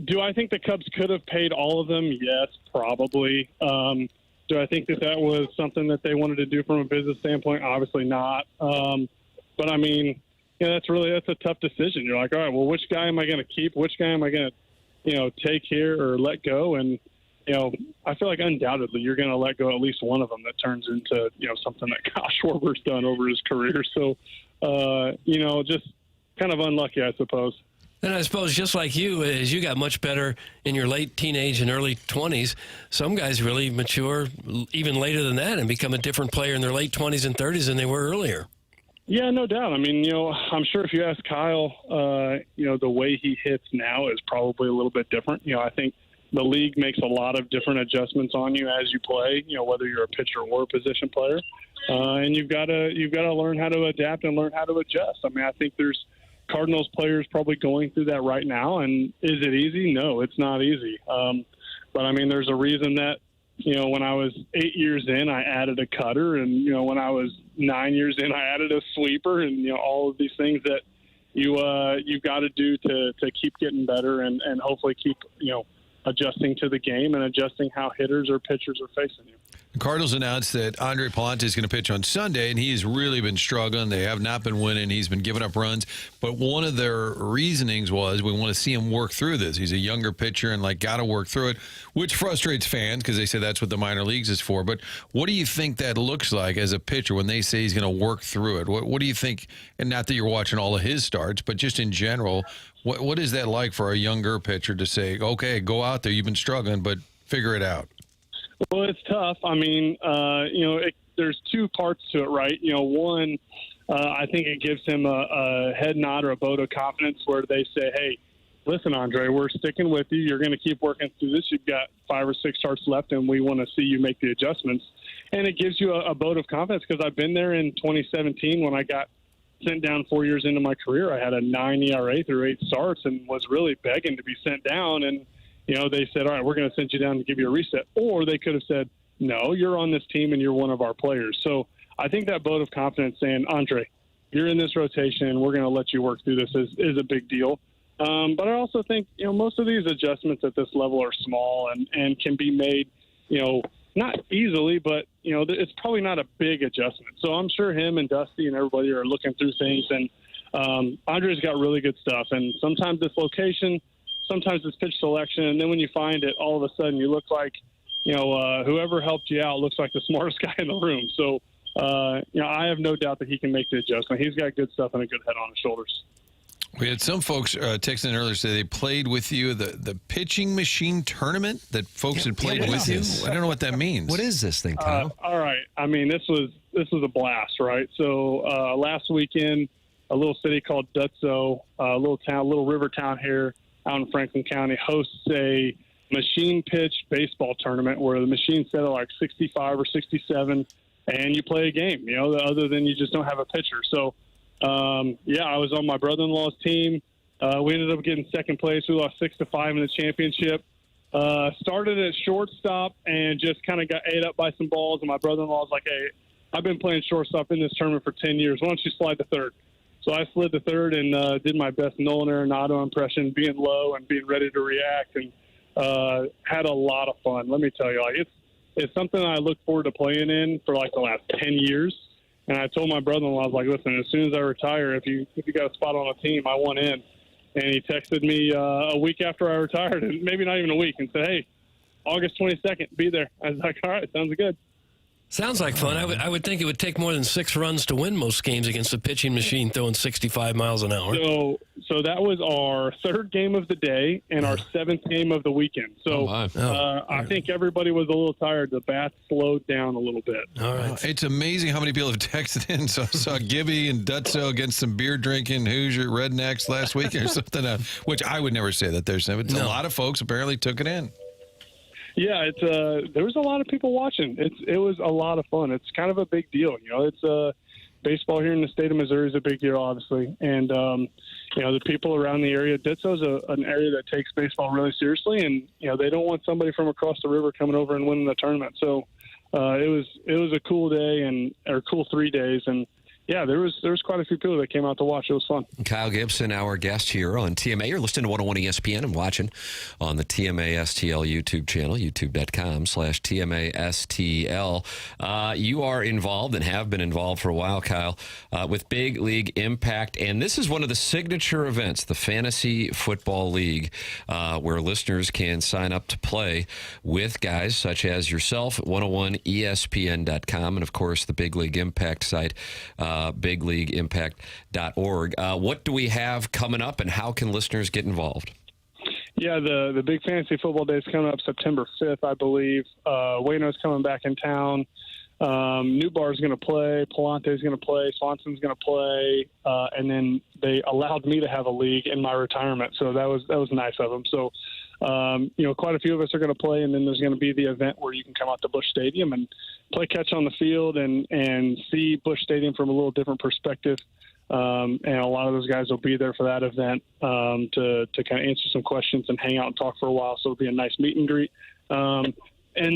do I think the Cubs could have paid all of them? Yes, probably. Do I think that was something that they wanted to do from a business standpoint? Obviously not. But I mean, that's a tough decision. You're like, all right, well, which guy am I going to keep? Which guy am I going to take here or let go? And, I feel like undoubtedly you're going to let go at least one of them that turns into, something that Kyle Schwarber's done over his career. So, just kind of unlucky, I suppose. And I suppose just like you, as you got much better in your late teenage and early 20s, some guys really mature even later than that and become a different player in their late 20s and 30s than they were earlier. Yeah, no doubt. I mean, I'm sure if you ask Kyle, the way he hits now is probably a little bit different. I think the league makes a lot of different adjustments on you as you play, whether you're a pitcher or a position player. And you've got to learn how to adapt and learn how to adjust. I mean, I think there's Cardinals players probably going through that right now. And is it easy? No, it's not easy. But I mean, there's a reason that, when I was 8 years in, I added a cutter, and, when I was 9 years in, I added a sweeper, and, all of these things that you've got to do to keep getting better and hopefully keep, adjusting to the game and adjusting how hitters or pitchers are facing you. The Cardinals announced that Andre Palante is going to pitch on Sunday, and he's really been struggling. They have not been winning. He's been giving up runs. But one of their reasonings was we want to see him work through this. He's a younger pitcher and, got to work through it, which frustrates fans because they say that's what the minor leagues is for. But what do you think that looks like as a pitcher when they say he's going to work through it? What do you think, and not that you're watching all of his starts, but just in general, what is that like for a younger pitcher to say, okay, go out there, you've been struggling, but figure it out? Well, it's tough. I mean, there's 2 parts to it, right? One, I think it gives him a head nod or a vote of confidence where they say, hey, listen, Andre, we're sticking with you. You're going to keep working through this. You've got 5 or 6 starts left, and we want to see you make the adjustments. And it gives you a vote of confidence because I've been there in 2017 when I got sent down 4 years into my career. I had a 9 ERA through 8 starts and was really begging to be sent down. And they said, all right, we're going to send you down to give you a reset. Or they could have said, no, you're on this team and you're one of our players. So I think that vote of confidence saying, Andre, you're in this rotation and we're going to let you work through this is a big deal. But I also think, most of these adjustments at this level are small and can be made, not easily, but, it's probably not a big adjustment. So I'm sure him and Dusty and everybody are looking through things. And Andre's got really good stuff. And sometimes it's location, sometimes it's pitch selection, and then when you find it, all of a sudden you look like, whoever helped you out looks like the smartest guy in the room. So, I have no doubt that he can make the adjustment. He's got good stuff and a good head on his shoulders. We had some folks texting earlier say they played with you, the pitching machine tournament that folks had played with you. I don't know what that means. What is this thing, Kyle? All right. I mean, this was a blast, right? So last weekend, a little city called Dutso, a little river town here out in Franklin County, hosts a machine pitch baseball tournament where the machine's set at like 65 or 67, and you play a game, other than you just don't have a pitcher. So, I was on my brother-in-law's team. We ended up getting second place. We lost 6-5 in the championship. Started at shortstop and just kind of got ate up by some balls. And my brother-in-law was like, hey, I've been playing shortstop in this tournament for 10 years. Why don't you slide to third? So I slid to third and did my best Nolan Arenado impression, being low and being ready to react, and had a lot of fun. Let me tell you, it's something I look forward to playing in for like the last 10 years. And I told my brother-in-law, I was like, listen, as soon as I retire, if you got a spot on a team, I want in. And he texted me a week after I retired, and maybe not even a week, and said, hey, August 22nd, be there. I was like, all right, sounds good. Sounds like fun. I would think it would take more than 6 runs to win most games against a pitching machine throwing 65 miles an hour. So that was our 3rd game of the day and our 7th game of the weekend. So I think everybody was a little tired. The bats slowed down a little bit. All right. It's amazing how many people have texted in. So I saw Gibby and Dutso against some beer drinking Hoosier rednecks last week or something, which I would never say that there's a lot of folks apparently took it in. Yeah, there was a lot of people watching. It was a lot of fun. It's kind of a big deal. It's baseball here in the state of Missouri is a big deal, obviously. And, the people around the area, Ditso's an area that takes baseball really seriously. And, they don't want somebody from across the river coming over and winning the tournament. So it was a cool day or cool 3 days. And, yeah, there was quite a few people that came out to watch. It was fun. Kyle Gibson, our guest here on TMA. You're listening to 101 ESPN and watching on the TMA STL YouTube channel, youtube.com/TMASTL. You are involved and have been involved for a while, Kyle, with Big League Impact. And this is one of the signature events, the Fantasy Football League, where listeners can sign up to play with guys such as yourself at 101ESPN.com and, of course, the Big League Impact site, bigleagueimpact.org. What do we have coming up, and how can listeners get involved? Yeah, the Big Fantasy Football Day is coming up September 5th, I believe. Wayno's coming back in town. New Bar's going to play. Palante's going to play. Swanson's going to play. And then they allowed me to have a league in my retirement, so that was nice of them. So, quite a few of us are going to play, and then there's going to be the event where you can come out to Busch Stadium and play catch on the field and see Busch Stadium from a little different perspective. And a lot of those guys will be there for that event to kind of answer some questions and hang out and talk for a while. So it'll be a nice meet and greet. And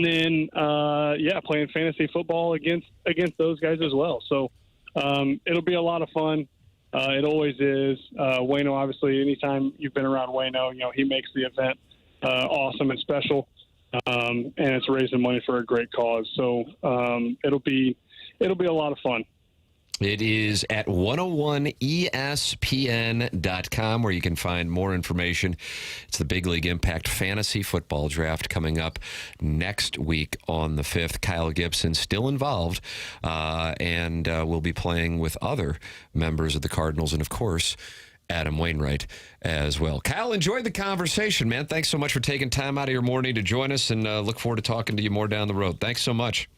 then, playing fantasy football against those guys as well. So it'll be a lot of fun. It always is. Wayno, obviously, anytime you've been around Wayno, he makes the event awesome and special. And it's raising money for a great cause. So it'll be a lot of fun. It is at 101ESPN.com where you can find more information. It's the Big League Impact Fantasy Football Draft coming up next week on the 5th. Kyle Gibson still involved and will be playing with other members of the Cardinals and, of course, Adam Wainwright as well. Kyle, enjoyed the conversation, man. Thanks so much for taking time out of your morning to join us, and look forward to talking to you more down the road. Thanks so much.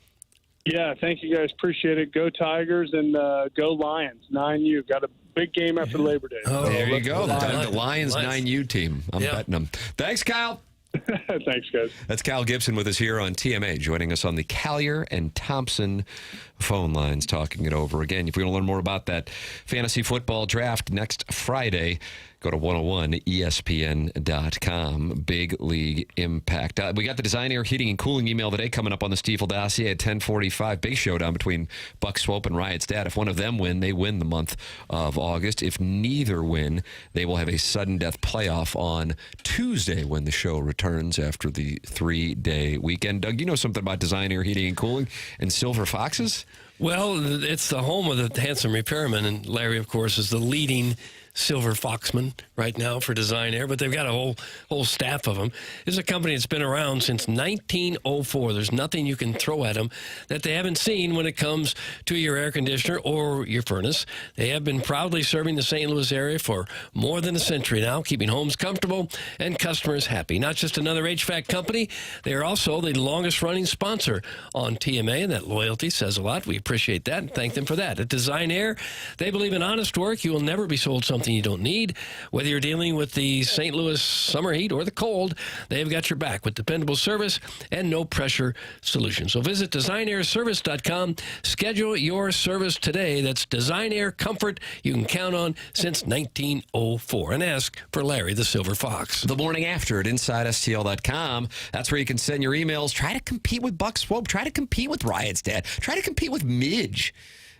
Yeah, thank you guys. Appreciate it. Go Tigers and go Lions. 9U. Got a big game after Labor Day. Oh, there you go. The Lions 9U team. I'm betting them. Thanks, Kyle. Thanks, guys. That's Kyle Gibson with us here on TMA, joining us on the Callier and Thompson phone lines, talking it over again. If you want to learn more about that fantasy football draft next Friday, go to 101ESPN.com. Big League Impact. We got the Design Air Heating and Cooling email today coming up on the Stiefel Dossier at 10:45. Big showdown between Buck Swope and Riot Stat. If one of them win, they win the month of August. If neither win, they will have a sudden death playoff on Tuesday when the show returns after the 3-day weekend. Doug, you know something about Design Air Heating and Cooling and Silver Foxes? Well, it's the home of the handsome repairman, and Larry, of course, is the leading Silver Foxman right now for Design Air, but they've got a whole staff of them. This is a company that's been around since 1904. There's nothing you can throw at them that they haven't seen when it comes to your air conditioner or your furnace. They have been proudly serving the St. Louis area for more than a century now, keeping homes comfortable and customers happy. Not just another HVAC company, they are also the longest-running sponsor on TMA, and that loyalty says a lot. We appreciate that and thank them for that. At Design Air, they believe in honest work. You will never be sold something something you don't need. Whether you're dealing with the St. Louis summer heat or the cold, they've got your back with dependable service and no-pressure solutions. So visit designairservice.com. Schedule your service today. That's Design Air comfort you can count on since 1904. And ask for Larry the Silver Fox. The morning after at InsideSTL.com. That's where you can send your emails. Try to compete with Buck Swope. Try to compete with Riot's dad. Try to compete with Midge.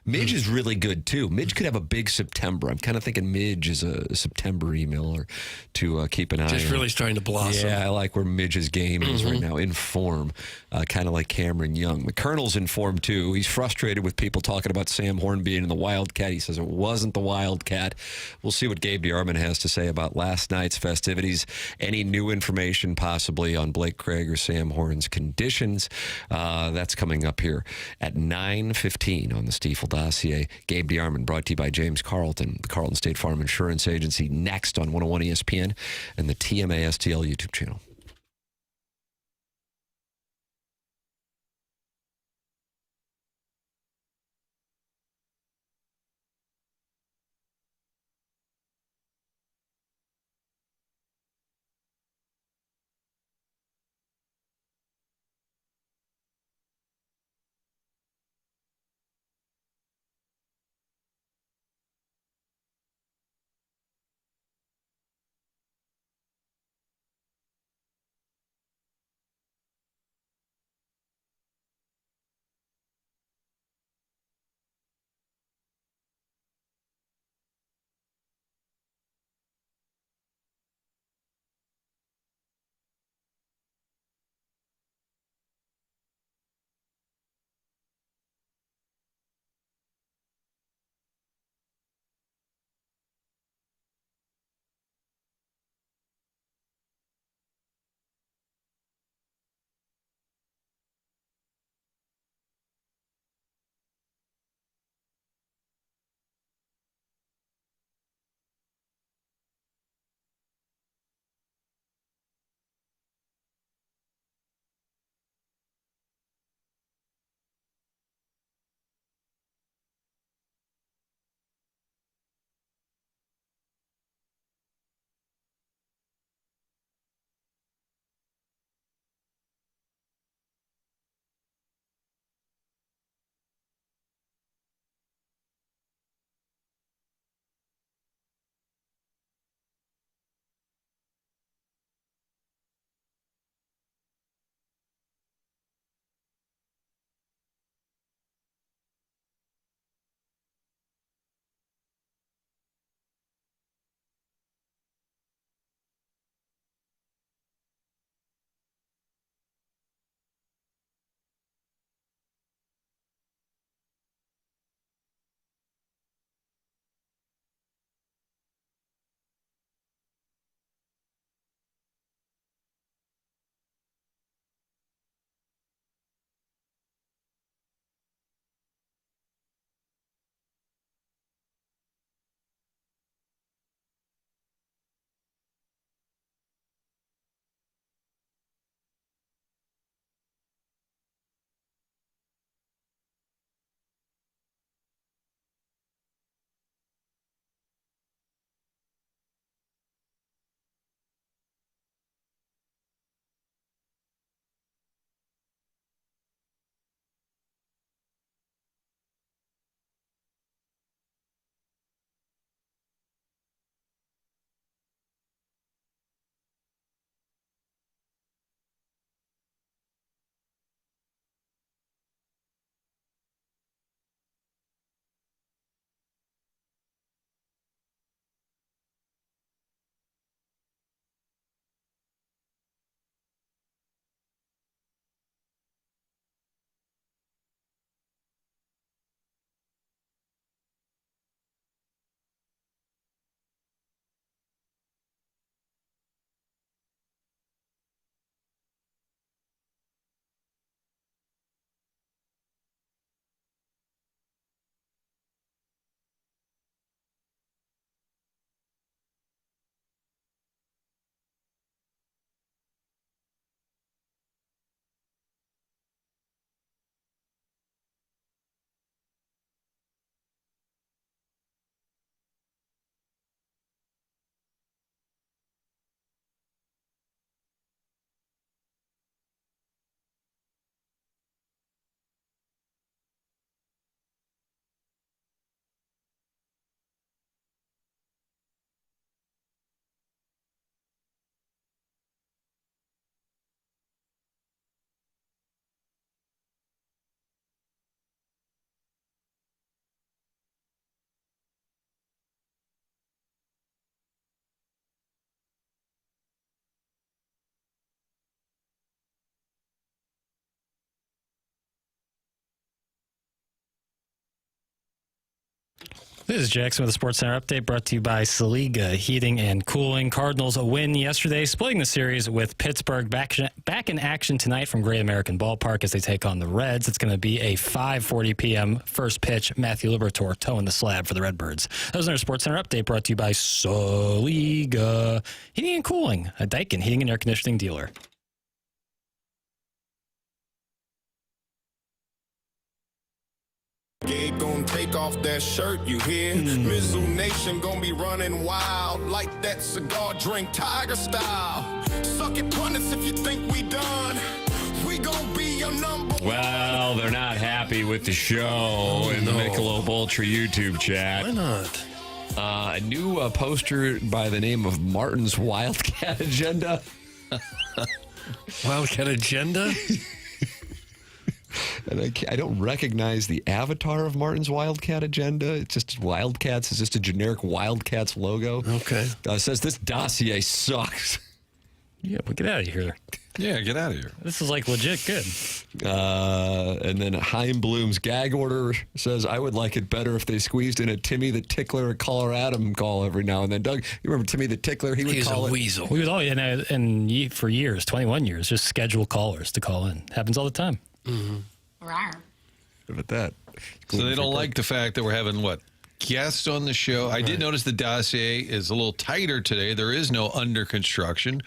Midge is really good, too. Midge could have a big September. I'm kind of thinking Midge is a September emailer to keep an eye on. Just really starting to blossom. Yeah, I like where Midge's game is right now, in form, kind of like Cameron Young. McKernel's in form, too. He's frustrated with people talking about Sam Horn being in the Wildcat. He says it wasn't the Wildcat. We'll see what Gabe DeArmond has to say about last night's festivities. Any new information possibly on Blake Craig or Sam Horn's conditions. That's coming up here at 9:15 on the Stiefel Dossier. Gabe DeArmond, brought to you by James Carlton, the Carlton State Farm Insurance Agency, next on 101 ESPN and the TMA STL YouTube channel. This is Jackson with the Sports Center update brought to you by Saliga Heating and Cooling. Cardinals a win yesterday, splitting the series with Pittsburgh back in action tonight from Great American Ballpark as they take on the Reds. It's going to be a 5:40 p.m. first pitch. Matthew Liberatore toeing the slab for the Redbirds. That was our Sports Center update brought to you by Saliga Heating and Cooling, a Daikin heating and air conditioning dealer. Gabe gon' take off that shirt, you hear? Mizzou Nation gon' be running wild like that cigar drink Tiger style. Suck it, punters, if you think we done. We gon' be your number. Well, they're not happy with the show in the Michelob Ultra YouTube chat. Why not? A new poster by the name of Martin's Wildcat Agenda. Wildcat Agenda? And I don't recognize the avatar of Martin's Wildcat Agenda. It's just Wildcats. It's just a generic Wildcats logo. Okay. It says this dossier sucks. Yeah, but get out of here. Yeah, get out of here. This is like legit good. And then Chaim Bloom's gag order says, I would like it better if they squeezed in a Timmy the Tickler or Color Adam call every now and then. Doug, you remember Timmy the Tickler? He would call a it. weasel. We would always, and for years, 21 years, just schedule callers to call in. Happens all the time. Mm-hmm. How about that? So they don't like the fact that we're having, guests on the show. I did notice the dossier is a little tighter today. There is no under construction.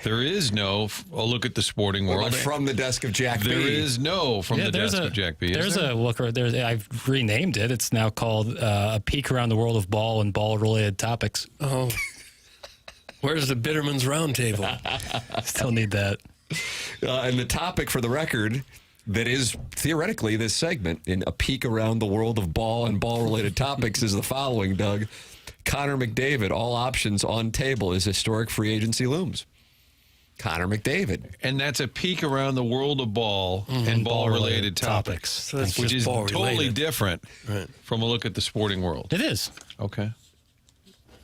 There is no, look at the sporting world. From the desk of Jack B. There is no from the desk of Jack B. There's a look. I've renamed it. It's now called A Peek Around the World of Ball and Ball-Related Topics. Oh. Where's the Bitterman's Roundtable? Still need that. And the topic, for the record, that is theoretically this segment in A Peek Around the World of Ball and Ball-Related Topics is the following, Doug. Connor McDavid, all options on table as historic free agency looms. Connor McDavid. And that's a peek around the world of ball and ball-related topics, So that's which just is ball-related. totally different from a look at the sporting world. It is. Okay.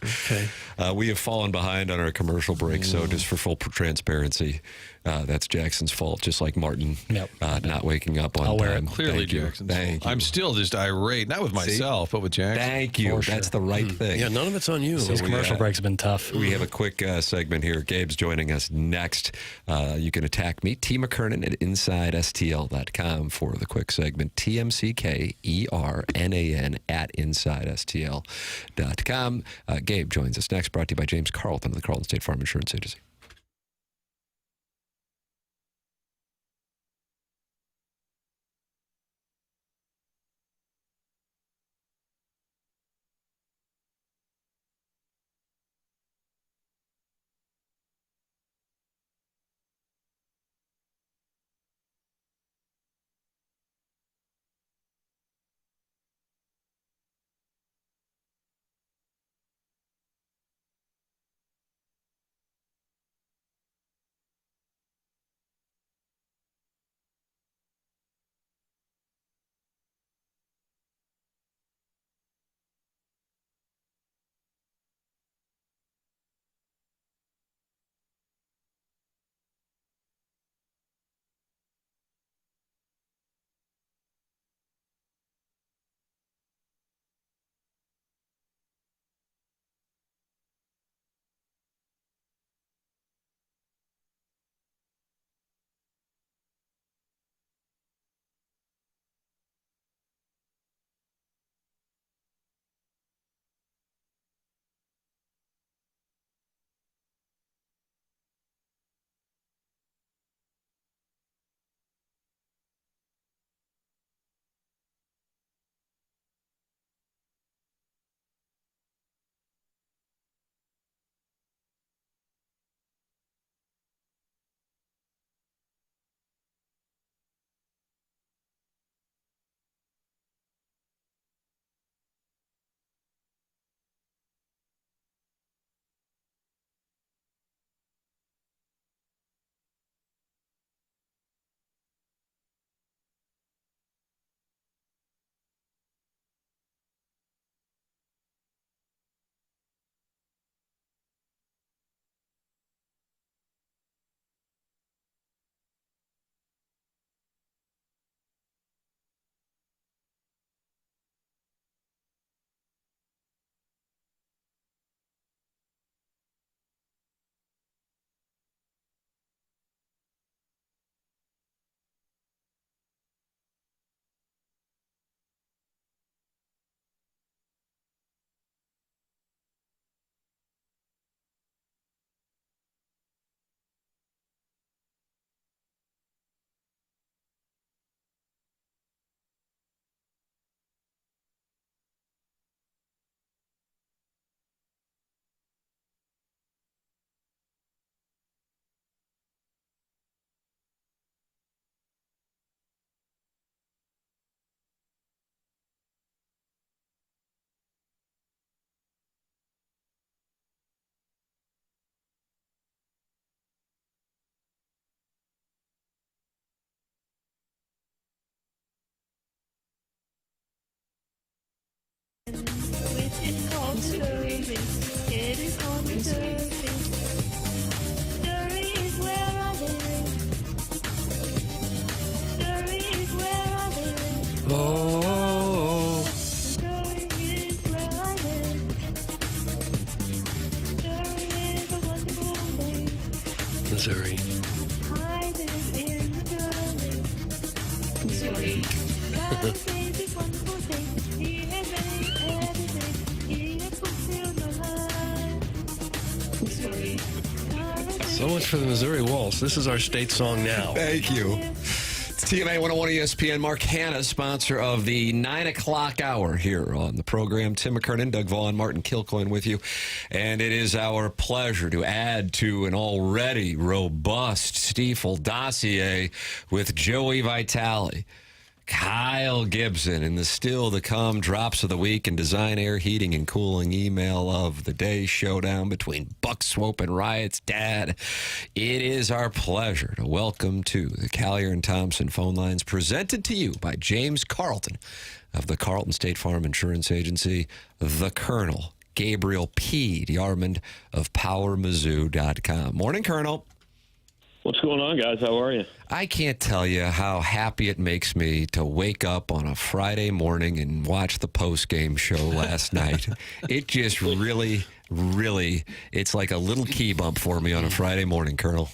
Okay. We have fallen behind on our commercial break, so just for full transparency, that's Jackson's fault, just like Martin not waking up on time. Clearly, Jackson's fault. I'm still just irate, not with myself, but with Jackson. Thank you. That's the right thing. Yeah, none of it's on you. These commercial breaks have been tough. We have a quick segment here. Gabe's joining us next. You can attack me, T. McKernan at InsideSTL.com for the quick segment. TMCKERNAN at InsideSTL.com. Gabe joins us next, brought to you by James Carlton of the Carlton State Farm Insurance Agency. Oh. Missouri. So much for the Missouri Waltz. This is our state song now. Thank you. It's TMA 101 ESPN. Mark Hanna, sponsor of the 9 o'clock hour here on the program. Tim McKernan, Doug Vaughn, Martin Kilcoyne with you. And it is our pleasure to add to an already robust Stiefel dossier with Joey Vitale, Kyle Gibson, and the still to come drops of the week and Design Air Heating and Cooling email of the day showdown between Buck Swope and Riot's dad. It is our pleasure to welcome to the Callier and Thompson phone lines, presented to you by James Carlton of the Carlton State Farm Insurance Agency, the Colonel, Gabriel P. DeArmond of PowerMizzou.com. Morning, Colonel. What's going on, guys? How are you? I can't tell you how happy it makes me to wake up on a Friday morning and watch the post-game show last night. It just really, it's like a little key bump for me on a Friday morning, Colonel.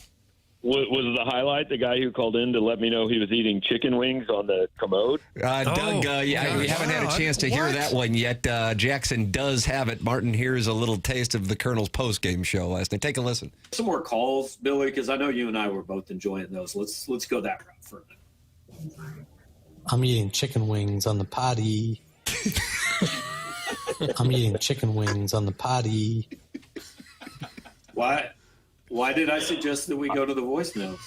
Was the highlight the guy who called in to let me know he was eating chicken wings on the commode? Doug, we haven't had a chance to hear that one yet. Jackson does have it. Martin, here's a little taste of the Colonel's post-game show last night. Take a listen. Some more calls, Billy, because I know you and I were both enjoying those. Let's go that route for a minute. I'm eating chicken wings on the potty. I'm eating chicken wings on the potty. Why did I suggest that we go to the voicemails?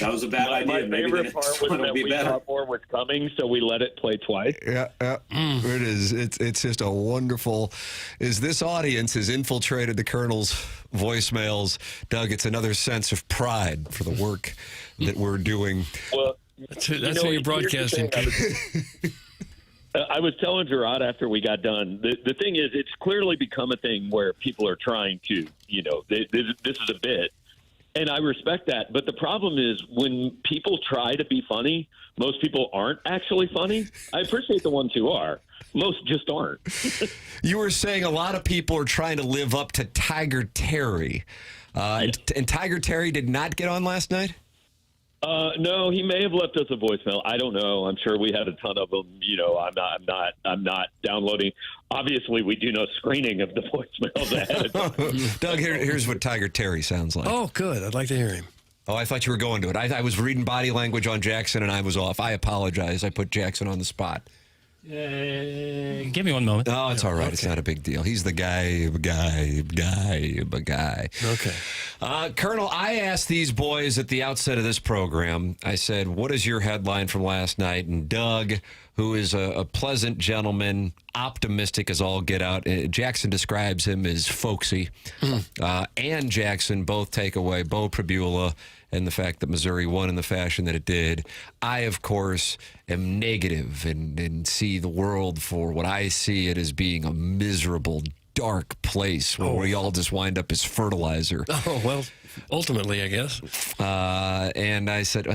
That was a bad idea. My favorite part was that we thought more was coming, so we let it play twice. Yeah. It is. It's just a wonderful. As this audience has infiltrated the Colonel's voicemails, Doug, it's another sense of pride for the work that we're doing. Well, that's who you're broadcasting. I was telling Gerard after we got done, the thing is, it's clearly become a thing where people are trying to, this is a bit. And I respect that. But the problem is when people try to be funny, most people aren't actually funny. I appreciate the ones who are. Most just aren't. You were saying a lot of people are trying to live up to Tiger Terry. And Tiger Terry did not get on last night? No, he may have left us a voicemail. I don't know. I'm sure we had a ton of them. I'm not downloading. Obviously, we do no screening of the voicemails ahead of time. Doug, here's what Tiger Terry sounds like. Oh, good. I'd like to hear him. Oh, I thought you were going to it. I was reading body language on Jackson, and I was off. I apologize. I put Jackson on the spot. Give me one moment. Oh, it's all right. Okay. It's not a big deal. He's the guy. Okay. Colonel, I asked these boys at the outset of this program, I said, what is your headline from last night? And Doug, who is a pleasant gentleman, optimistic as all get out. Jackson describes him as folksy. And Jackson both take away Bo Pribula and the fact that Missouri won in the fashion that it did. I, of course, am negative and see the world for what I see it as being a miserable, dark place where we all just wind up as fertilizer. Oh, well, ultimately, I guess. And I said,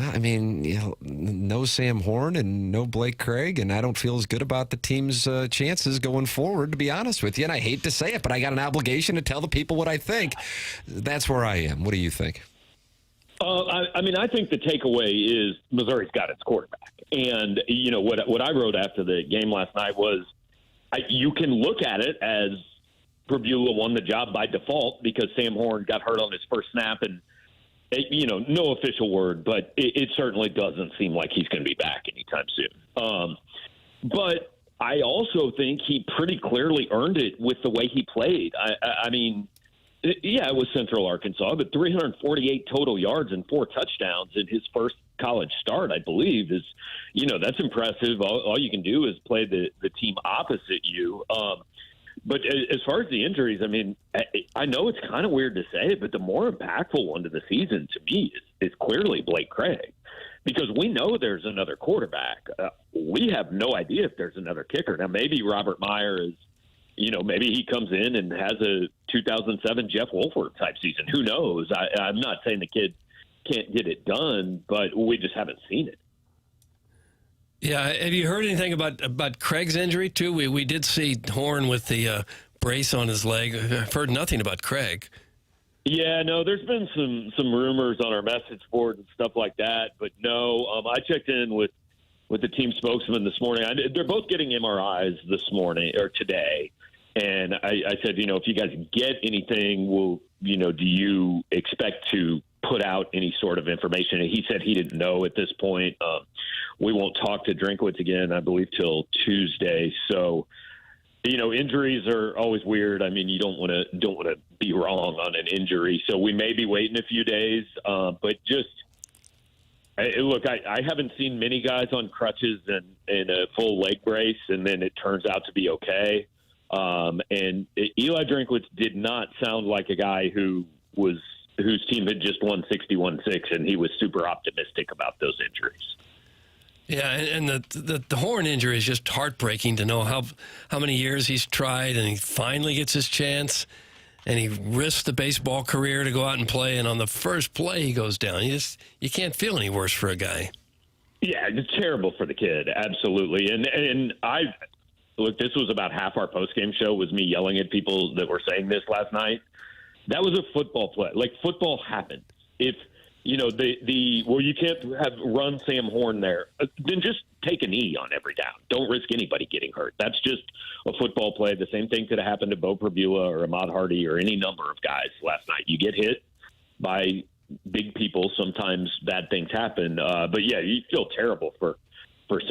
no Sam Horn and no Blake Craig, and I don't feel as good about the team's chances going forward, to be honest with you. And I hate to say it, but I got an obligation to tell the people what I think. That's where I am. What do you think? I think the takeaway is Missouri's got its quarterback. And, what I wrote after the game last night was you can look at it as Pribula won the job by default because Sam Horn got hurt on his first snap. And, no official word, but it certainly doesn't seem like he's going to be back anytime soon. But I also think he pretty clearly earned it with the way he played. It was Central Arkansas, but 348 total yards and 4 touchdowns in his first college start, I believe, is, that's impressive. All you can do is play the team opposite you. But as far as the injuries, I know it's kind of weird to say it, but the more impactful one to the season to me is clearly Blake Craig, because we know there's another quarterback. We have no idea if there's another kicker. Now, maybe Robert Meyer is maybe he comes in and has a 2007 Jeff Wolford type season. Who knows? I'm not saying the kid can't get it done, but we just haven't seen it. Yeah, have you heard anything about Craig's injury too? We did see Horn with the brace on his leg. I've heard nothing about Craig. Yeah, no, there's been some rumors on our message board and stuff like that, but no. I checked in with the team spokesman this morning. They're both getting MRIs this morning or today, and I said, if you guys get anything, do you expect to put out any sort of information? And he said he didn't know at this point. We won't talk to Drinkwitz again, I believe, till Tuesday. So, injuries are always weird. I mean, you don't want to be wrong on an injury. So we may be waiting a few days, but just look. I haven't seen many guys on crutches and a full leg brace, and then it turns out to be okay. And Eli Drinkwitz did not sound like a guy whose team had just won 61-6, and he was super optimistic about those injuries. Yeah, and the Horn injury is just heartbreaking to know how many years he's tried, and he finally gets his chance, and he risks the baseball career to go out and play, and on the first play he goes down. You can't feel any worse for a guy. Yeah, it's terrible for the kid, absolutely. And look, this was about half our postgame show was me yelling at people that were saying this last night. That was a football play. Like, football happens. If you can't run Sam Horn there, then just take a knee on every down. Don't risk anybody getting hurt. That's just a football play. The same thing could have happened to Bo Prabula or Ahmad Hardy or any number of guys last night. You get hit by big people. Sometimes bad things happen. But yeah, you feel terrible for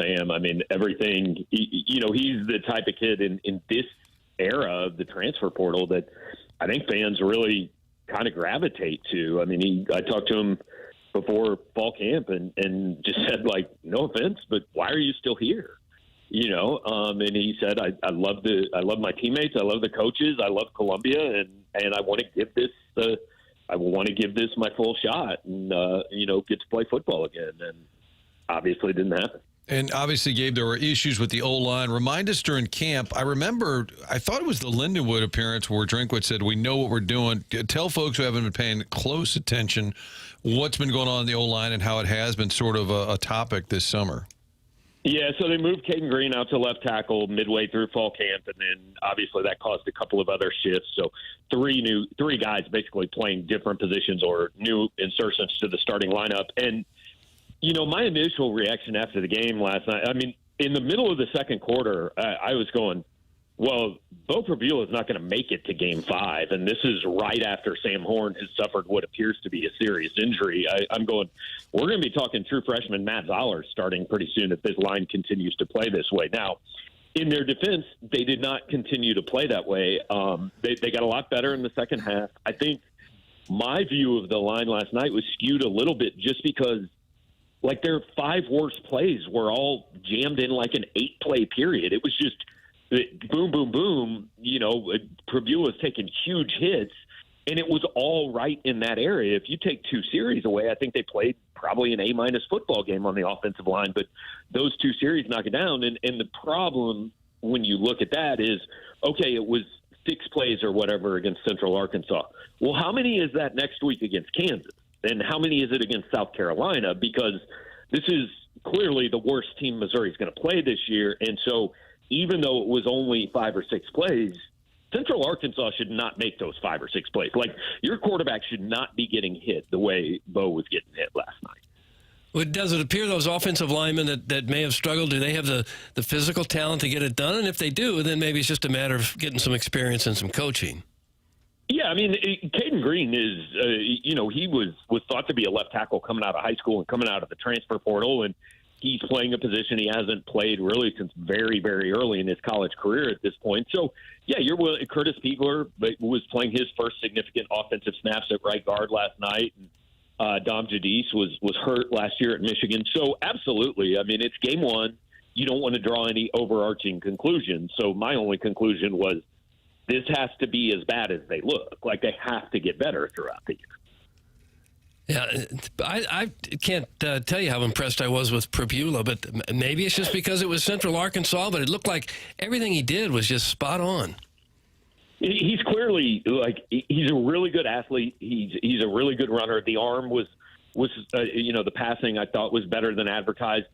Sam. I mean, everything, he's the type of kid in this era of the transfer portal that I think fans really kind of gravitate to. I mean, I talked to him before fall camp and just said, like, no offense, but why are you still here? And he said, I love my teammates. I love the coaches. I love Columbia, and I want to give this my full shot and, get to play football again. And obviously it didn't happen. And obviously, Gabe, there were issues with the O-line. Remind us during camp. I thought it was the Lindenwood appearance where Drinkwitz said, we know what we're doing. Tell folks who haven't been paying close attention what's been going on in the O-line and how it has been sort of a topic this summer. Yeah, so they moved Caden Green out to left tackle midway through fall camp, and then obviously that caused a couple of other shifts. So three guys basically playing different positions or new insertions to the starting lineup. And my initial reaction after the game last night, I mean, in the middle of the second quarter, I was going, well, Bo Prabula is not going to make it to Game 5, and this is right after Sam Horn has suffered what appears to be a serious injury. I'm going, we're going to be talking true freshman Matt Zoller starting pretty soon if this line continues to play this way. Now, in their defense, they did not continue to play that way. They got a lot better in the second half. I think my view of the line last night was skewed a little bit just because their 5 worst plays were all jammed in like an 8-play period. It was just boom, boom, boom. Prabula's taking huge hits, and it was all right in that area. If you take 2 series away, I think they played probably an A- football game on the offensive line, but those 2 series knock it down. And the problem when you look at that is, okay, it was 6 plays or whatever against Central Arkansas. Well, how many is that next week against Kansas? And how many is it against South Carolina? Because this is clearly the worst team Missouri's going to play this year. And so even though it was only 5 or 6 plays, Central Arkansas should not make those 5 or 6 plays. Like, your quarterback should not be getting hit the way Bo was getting hit last night. Well, does it appear those offensive linemen that may have struggled, do they have the physical talent to get it done? And if they do, then maybe it's just a matter of getting some experience and some coaching. Yeah, I mean, Caden Green is, he was thought to be a left tackle coming out of high school and coming out of the transfer portal, and he's playing a position he hasn't played really since very, very early in his college career at this point. So, yeah, Curtis Piegler was playing his first significant offensive snaps at right guard last night, and Dom Jadis was hurt last year at Michigan. So, absolutely, I mean, it's game 1. You don't want to draw any overarching conclusions. So my only conclusion was, this has to be as bad as they look. Like, they have to get better throughout the year. Yeah, I can't tell you how impressed I was with Prabula, but maybe it's just because it was Central Arkansas, but it looked like everything he did was just spot on. He's clearly he's a really good athlete. He's a really good runner. The arm was the passing I thought was better than advertised.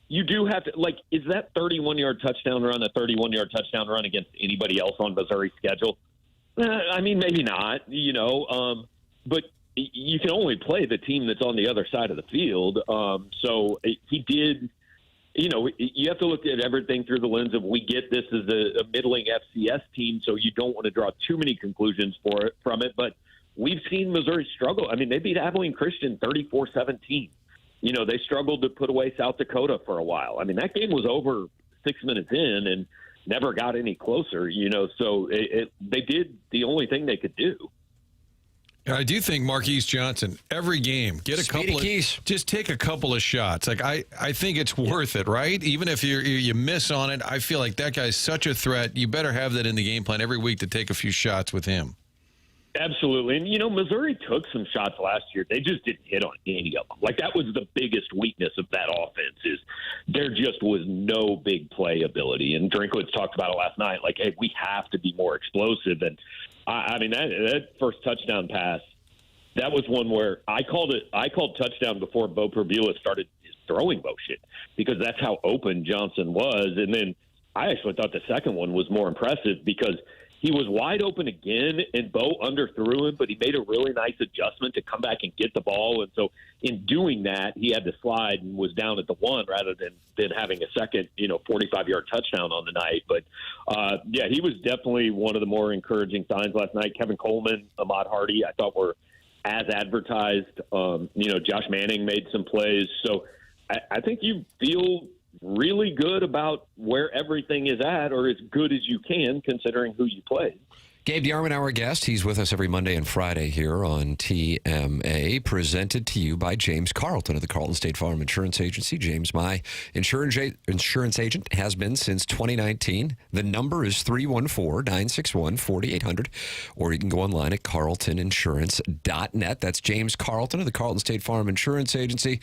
You do have to is that 31-yard touchdown run a 31-yard touchdown run against anybody else on Missouri's schedule? I mean, maybe not. But you can only play the team that's on the other side of the field. So he did. You have to look at everything through the lens of we get this as a middling FCS team, so you don't want to draw too many conclusions from it. But we've seen Missouri struggle. I mean, they beat Abilene Christian 34-17. They struggled to put away South Dakota for a while. I mean, that game was over 6 minutes in and never got any closer, so they did the only thing they could do. I do think Marquise Johnson, every game, just take a couple of shots. I think it's worth it, right? Even if you miss on it, I feel like that guy's such a threat. You better have that in the game plan every week to take a few shots with him. Absolutely. And, Missouri took some shots last year. They just didn't hit on any of them. That was the biggest weakness of that offense is there just was no big play ability. And Drinkwitz talked about it last night. Hey, we have to be more explosive. And, I mean, that first touchdown pass, that was one where I called touchdown before Bo Perbula started his throwing motion because that's how open Johnson was. And then I actually thought the second one was more impressive because he was wide open again, and Bo underthrew him, but he made a really nice adjustment to come back and get the ball. And so in doing that, he had to slide and was down at the one rather than having a second, 45-yard touchdown on the night. But, he was definitely one of the more encouraging signs last night. Kevin Coleman, Ahmad Hardy, I thought were as advertised. Josh Manning made some plays. So I think you feel really good about where everything is at, or as good as you can considering who you play. Gabe DeArmond, our guest. He's with us every Monday and Friday here on TMA, presented to you by James Carlton of the Carlton State Farm Insurance Agency. James, my insurance agent, has been since 2019. The number is 314-961-4800, or you can go online at carltoninsurance.net. That's James Carlton of the Carlton State Farm Insurance Agency,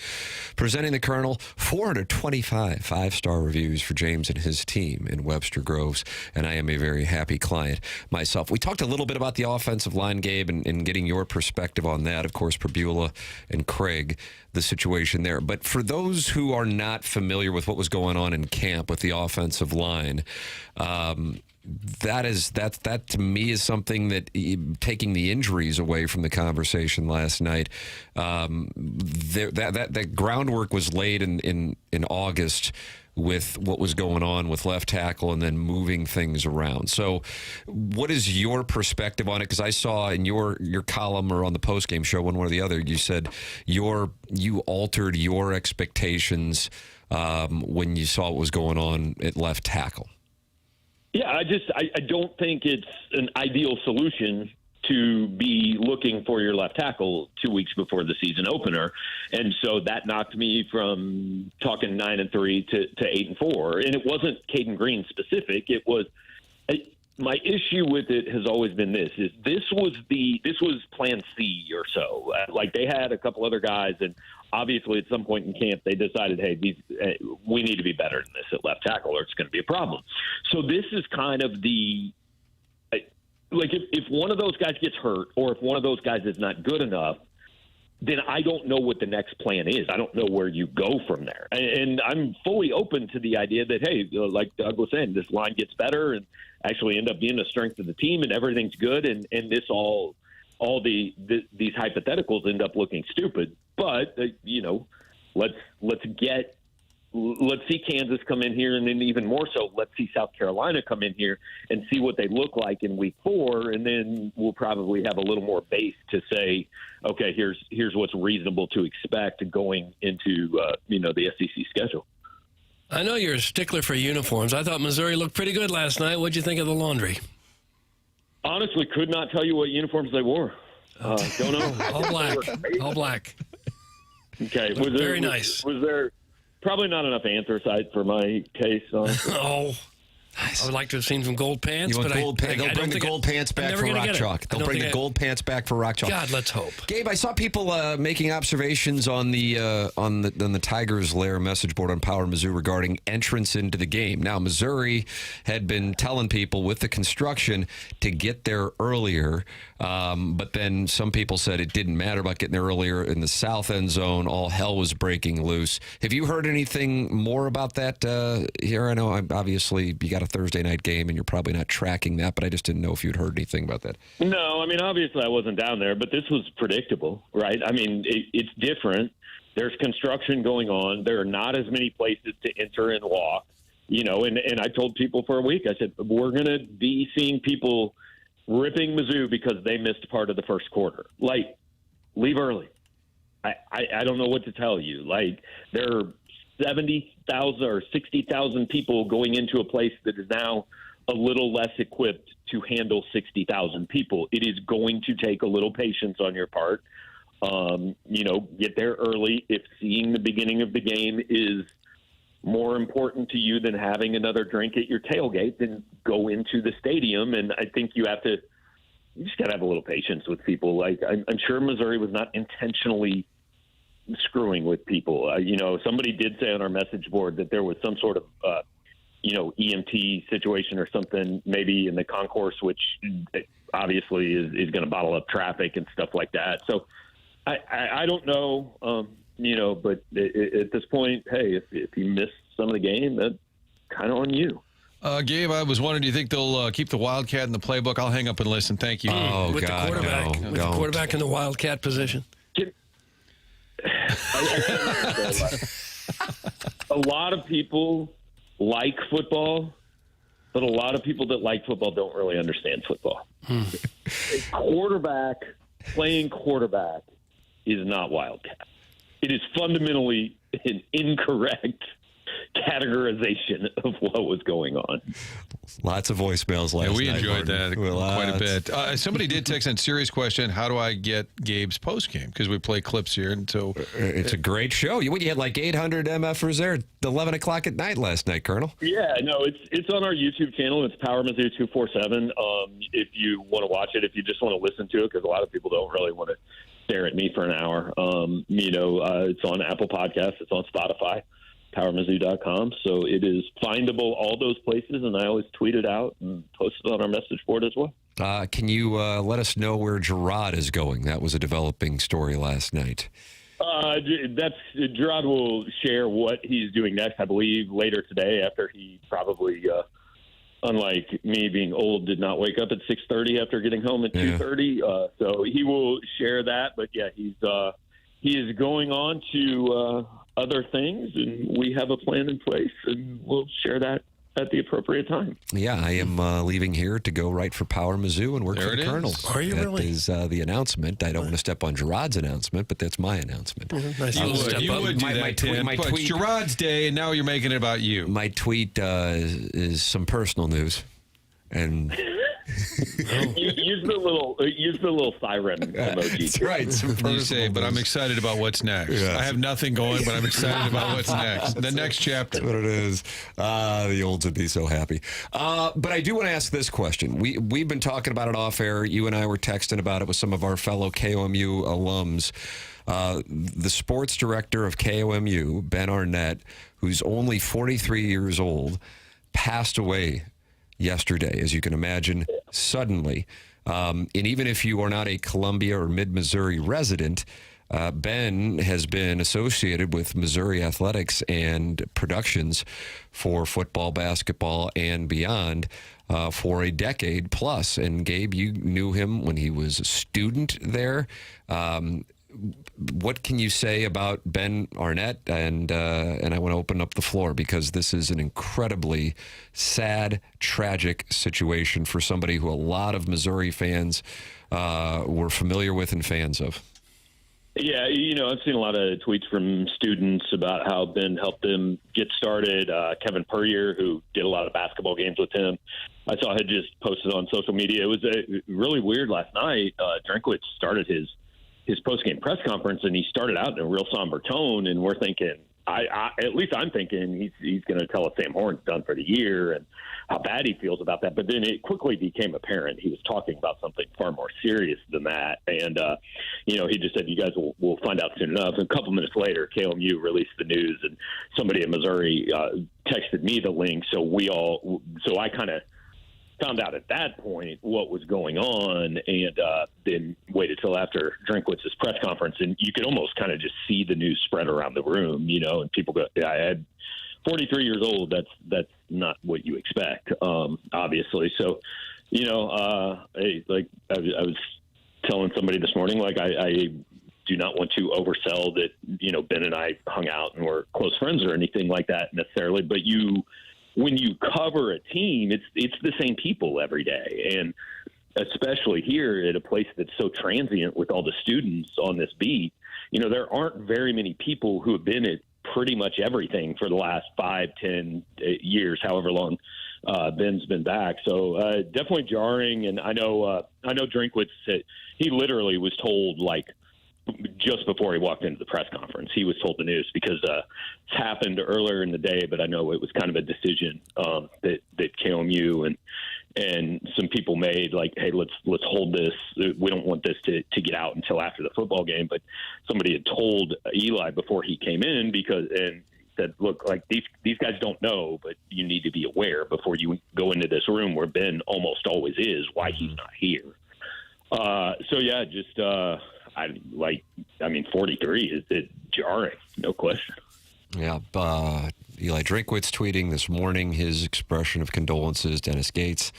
presenting the Colonel 425 five-star reviews for James and his team in Webster Groves, and I am a very happy client myself. We talked a little bit about the offensive line, Gabe, and getting your perspective on that. Of course, Perbula and Craig, the situation there. But for those who are not familiar with what was going on in camp with the offensive line, that to me is something that, taking the injuries away from the conversation last night, that groundwork was laid in August with what was going on with left tackle and then moving things around. So what is your perspective on it? Because I saw in your column or on the postgame show, one way or the other, you said you altered your expectations when you saw what was going on at left tackle. Yeah, I don't think it's an ideal solution to be looking for your left tackle 2 weeks before the season opener. And so that knocked me from talking 9-3 to 8-4. And it wasn't Caden Green specific. It was my issue with it has always been this was plan C or so. They had a couple other guys, and obviously at some point in camp they decided, hey, we need to be better than this at left tackle or it's going to be a problem. So this is kind of if one of those guys gets hurt or if one of those guys is not good enough, then I don't know what the next plan is. I don't know where you go from there. And I'm fully open to the idea that, hey, like Doug was saying, this line gets better and actually end up being the strength of the team and everything's good. And this all these hypotheticals end up looking stupid. But, let's see Kansas come in here, and then even more so, let's see South Carolina come in here and see what they look like in week 4, and then we'll probably have a little more base to say, okay, here's what's reasonable to expect going into the SEC schedule. I know you're a stickler for uniforms. I thought Missouri looked pretty good last night. What'd you think of the laundry? Honestly, could not tell you what uniforms they wore. Don't know. All black. Okay. Very nice. Was there probably not enough anthracite for my case? Oh, guys. I would like to have seen some gold pants. You want but gold pants? They'll bring the gold pants back for Rock Chalk. They'll bring the gold pants back for Rock Chalk. God, let's hope. Gabe, I saw people making observations on the Tigers' Lair message board on Power Mizzou regarding entrance into the game. Now, Missouri had been telling people with the construction to get there earlier, but then some people said it didn't matter about getting there earlier in the south end zone. All hell was breaking loose. Have you heard anything more about that here? I know obviously you got a Thursday night game and you're probably not tracking that, but I just didn't know if you'd heard anything about that. No, I mean, obviously I wasn't down there, but this was predictable, right? I mean, it's different. There's construction going on. There are not as many places to enter and walk, and I told people for a week, I said, we're going to be seeing people ripping Mizzou because they missed part of the first quarter. Like, leave early. I don't know what to tell you. Like, there are 70,000 or 60,000 people going into a place that is now a little less equipped to handle 60,000 people. It is going to take a little patience on your part. Get there early. If seeing the beginning of the game is more important to you than having another drink at your tailgate, then go into the stadium. And I think you just got to have a little patience with people. Like, I'm sure Missouri was not intentionally screwing with people. Somebody did say on our message board that there was some sort of, EMT situation or something, maybe in the concourse, which obviously is going to bottle up traffic and stuff like that. So I don't know, but at this point, hey, if you missed some of the game, that's kind of on you. Gabe, I was wondering, do you think they'll keep the Wildcat in the playbook? I'll hang up and listen. Thank you. Oh, with God, the quarterback, no, with the quarterback in the Wildcat position. A lot of people like football, but a lot of people that like football don't really understand football. Quarterback playing quarterback is not Wildcat. It is fundamentally an incorrect categorization of what was going on. Lots of voicemails last night. We enjoyed that quite a bit. Somebody did text in serious question, how do I get Gabe's postgame? Because we play clips here. And so it's a great show. You had like 800 MFers there at 11 o'clock at night last night, Colonel. Yeah, no, it's on our YouTube channel. It's Power Mizzou 247. If you want to watch it, if you just want to listen to it, because a lot of people don't really want to stare at me for an hour. It's on Apple Podcasts. It's on Spotify. PowerMizzou.com. So it is findable all those places, and I always tweet it out and post it on our message board as well. Can you let us know where Gerard is going? That was a developing story last night. Gerard will share what he's doing next, I believe, later today after he probably, unlike me being old, did not wake up at 6:30 after getting home at 2:30. So he will share that. But, yeah, he is going on to other things, and we have a plan in place, and we'll share that at the appropriate time. Yeah, I am leaving here to go right for Power Mizzou and work for the Colonels. Are you really? That is the announcement. I don't want to step on Gerard's announcement, but that's my announcement. Nice. You would do that, Tim. But it's Gerard's day, and now you're making it about you. My tweet is some personal news, and use the little siren emoji. That's right. You say, but I'm excited about what's next. Yeah. I have nothing going, but I'm excited about what's next. The next chapter. That's what it is. The olds would be so happy. But I do want to ask this question. We've been talking about it off air. You and I were texting about it with some of our fellow KOMU alums. The sports director of KOMU, Ben Arnett, who's only 43 years old, passed away yesterday, as you can imagine, suddenly. And even if you are not a Columbia or Mid-Missouri resident, Ben has been associated with Missouri athletics and productions for football, basketball, and beyond for a decade plus. And Gabe, you knew him when he was a student there. What can you say about Ben Arnett? And I want to open up the floor because this is an incredibly sad, tragic situation for somebody who a lot of Missouri fans were familiar with and fans of. Yeah, I've seen a lot of tweets from students about how Ben helped them get started. Kevin Puryear, who did a lot of basketball games with him, I saw had just posted on social media. It was really weird last night. Drinkwitz started his post-game press conference, and he started out in a real somber tone, and we're thinking, at least I'm thinking he's going to tell us Sam Horn's done for the year and how bad he feels about that. But then it quickly became apparent he was talking about something far more serious than that. And, he just said, you guys will find out soon enough. And a couple minutes later, KMU released the news, and somebody in Missouri texted me the link. So I kind of found out at that point what was going on, and then waited till after Drinkwitz's press conference, and you could almost kind of just see the news spread around the room, and people go, I had 43 years old. That's not what you expect, obviously. So, I was telling somebody this morning, I do not want to oversell that, Ben and I hung out and were close friends or anything like that necessarily, but when you cover a team, it's the same people every day. And especially here at a place that's so transient with all the students on this beat, there aren't very many people who have been at pretty much everything for the last 5-10 years, however long Ben's been back. So definitely jarring. And I know Drinkwitz said he literally was told, just before he walked into the press conference, he was told the news because it's happened earlier in the day, but I know it was kind of a decision that KMU and some people made, hey, let's hold this. We don't want this to get out until after the football game. But somebody had told Eli before he came in and said, look, these guys don't know, but you need to be aware before you go into this room where Ben almost always is, why he's not here. 43 is jarring, no question. Yeah, Eli Drinkwitz tweeting this morning his expression of condolences. Dennis Gates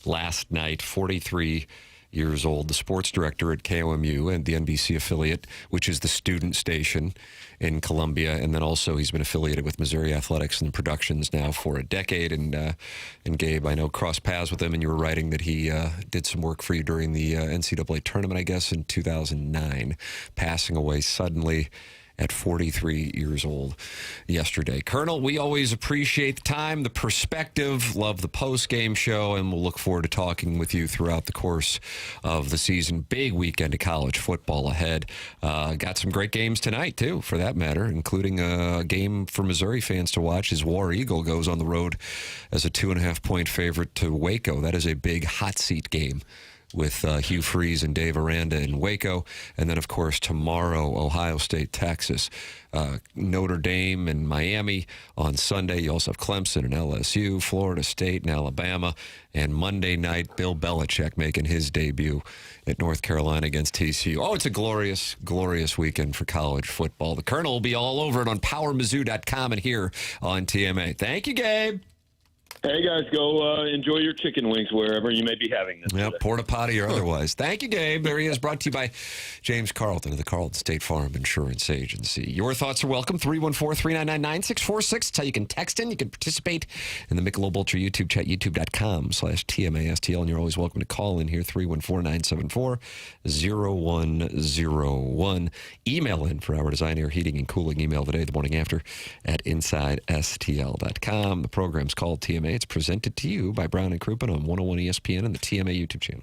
last night, 43 years old, the sports director at KOMU and the NBC affiliate, which is the student station in Columbia. And then also he's been affiliated with Missouri Athletics and Productions now for a decade. And Gabe, I know, crossed paths with him, and you were writing that he did some work for you during the NCAA tournament, I guess, in 2009, passing away suddenly at 43 years old yesterday. Colonel, we always appreciate the time, the perspective, love the post-game show, and we'll look forward to talking with you throughout the course of the season. Big weekend of college football ahead. Got some great games tonight, too, for that matter, including a game for Missouri fans to watch as War Eagle goes on the road as a 2.5-point favorite to Waco. That is a big hot seat game with Hugh Freeze and Dave Aranda in Waco. And then, of course, tomorrow, Ohio State, Texas, Notre Dame and Miami on Sunday. You also have Clemson and LSU, Florida State and Alabama. And Monday night, Bill Belichick making his debut at North Carolina against TCU. Oh, it's a glorious, glorious weekend for college football. The Colonel will be all over it on PowerMizzou.com and here on TMA. Thank you, Gabe. Hey, guys, go enjoy your chicken wings wherever you may be having them. Yeah, porta potty or otherwise. Thank you, Gabe. There he is, brought to you by James Carlton of the Carlton State Farm Insurance Agency. Your thoughts are welcome. 314-399-9646. That's how you can text in. You can participate in the Michelob Ultra YouTube chat, youtube.com/TMASTL. And you're always welcome to call in here, 314-974-0101. Email in for our design, air, heating, and cooling email today, the morning after, at InsideSTL.com. The program's called TMA. It's presented to you by Brown and Crouppen on 101 ESPN and the TMA YouTube channel.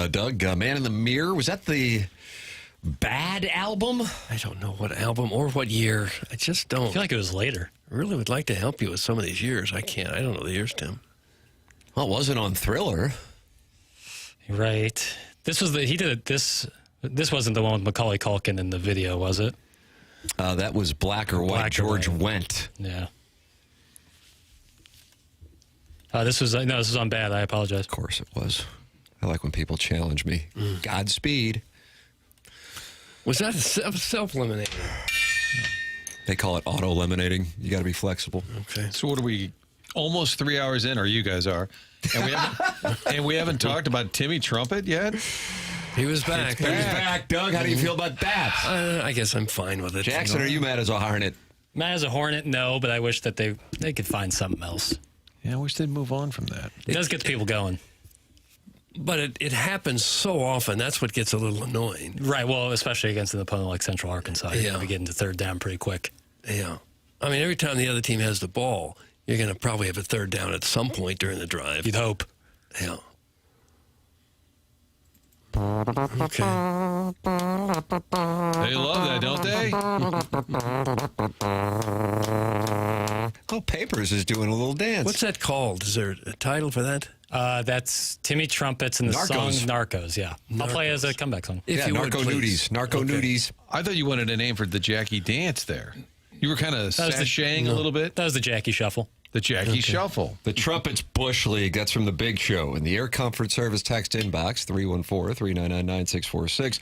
Doug, Man in the Mirror, was that the Bad album? I don't know what album or what year. I just don't. I feel like it was later. I really would like to help you with some of these years. I can't. I don't know the years, Tim. Well, it wasn't on Thriller. Right. This was he did it. This wasn't the one with Macaulay Culkin in the video, was it? That was Black or White. George Wendt. Yeah. This was on Bad. I apologize. Of course it was. I like when people challenge me. Godspeed. Was that self-eliminating? They call it auto-eliminating. You got to be flexible. Okay. So what are we? Almost 3 hours in, or you guys are, and we haven't talked about Timmy Trumpet yet. He was back. He's back, Doug. How do you feel about that? I guess I'm fine with it. Jackson, are you mad as a Hornet? Mad as a Hornet, no, but I wish that they could find something else. Yeah, I wish they'd move on from that. It does get the people going. But it happens so often. That's what gets a little annoying. Right, well, especially against an opponent like Central Arkansas. You're going to get into third down pretty quick. Yeah. I mean, every time the other team has the ball, you're going to probably have a third down at some point during the drive. You'd hope. Yeah. Okay. They love that, don't they? Oh, Papers is doing a little dance. What's that called? Is there a title for that? That's Timmy Trumpets and the song Narcos, yeah. I'll play as a comeback song. Narco Nudies. Narco Nudies. I thought you wanted a name for the Jackie Dance there. You were kind of sashaying a little bit. That was the Jackie Shuffle. The Jackie Shuffle. The Trumpets Bush League. That's from the Big Show. In the Air Comfort Service text inbox, 314-399-9646.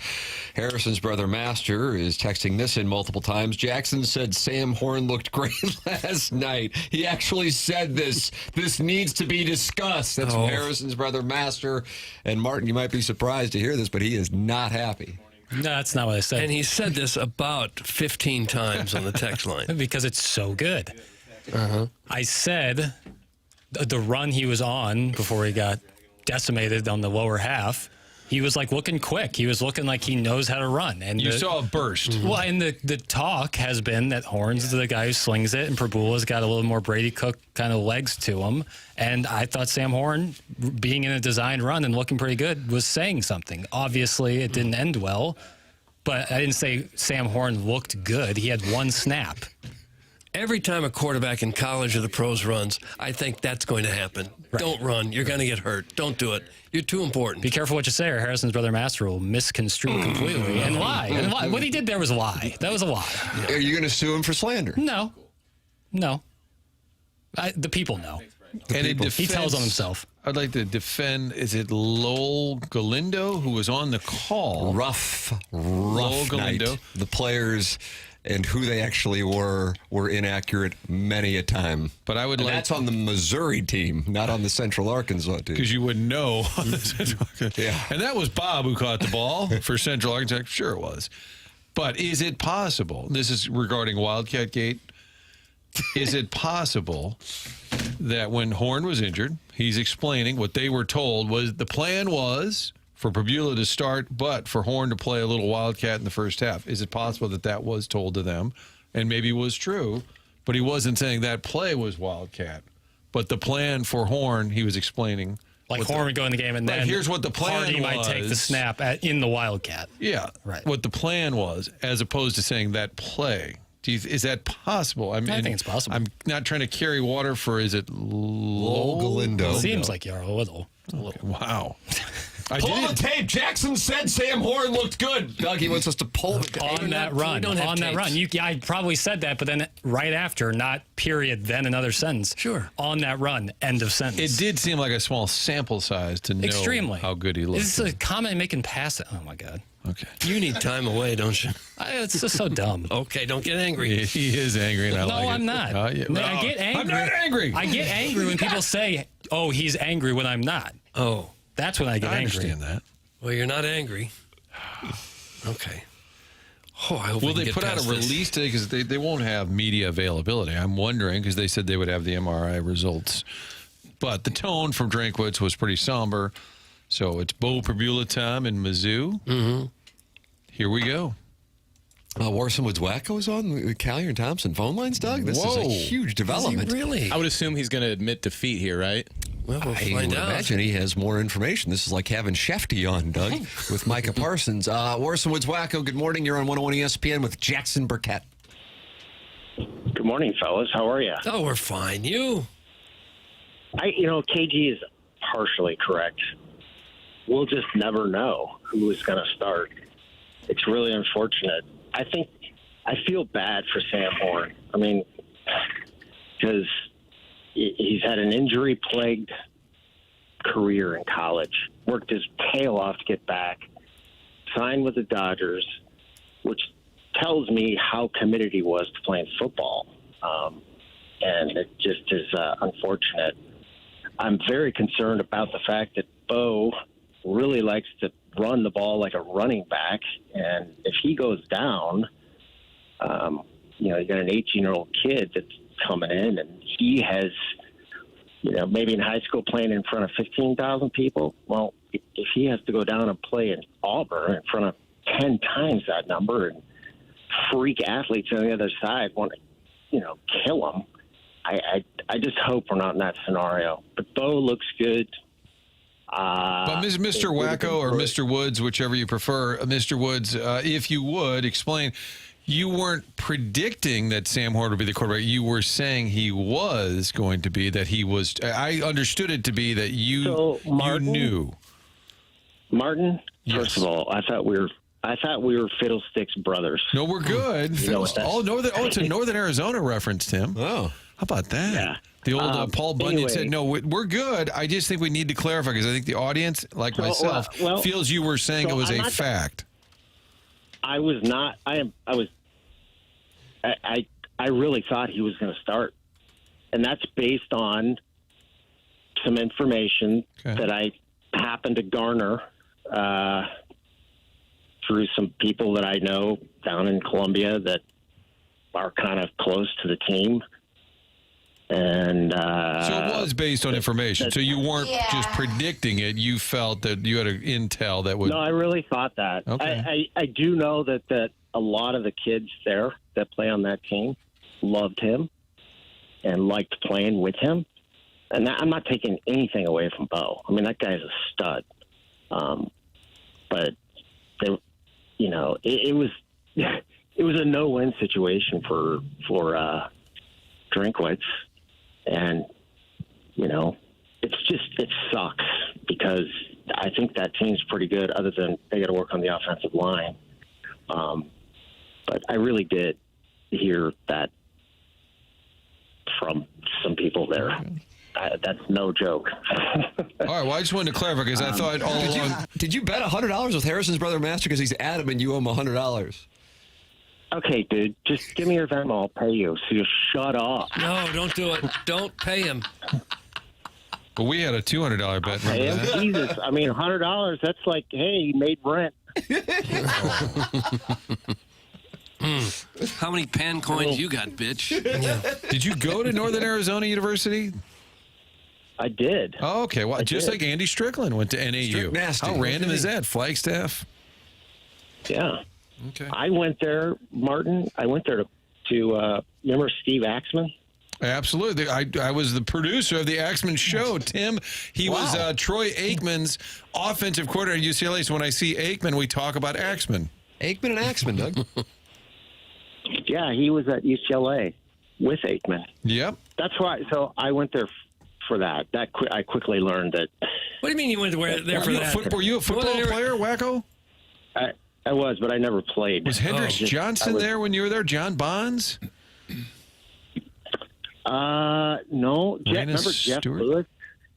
Harrison's brother Master is texting this in multiple times. Jackson said Sam Horn looked great last night. He actually said this. This needs to be discussed. That's from Harrison's brother Master. And Martin, you might be surprised to hear this, but he is not happy. No, that's not what I said. And he said this about 15 times on the text line. Because it's so good. Uh-huh. I said the run he was on before he got decimated on the lower half, he was like looking quick. He was looking like he knows how to run. And you saw a burst. Well, and the talk has been that Horn's the guy who slings it, and Prabula's got a little more Brady Cook kind of legs to him. And I thought Sam Horn, being in a designed run and looking pretty good, was saying something. Obviously, it didn't end well, but I didn't say Sam Horn looked good. He had one snap. Every time a quarterback in college or the pros runs, I think that's going to happen. Right. Don't run. You're going to get hurt. Don't do it. You're too important. Be careful what you say, or Harrison's brother Master will misconstrue completely and lie. And lie. What he did there was a lie. That was a lie. Are you going to sue him for slander? No. The people know. He tells on himself. I'd like to defend, is it Lowell Galindo, who was on the call? Rough Lowell Galindo. Night. The players and who they actually were inaccurate many a time. But I would that's on the Missouri team, not on the Central Arkansas team. Because you wouldn't know on the Central Arkansas. Yeah. And that was Bob who caught the ball for Central Arkansas. Sure it was. But is it possible, this is regarding Wildcat Gate, is it possible that when Horn was injured, he's explaining what they were told was the plan was for Prabula to start, but for Horn to play a little Wildcat in the first half. Is it possible that that was told to them and maybe was true, but he wasn't saying that play was Wildcat, but the plan for Horn, he was explaining. Like Horn would go in the game and then here's what the plan Hardy might take the snap in the Wildcat. Yeah, right. What the plan was, as opposed to saying that play. Is that possible? I think it's possible. I'm not trying to carry water for, is it Lowell Galindo? Seems like you're a little. Wow. Pull the tape. Jackson said Sam Horn looked good. Doug, he wants us to pull the tape. On that run. I probably said that, but then right after, not period, then another sentence. Sure. On that run, end of sentence. It did seem like a small sample size to know how good he looked. This is a comment making pass. Oh, my God. Okay. You need time away, don't you? It's just so dumb. Okay, don't get angry. He is angry, and I like it. No, I'm not. I get angry. I'm not angry. I get angry when people say, oh, he's angry when I'm not. Oh. That's when I get angry. I understand that. Well, you're not angry. Okay. Oh, I hope Will they put out a release today? Because they won't have media availability. I'm wondering, because they said they would have the MRI results. But the tone from Drinkwitz was pretty somber. So it's Bo Prabula time in Mizzou. Mm-hmm. Here we go. Warson Woods Wacko is on the Callier and Thompson phone lines, Doug. This is a huge development. Really? I would assume he's going to admit defeat here, right? Well, we'll I find would out. imagine he has more information. This is like having Shefty on, Doug, with Micah Parsons. Warson Woods Wacko, good morning. You're on 101 ESPN with Jackson Burkett. Good morning, fellas. How are you? Oh, we're fine. You? KG is partially correct. We'll just never know who is going to start. It's really unfortunate. I feel bad for Sam Horn. I mean, because he's had an injury-plagued career in college, worked his tail off to get back, signed with the Dodgers, which tells me how committed he was to playing football. And it just is unfortunate. I'm very concerned about the fact that Bo really likes to run the ball like a running back. And if he goes down, you got an 18-year-old kid that's coming in, and he has, maybe in high school playing in front of 15,000 people. Well, if he has to go down and play in Auburn in front of 10 times that number, and freak athletes on the other side want to, kill him, I just hope we're not in that scenario. But Bo looks good. But Mr. Wacko or Mr. Woods, whichever you prefer, Mr. Woods, if you would explain, you weren't predicting that Sam Horn would be the quarterback. You were saying he was going to be, that he was. I understood it to be that you knew. Martin, yes. First of all, I thought we were Fiddlesticks brothers. No, we're good. It's a Northern Arizona reference, Tim. Oh. How about that? Yeah. The old Paul Bunyan said, no, we're good. I just think we need to clarify because I think the audience, like myself, feels you were saying it was a fact. I was not. I really thought he was going to start. And that's based on some information that I happened to garner through some people that I know down in Columbia that are kind of close to the team. And so it was based on information. So you weren't just predicting it. You felt that you had an intel that would. No, I really thought that. Okay. I do know that a lot of the kids there that play on that team loved him and liked playing with him. And I'm not taking anything away from Bo. I mean, that guy's a stud. But it was a no-win situation for Drinkwitz. And, it sucks because I think that team's pretty good other than they got to work on the offensive line. But I really did hear that from some people there. That's no joke. All right, well, I just wanted to clarify because I thought all along. Did you bet $100 with Harrison's brother Master because he's adamant you owe him $100? Okay, dude, just give me your Venmo. I'll pay you. So you shut up. No, don't do it. Don't pay him. Well, we had a $200 bet. Pay him? That? Jesus, I mean, $100. That's like, hey, he made rent. How many pan coins you got, bitch? Yeah. Did you go to Northern Arizona University? I did. Oh, okay. Well, just like Andy Strickland went to NAU. How random is that? Flagstaff? Yeah. Okay. I went there, Martin. I went there to remember Steve Axman? Absolutely. I was the producer of the Axman show, Tim. He was Troy Aikman's offensive coordinator at UCLA. So when I see Aikman, we talk about Axman. Aikman and Axman, Doug. Yeah, he was at UCLA with Aikman. Yep. That's why. So I went there for that. I quickly learned that. What do you mean you went there for that? Were you a football player, Wacko? I was, but I never played. Was Hendricks Johnson there when you were there? John Bonds? No. Remember Jeff Lewis?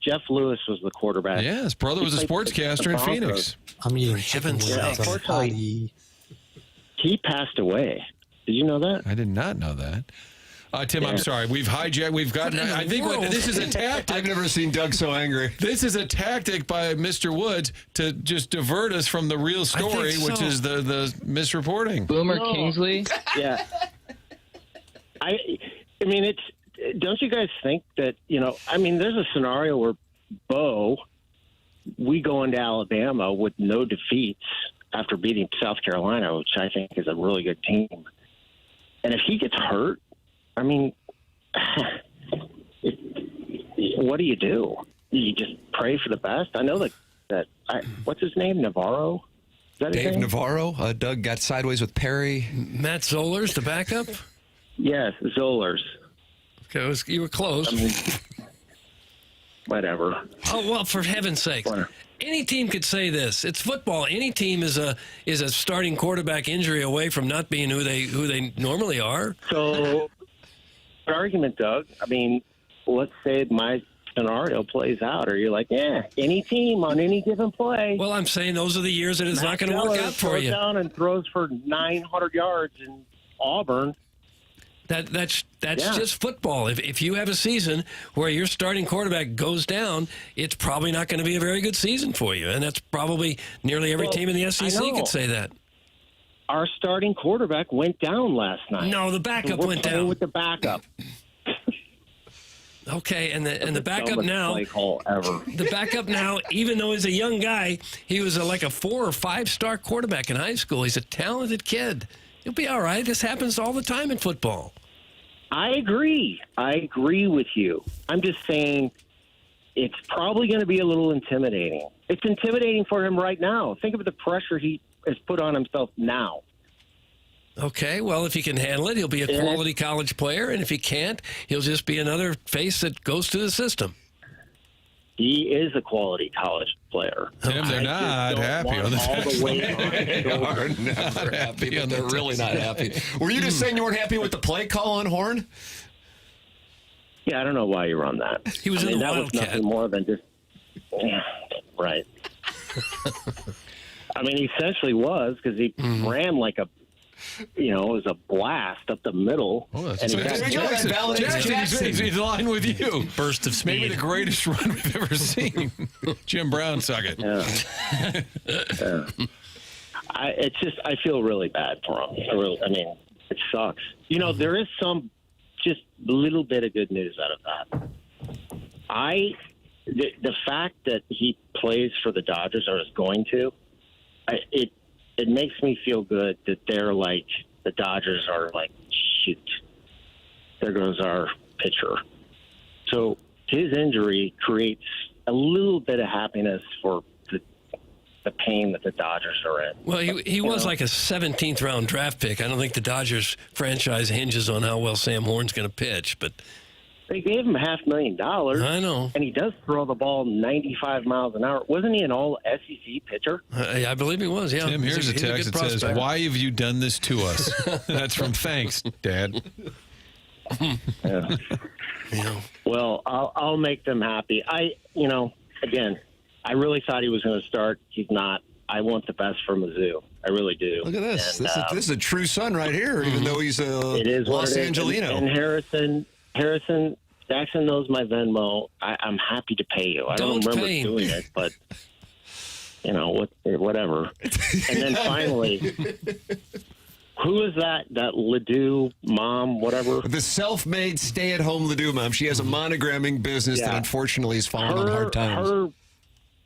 Jeff Lewis was the quarterback. Yeah, his brother was a sportscaster in Phoenix. I'm eating chicken wings. Unfortunately, he passed away. Did you know that? I did not know that. Tim, I'm sorry. We've hijacked. We've gotten. I think this is a tactic. I've never seen Doug so angry. This is a tactic by Mr. Woods to just divert us from the real story, which is the misreporting. Boomer Kingsley. Yeah. I mean, it's. Don't you guys think that I mean, there's a scenario where Bo, we go into Alabama with no defeats after beating South Carolina, which I think is a really good team, and if he gets hurt. I mean, what do you do? you just pray for the best. I know what's his name? Navarro? Is that his Dave name? Navarro. Doug got sideways with Perry. Matt Zollers, the backup? Yes, Zollers. Okay, you were close. I mean, whatever. Oh, well, for heaven's sake. Any team could say this. It's football. Any team is a starting quarterback injury away from not being who they normally are. So, an argument, Doug. I mean, let's say my scenario plays out, or you're like, any team on any given play. Well, I'm saying those are the years that it's not going to work out for you. Goes down and throws for 900 yards in Auburn. That's just football. If you have a season where your starting quarterback goes down, it's probably not going to be a very good season for you, and that's probably nearly every team in the SEC could say that. Our starting quarterback went down last night. No, the backup went down. With the backup. Okay, and the backup now. Play call ever. The backup now, even though he's a young guy, he was like a 4 or 5 star quarterback in high school. He's a talented kid. You'll be all right. This happens all the time in football. I agree. I agree with you. I'm just saying it's probably going to be a little intimidating. It's intimidating for him right now. Think of the pressure he has put on himself now. Okay, well, if he can handle it, he'll be a quality college player, and if he can't, he'll just be another face that goes to the system. He is a quality college player. Tim, they're not happy on this. They are never happy, but they're really not happy. Were you just saying you weren't happy with the play call on Horn? Yeah, I don't know why you were on that. He was in the Wildcat. Was nothing more than just right. I mean, he essentially was, because he ran like it was a blast up the middle. Oh, and Jackson's in line with you. Burst of speed. Maybe the greatest run we've ever seen. Jim Brown, suck it. I feel really bad for him. I mean, it sucks. There is some just little bit of good news out of that. The fact that he plays for the Dodgers, or is going to, it makes me feel good that they're like, the Dodgers are like, shoot, there goes our pitcher. So his injury creates a little bit of happiness for the pain that the Dodgers are in. Well, he was like a 17th round draft pick. I don't think the Dodgers franchise hinges on how well Sam Horn's going to pitch, but they gave him $500,000. I know. And he does throw the ball 95 miles an hour. Wasn't he an all-SEC pitcher? I believe he was, yeah. Tim, here's a text that says, "Why have you done this to us?" That's from Thanks, Dad. Yeah. Well, I'll make them happy. Again, I really thought he was going to start. He's not. I want the best for Mizzou. I really do. Look at this. And, This is a true son right here, even though he's a Los Angelino. And Harrison, Jackson knows my Venmo. I'm happy to pay you. I don't remember doing it, but whatever. And then finally, who is that Ledoux mom, whatever? The self-made stay-at-home Ledoux mom. She has a monogramming business that unfortunately has fallen on hard times.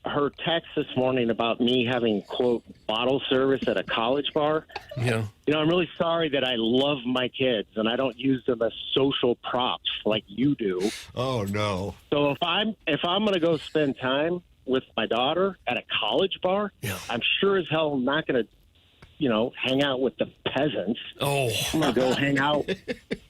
Her text this morning about me having, quote, bottle service at a college bar. Yeah. I'm really sorry that I love my kids and I don't use them as social props like you do. Oh, no. So if I'm going to go spend time with my daughter at a college bar, I'm sure as hell not going to, hang out with the peasants. Oh. I'm going to go hang out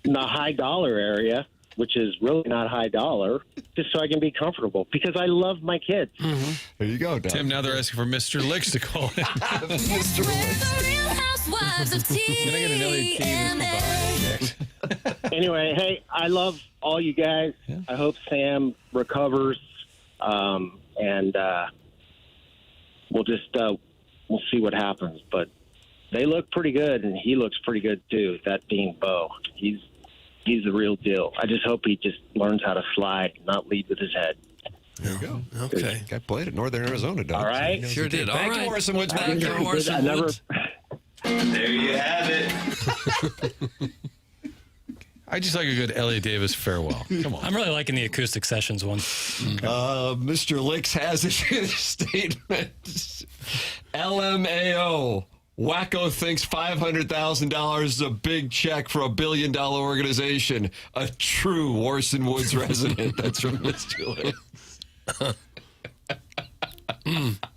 in the high dollar area, which is really not high dollar, just so I can be comfortable, because I love my kids. Mm-hmm. There you go, Doug. Tim, now they're asking for Mr. Licks to call in. Mr. Licks. Can I get an LED Anyway, hey, I love all you guys. Yeah. I hope Sam recovers, and we'll see what happens. But they look pretty good, and he looks pretty good too. That being Bo, he's the real deal. I just hope he just learns how to slide, not lead with his head. There you go. Okay. Guy played at Northern Arizona, Doug. All right. Sure did. All Back right. to Warson Woods. Back to Warson Woods. There you have it. I just like a good Ellie Davis farewell. Come on. I'm really liking the acoustic sessions one. Mr. Licks has issued a statement. LMAO. Wacko thinks $500,000 is a big check for $1 billion organization. A true Warson Woods resident. That's from Mr. Licks.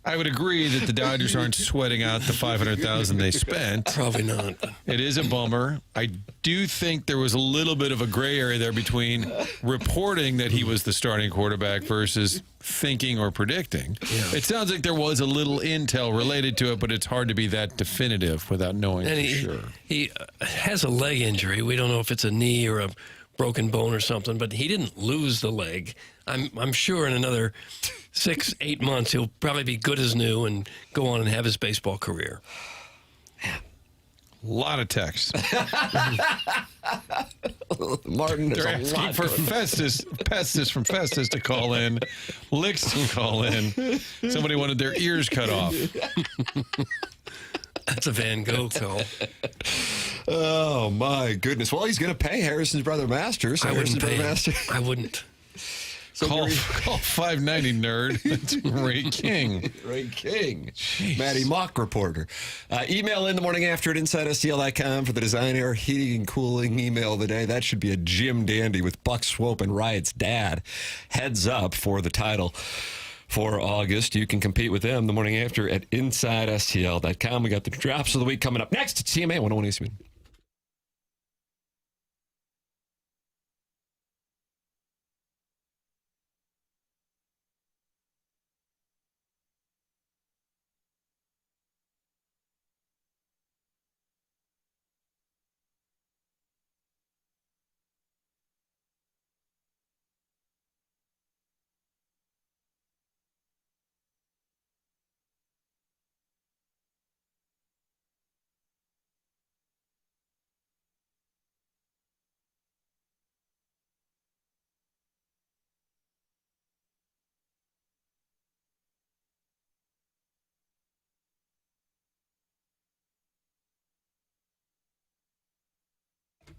I would agree that the Dodgers aren't sweating out the $500,000 they spent. Probably not. It is a bummer. I do think there was a little bit of a gray area there between reporting that he was the starting quarterback versus thinking or predicting. Yeah. It sounds like there was a little intel related to it, but it's hard to be that definitive without knowing for sure. He has a leg injury. We don't know if it's a knee or a broken bone or something, but he didn't lose the leg. I'm sure in another 6-8 months he'll probably be good as new and go on and have his baseball career. A lot of texts. Martin, they're asking for Festus from Festus to call in. Licks to call in. Somebody wanted their ears cut off. That's a Van Gogh call. Oh, my goodness. Well, he's going to pay Harrison's brother Masters. I wouldn't pay him. I wouldn't. So call 590 nerd. That's Ray King. Ray King. Jeez. Matty Mock reporter. Email in the morning after at InsideSTL.com for the Design Air Heating and Cooling email of the day. That should be a Jim Dandy with Buck Swope and Riot's dad. Heads up for the title for August. You can compete with them the morning after at InsideSTL.com. We got the drops of the week coming up next. It's CMA 101 ESPN.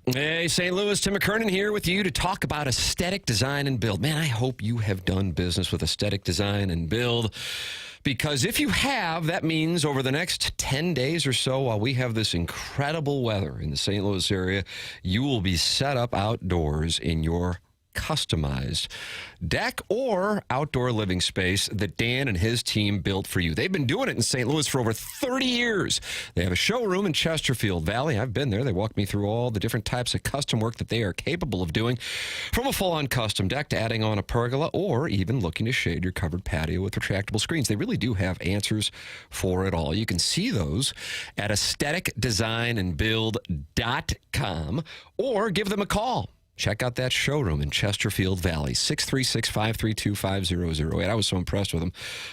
Hey, St. Louis, Tim McKernan here with you to talk about aesthetic design and build. Man, I hope you have done business with aesthetic design and build, because if you have, that means over the next 10 days or so, while we have this incredible weather in the St. Louis area, you will be set up outdoors in your customized deck or outdoor living space that Dan and his team built for you. They've been doing it in St. Louis for over 30 years. They have a showroom in Chesterfield Valley. I've been there. They walked me through all the different types of custom work that they are capable of doing, from a full-on custom deck to adding on a pergola or even looking to shade your covered patio with retractable screens. They really do have answers for it all. You can see those at aestheticdesignandbuild.com or give them a call. Check out that showroom in Chesterfield Valley, 636-532-5008. I was so impressed with them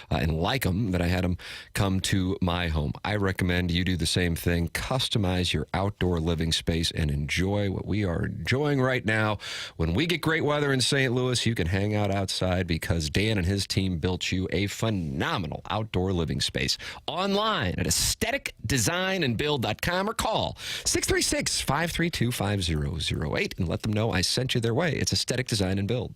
and like them that I had them come to my home. I recommend you do the same thing. Customize your outdoor living space and enjoy what we are enjoying right now. When we get great weather in St. Louis, you can hang out outside because Dan and his team built you a phenomenal outdoor living space. Online at aestheticdesignandbuild.com or call 636-532-5008 and let them know I sent you their way. It's Aesthetic Design and Build.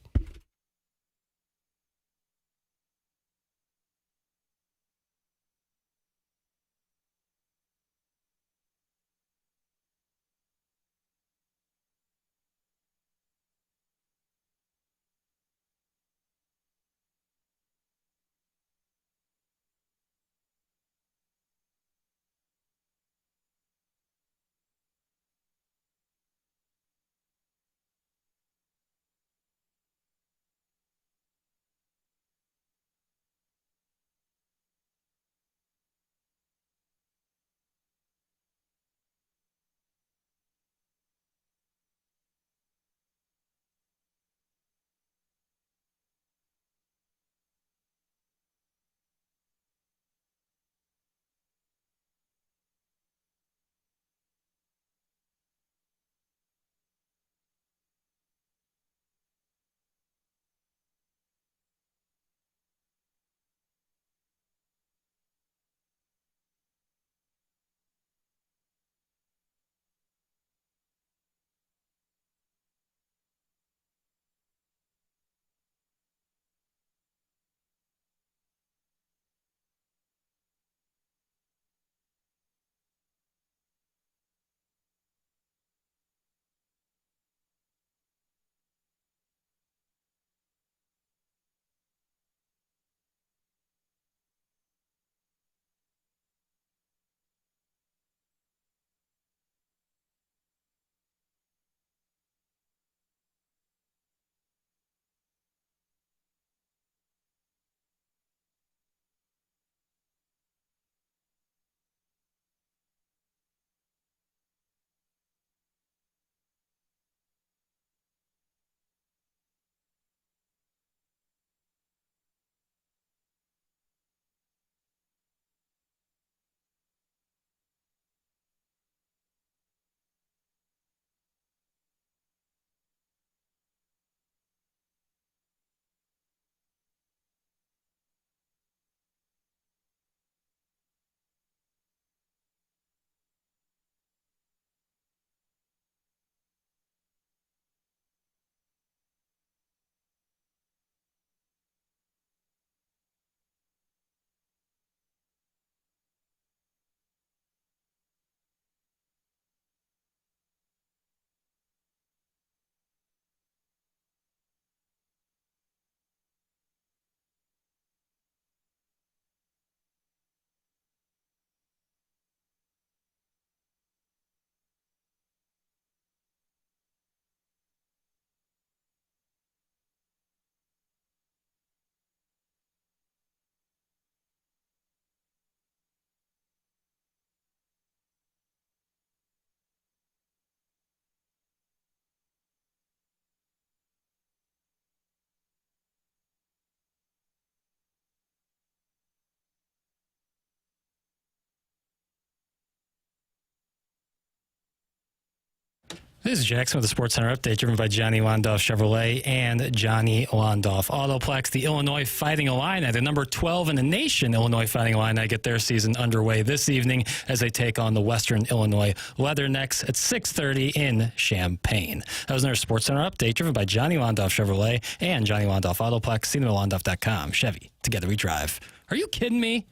This is Jackson with the Sports Center update, driven by Johnny Wandoff Chevrolet and Johnny Wandoff Autoplex. The Illinois Fighting Illini, the number 12 in the nation, Illinois Fighting Illini, get their season underway this evening as they take on the Western Illinois Leathernecks at 6:30 in Champaign. That was another Sports Center update, driven by Johnny Wandoff Chevrolet and Johnny Wandoff Autoplex. See them at Wandoff.com. Chevy, together we drive. Are you kidding me?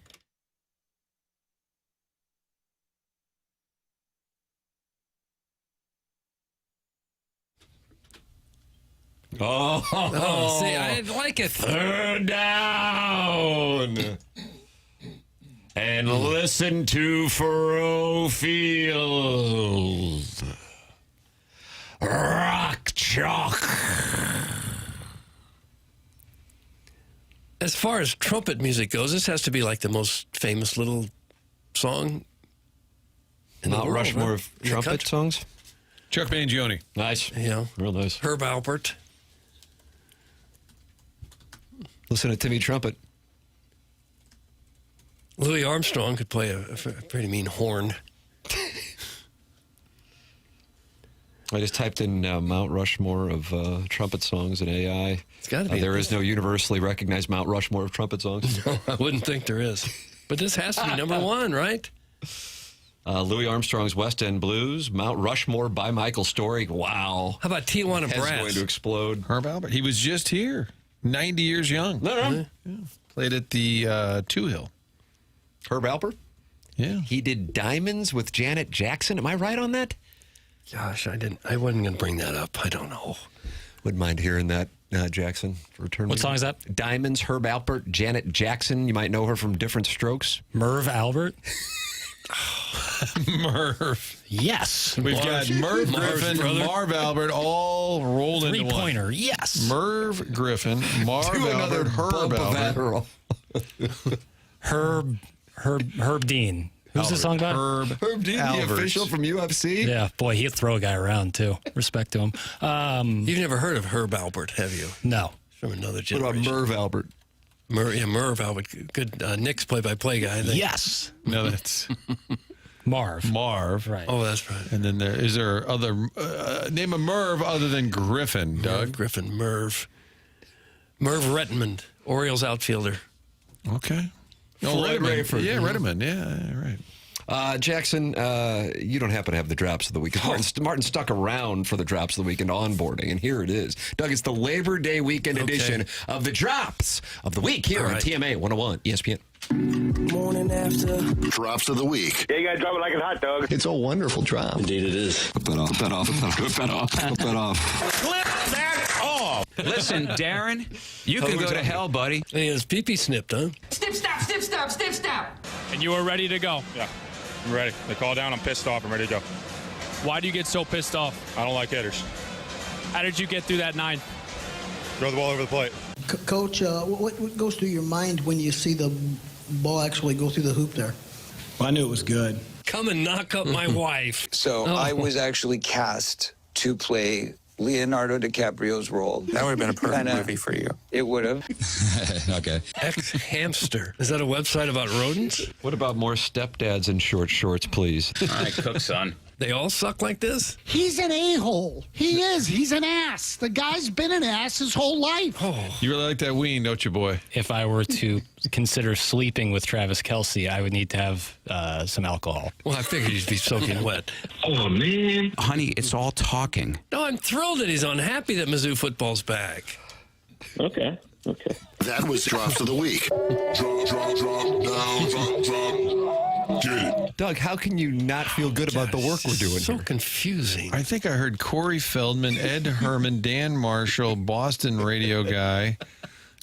Oh, see, I like it. Third down. And listen to Furrow Field. Rock chalk. As far as trumpet music goes, this has to be like the most famous little song in the Mount world, Rushmore right? of In the trumpet country. songs. Chuck Mangione. Nice. Yeah. Real nice. Herb Alpert. Listen to Timmy Trumpet. Louis Armstrong could play a pretty mean horn. I just typed in Mount Rushmore of trumpet songs in AI. It's got to be. There is no universally recognized Mount Rushmore of trumpet songs. I wouldn't think there is. But this has to be number one, right? Louis Armstrong's West End Blues, Mount Rushmore by Michael Story. Wow. How about Tijuana Head's Brass? going to explode. Herb Albert. He was just here. 90 years young. No. Yeah. Played at the Two Hill. Herb Alpert? Yeah. He did Diamonds with Janet Jackson. Am I right on that? Gosh, I wasn't going to bring that up. I don't know. Wouldn't mind hearing that, Jackson. Return. What song is that? Diamonds, Herb Alpert, Janet Jackson. You might know her from Different Strokes. Merv Albert? Merv. Yes. We've got Merv Griffin, Marv Albert, all rolled into one. Three-pointer, yes. Merv Griffin, Marv Do Albert, another Herb bump of Albert. Adderall. Herb Dean. Who's the song about? Herb Dean, the official from UFC. Yeah, boy, he'd throw a guy around, too. Respect to him. You've never heard of Herb Albert, have you? No. From another What generation. about Merv Albert? Merv Albert. Good Knicks play-by-play guy. I think. Yes. No, that's Marv. Marv. Right. Oh, that's right. And then is there other name a Merv other than Griffin, Doug? Griffin, Merv Redmond, Orioles outfielder. Okay. Fred Rayford. Yeah, Redmond. Yeah, right. Jackson, you don't happen to have the drops of the week. 'Cause Martin stuck around for the drops of the weekend onboarding, and here it is. Doug, it's the Labor Day weekend edition of the drops of the week here on TMA 101 ESPN. Morning after. Drops of the week. Yeah, you gotta drop it like it's hot, dog. It's a wonderful drop. Indeed it is. Flip that off. Flip that off. Flip that off. Flip that off. Flip that off. Listen, Darren, you can go to hell, buddy. He has pee-pee snipped, huh? Snip, snap, snip, snap, snip, snap. And you are ready to go? Yeah, I'm ready. They call down, I'm pissed off, I'm ready to go. Why do you get so pissed off? I don't like hitters. How did you get through that 9? Throw the ball over the plate. Coach, what goes through your mind when you see the ball actually go through the hoop there? Well, I knew it was good. Come and knock up my wife. So I was actually cast to play Leonardo DiCaprio's role. That would have been a perfect movie for you. It would have. Okay. Ex-hamster. Is that a website about rodents? What about more stepdads in short shorts, please? All right, cook, son. They all suck like this? He's an a-hole. He is. He's an ass. The guy's been an ass his whole life. You really like that ween, don't you, boy? If I were to consider sleeping with Travis Kelce, I would need to have some alcohol. Well, I figured he'd be soaking wet. Oh, man. Honey, it's all talking. No, I'm thrilled that he's unhappy that Mizzou football's back. Okay. That was drops of the week. Drop, down, drop. Get it. Doug, how can you not feel good about the work we're doing So here? confusing. I think I heard Corey Feldman, Ed Herman, Dan Marshall, Boston radio guy,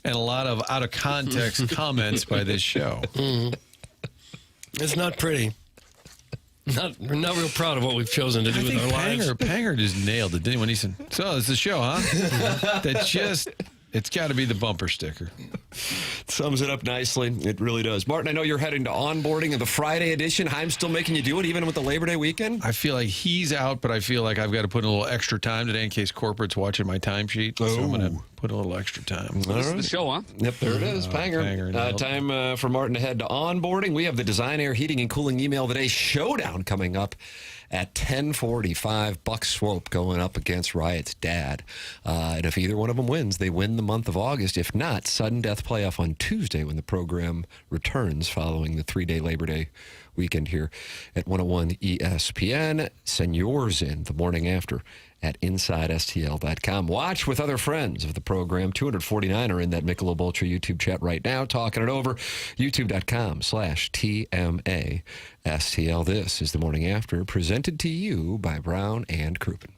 and a lot of out-of-context comments by this show. It's not pretty. We're not real proud of what we've chosen to do with our lives. Panger just nailed it, didn't he? When he said, so it's the show, huh? It's got to be the bumper sticker. Sums it up nicely. It really does. Martin, I know you're heading to onboarding of the Friday edition. I'm still making you do it, even with the Labor Day weekend? I feel like he's out, but I feel like I've got to put in a little extra time today in case corporate's watching my timesheet. So I'm going to put a little extra time. This is the show, huh? Yep, there it is. Panger. Time for Martin to head to onboarding. We have the Design Air Heating and Cooling Email of the Day showdown coming up at 10:45. Buck Swope going up against Riot's dad. And if either one of them wins, they win the month of August. If not, sudden death playoff on Tuesday when the program returns following the 3-day Labor Day weekend here at 101 ESPN. Send yours in the morning after at InsideSTL.com. Watch with other friends of the program. 249 are in that Michelob Ultra YouTube chat right now, talking it over. YouTube.com/TMASTL. This is the morning after, presented to you by Brown and Crouppen.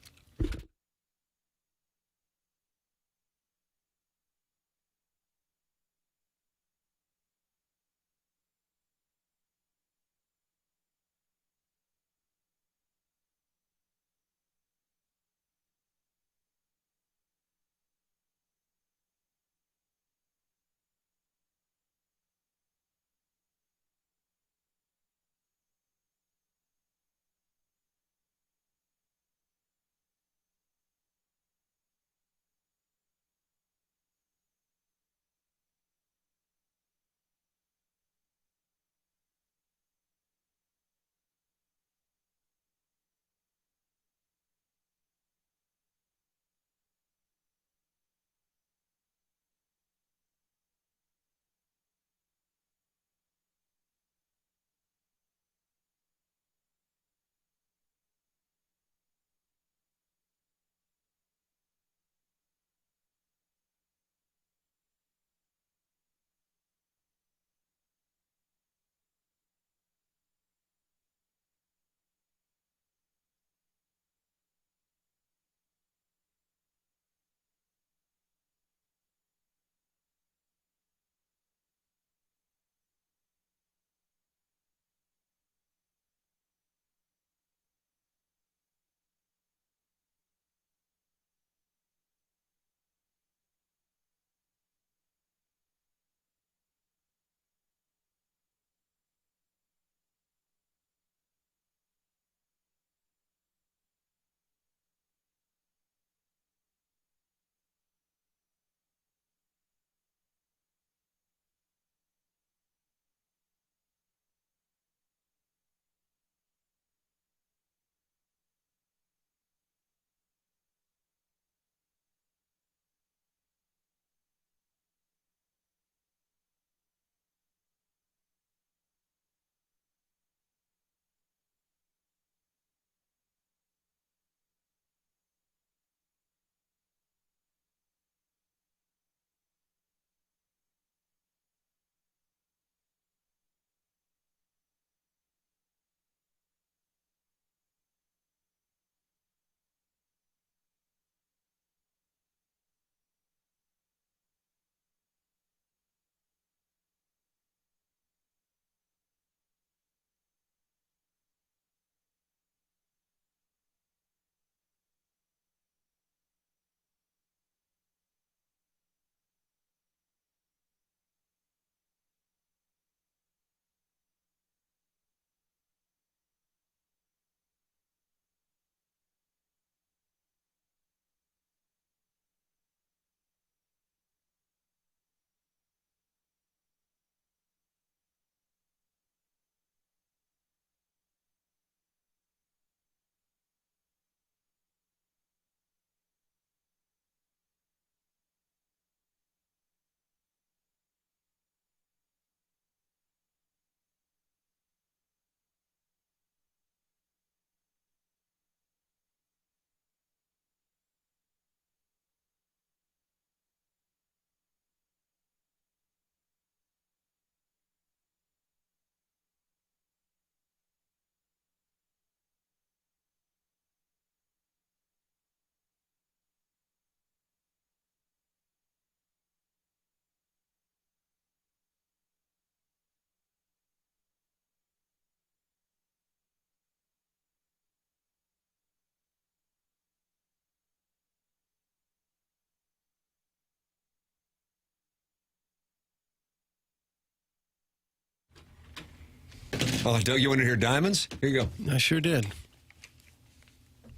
Oh, Doug, you want to hear Diamonds? Here you go. I sure did.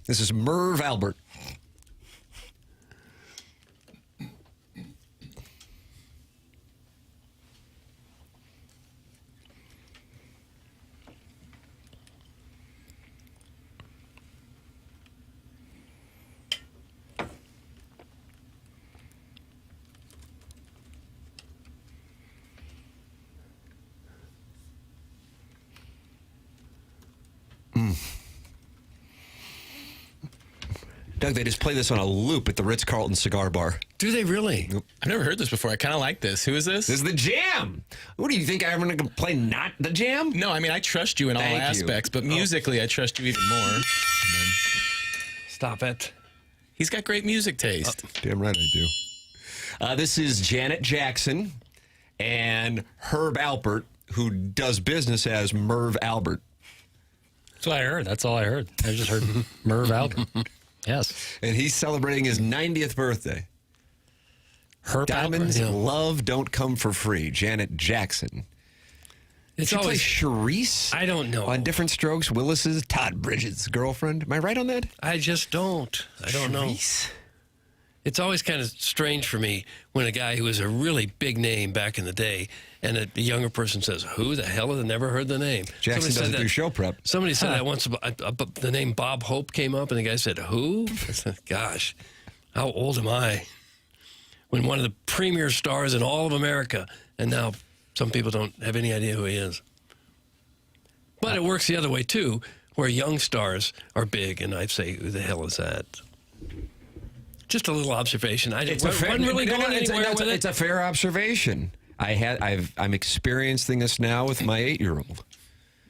This is Merv Albert. Doug, they just play this on a loop at the Ritz-Carlton Cigar Bar. Do they really? I've never heard this before. I kind of like this. Who is this? This is the Jam. What do you think? I'm going to play not the Jam? No, I mean, I trust you in all aspects, but musically, I trust you even more. Stop it. He's got great music taste. Damn right I do. This is Janet Jackson and Herb Alpert, who does business as Merv Albert. That's what I heard. That's all I heard. I just heard Merv Albert. Yes. And he's celebrating his 90th birthday. Herb Diamonds Albert, Love Don't Come for Free. Janet Jackson. It's She always plays Charisse. I don't know. On Different Strokes, Willis's Todd Bridges' girlfriend. Am I right on that? I just don't. I don't Charisse? know. It's always kind of strange for me when a guy who was a really big name back in the day and a younger person says, who the hell has never heard the name? Jackson Somebody doesn't do show prep. Somebody said that once. The name Bob Hope came up, and the guy said, who? I said, gosh, how old am I? When one of the premier stars in all of America, and now some people don't have any idea who he is. But it works the other way, too, where young stars are big, and I say, who the hell is that? Just a little observation. It's a fair observation. I'm experiencing this now with my 8-year-old.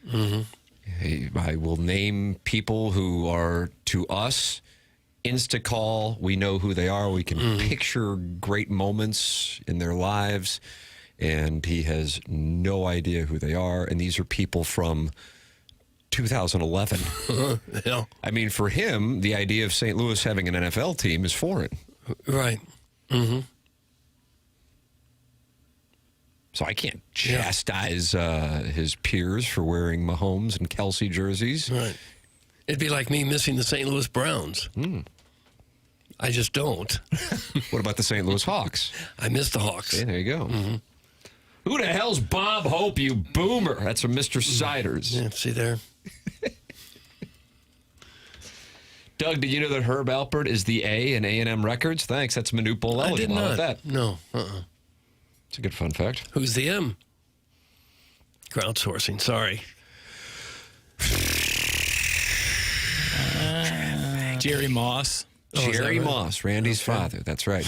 Mm-hmm. I will name people who are to us insta-call. We know who they are. We can picture great moments in their lives, and he has no idea who they are. And these are people from 2011. Yeah. I mean, for him, the idea of St. Louis having an NFL team is foreign. Right. Mm-hmm. So I can't chastise his peers for wearing Mahomes and Kelsey jerseys. Right. It'd be like me missing the St. Louis Browns. I just don't. What about the St. Louis Hawks? I miss the Hawks. Yeah, there you go. Who the hell's Bob Hope, you boomer? That's from Mr. Siders. Yeah, see there. Doug, did you know that Herb Alpert is the A in A&M Records? Thanks. That's Manute Bolelli. I did How not. about that? No. It's a good fun fact. Who's the M? Crowdsourcing. Sorry. Jerry Moss. Jerry Moss, Randy's father. That's right.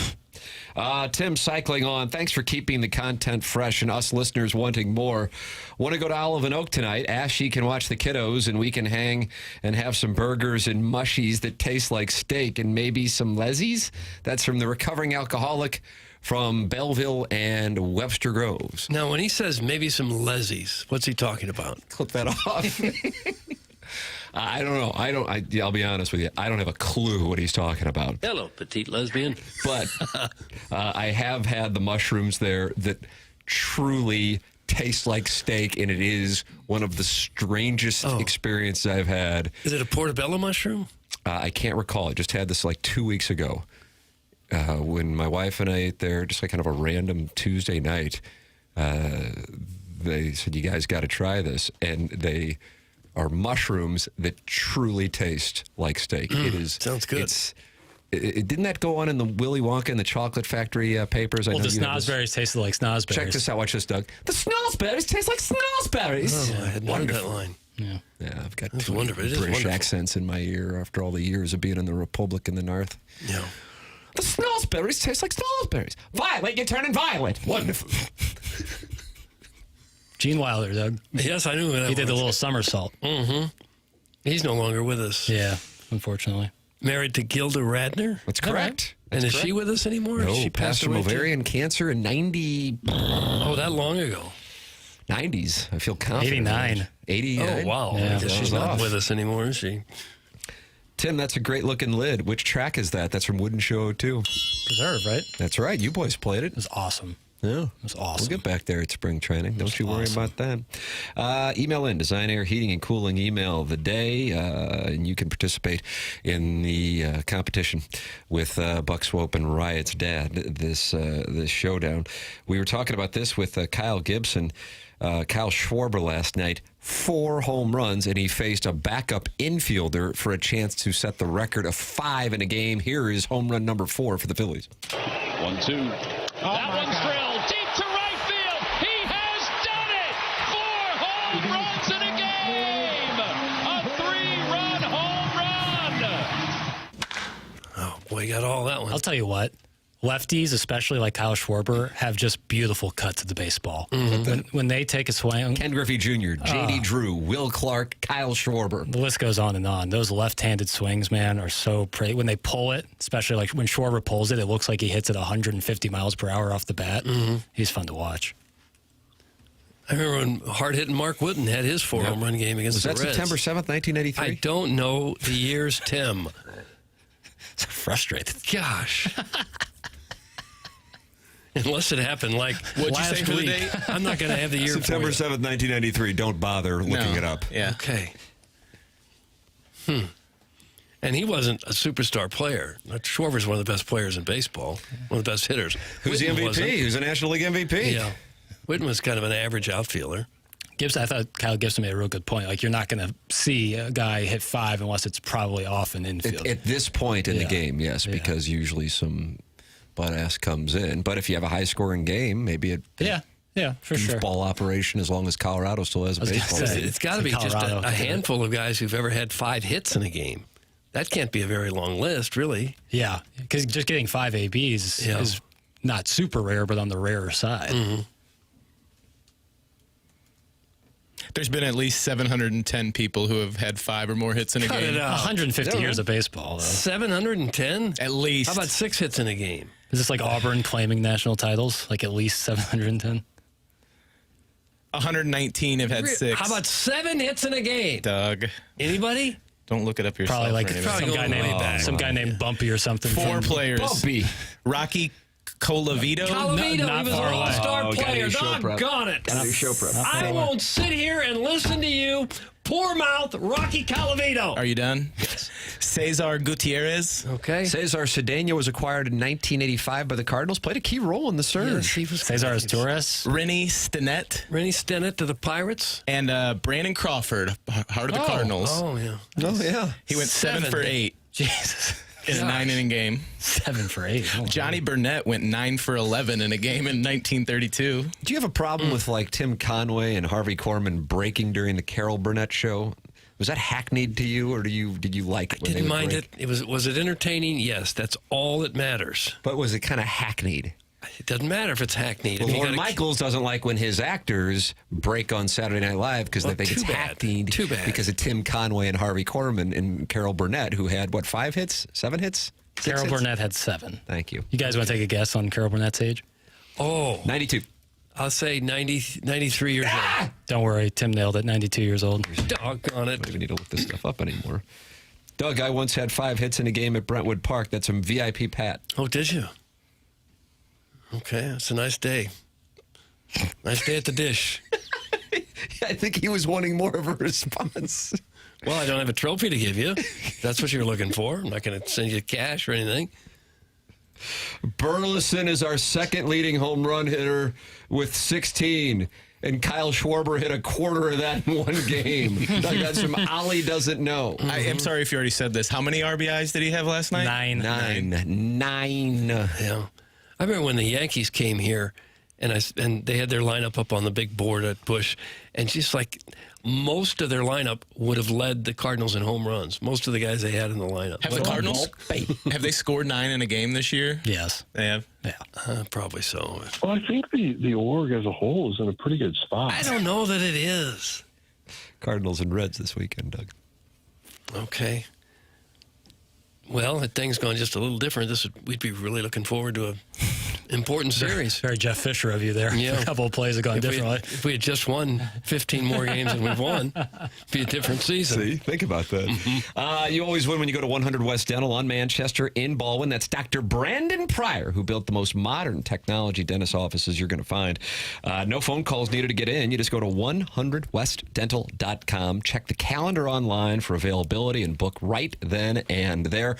Tim, cycling on. Thanks for keeping the content fresh and us listeners wanting more. Want to go to Olive and Oak tonight? Ashley can watch the kiddos, and we can hang and have some burgers and mushies that taste like steak and maybe some Leslie's. That's from the recovering alcoholic from Belleville and Webster Groves. Now, when he says maybe some Leslie's, what's he talking about? Clip that off. I don't know. I'll be honest with you. I don't have a clue what he's talking about. Hello, petite lesbian. But I have had the mushrooms there that truly taste like steak, and it is one of the strangest experiences I've had. Is it a portobello mushroom? I can't recall. I just had this like 2 weeks ago when my wife and I ate there, just like kind of a random Tuesday night. They said, you guys got to try this. And they are mushrooms that truly taste like steak. It is. Sounds good. Didn't that go on in the Willy Wonka and the Chocolate Factory papers? Well, the snozberries tasted like snozberries. Check this out. Watch this, Doug. The snozberries taste like snozberries. Oh, I had not heard that line. Yeah, I've got That's two wonderful. It is British wonderful. accents in my ear after all the years of being in the Republic in the North. Yeah. The snozberries taste like snozberries. Violet, you're turning violet. Wonderful. Gene Wilder, Doug. Yes, I knew that. He did the little somersault. Mm-hmm. He's no longer with us. Yeah, unfortunately. Married to Gilda Radner? That's correct. And is she with us anymore? No, she passed from away too? ovarian cancer in 90. Oh, that long ago. 90s. I feel confident. 89. 89. Oh, wow. Yeah. I guess she's not with us anymore, is she? Tim, that's a great looking lid. Which track is that? That's from Wooden Show 2. Preserve, right? That's right. You boys played it. It was awesome. Yeah. It was awesome. We'll get back there at spring training. Don't you worry about that. Email in, Design Air Heating and Cooling email of the day, and you can participate in the competition with Buck Swope and Riot's dad, this showdown. We were talking about this with Kyle Gibson, Kyle Schwarber last night, 4 home runs, and he faced a backup infielder for a chance to set the record of 5 in a game. Here is home run number 4 for the Phillies. 1-2. That one's drilled deep to right field. He has done it. 4 home runs in a game. A 3-run home run. Boy, you got all that one. I'll tell you what. Lefties, especially like Kyle Schwarber, have just beautiful cuts of the baseball. When they take a swing. Ken Griffey Jr., J.D. Drew, Will Clark, Kyle Schwarber. The list goes on and on. Those left-handed swings, man, are so pretty. When they pull it, especially like when Schwarber pulls it, it looks like he hits it 150 miles per hour off the bat. He's fun to watch. I remember when hard-hitting Mark Wooden had his 4-home run game against the Reds. Was that September 7th, 1983? I don't know the years, Tim. So frustrated. Gosh. Unless it happened like last week. I'm not going to have the year September 7th, 1993. Don't bother looking it up. Yeah. Okay. And he wasn't a superstar player. Schwarber's one of the best players in baseball, one of the best hitters. Who's the MVP? Who's a National League MVP? Yeah. Whitten was kind of an average outfielder. Gibson, I thought Kyle Gibson made a real good point. Like, you're not going to see a guy hit 5 unless it's probably off an infield. At this point in the game, yes, because usually some butt-ass comes in. But if you have a high-scoring game, maybe it for sure. Ball operation, as long as Colorado still has a baseball team. It's got to be just a handful of guys who've ever had 5 hits in a game. That can't be a very long list, really. Yeah, because just getting 5 ABs is not super rare, but on the rarer side. There's been at least 710 people who have had 5 or more hits in a game. 150 years of baseball, though. 710? At least. How about 6 hits in a game? Is this like Auburn claiming national titles? Like at least 710? 119 have had 6. How about 7 hits in a game? Doug. Anybody? Don't look it up yourself. Probably like some guy named Bumpy or something. 4 players. Bumpy. Rocky Colavito. Not he was an all-star player. Doggone it. I won't sit here and listen to you poor mouth Rocky Colavito. Are you done? Yes. Cesar Gutierrez. Okay. Cesar Cedeno was acquired in 1985 by the Cardinals. Played a key role in the surge. Yes, Cesar Torres. Rennie Stinnett. Rennie Stinnett to the Pirates. And Brandon Crawford, heart of the Cardinals. Oh, yeah. Oh, yeah. He went 7 for 8. Jesus. In a 9-inning game. 7 for 8. Oh, Johnny Burnett went 9 for 11 in a game in 1932. Do you have a problem with like Tim Conway and Harvey Korman breaking during the Carol Burnett show? Was that hackneyed to you, or did you like it? I didn't mind it. Was it entertaining? Yes, that's all that matters. But was it kind of hackneyed? It doesn't matter if it's hackneyed. Well, Lorne Michaels doesn't like when his actors break on Saturday Night Live because they think it's hackneyed. Too bad. Because of Tim Conway and Harvey Korman and Carol Burnett, who had, 5 hits? 7 hits? Carol Burnett had 7. Thank you. You guys want to take a guess on Carol Burnett's age? Oh. 92. I'll say 93 years old. Don't worry, Tim nailed it. 92 years old. Doggone it. I don't even need to look this stuff up anymore. Doug, I once had 5 hits in a game at Brentwood Park. That's some VIP Pat. Oh, did you? Okay, it's a nice day. Nice day at the dish. I think he was wanting more of a response. Well, I don't have a trophy to give you. That's what you're looking for. I'm not going to send you cash or anything. Burleson is our second leading home run hitter with 16. And Kyle Schwarber hit a quarter of that in one game. Doug, that's from Ollie doesn't know. I am sorry if you already said this. How many RBIs did he have last night? 9. Yeah. I remember when the Yankees came here, and they had their lineup up on the big board at Busch, and just like most of their lineup would have led the Cardinals in home runs. Most of the guys they had in the lineup. Have the Cardinals have they scored 9 in a game this year? Yes, they have. Yeah, probably so. Well, I think the org as a whole is in a pretty good spot. I don't know that it is. Cardinals and Reds this weekend, Doug. Okay. Well, had things gone just a little different, we'd be really looking forward to a important series. Very Jeff Fisher of you there. Yeah. A couple of plays have gone differently. If we had just won 15 more games than we've won, it'd be a different season. See, think about that. You always win when you go to 100 West Dental on Manchester in Baldwin. That's Dr. Brandon Pryor, who built the most modern technology dentist offices you're going to find. No phone calls needed to get in. You just go to 100westdental.com. Check the calendar online for availability and book right then and there.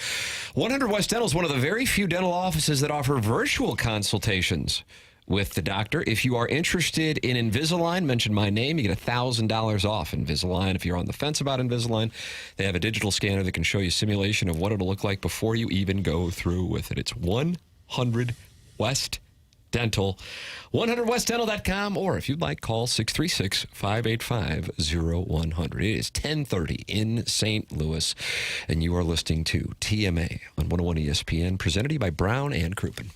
100 West Dental is one of the very few dental offices that offer virtual consultations with the doctor. If you are interested in Invisalign, mention my name. You get $1,000 off Invisalign. If you're on the fence about Invisalign, they have a digital scanner that can show you a simulation of what it'll look like before you even go through with it. It's 100 West Dental. 100westdental.com, or if you'd like, call 636-585-0100. It is 10:30 in St. Louis, and you are listening to TMA on 101 ESPN, presented to you by Brown and Crouppen.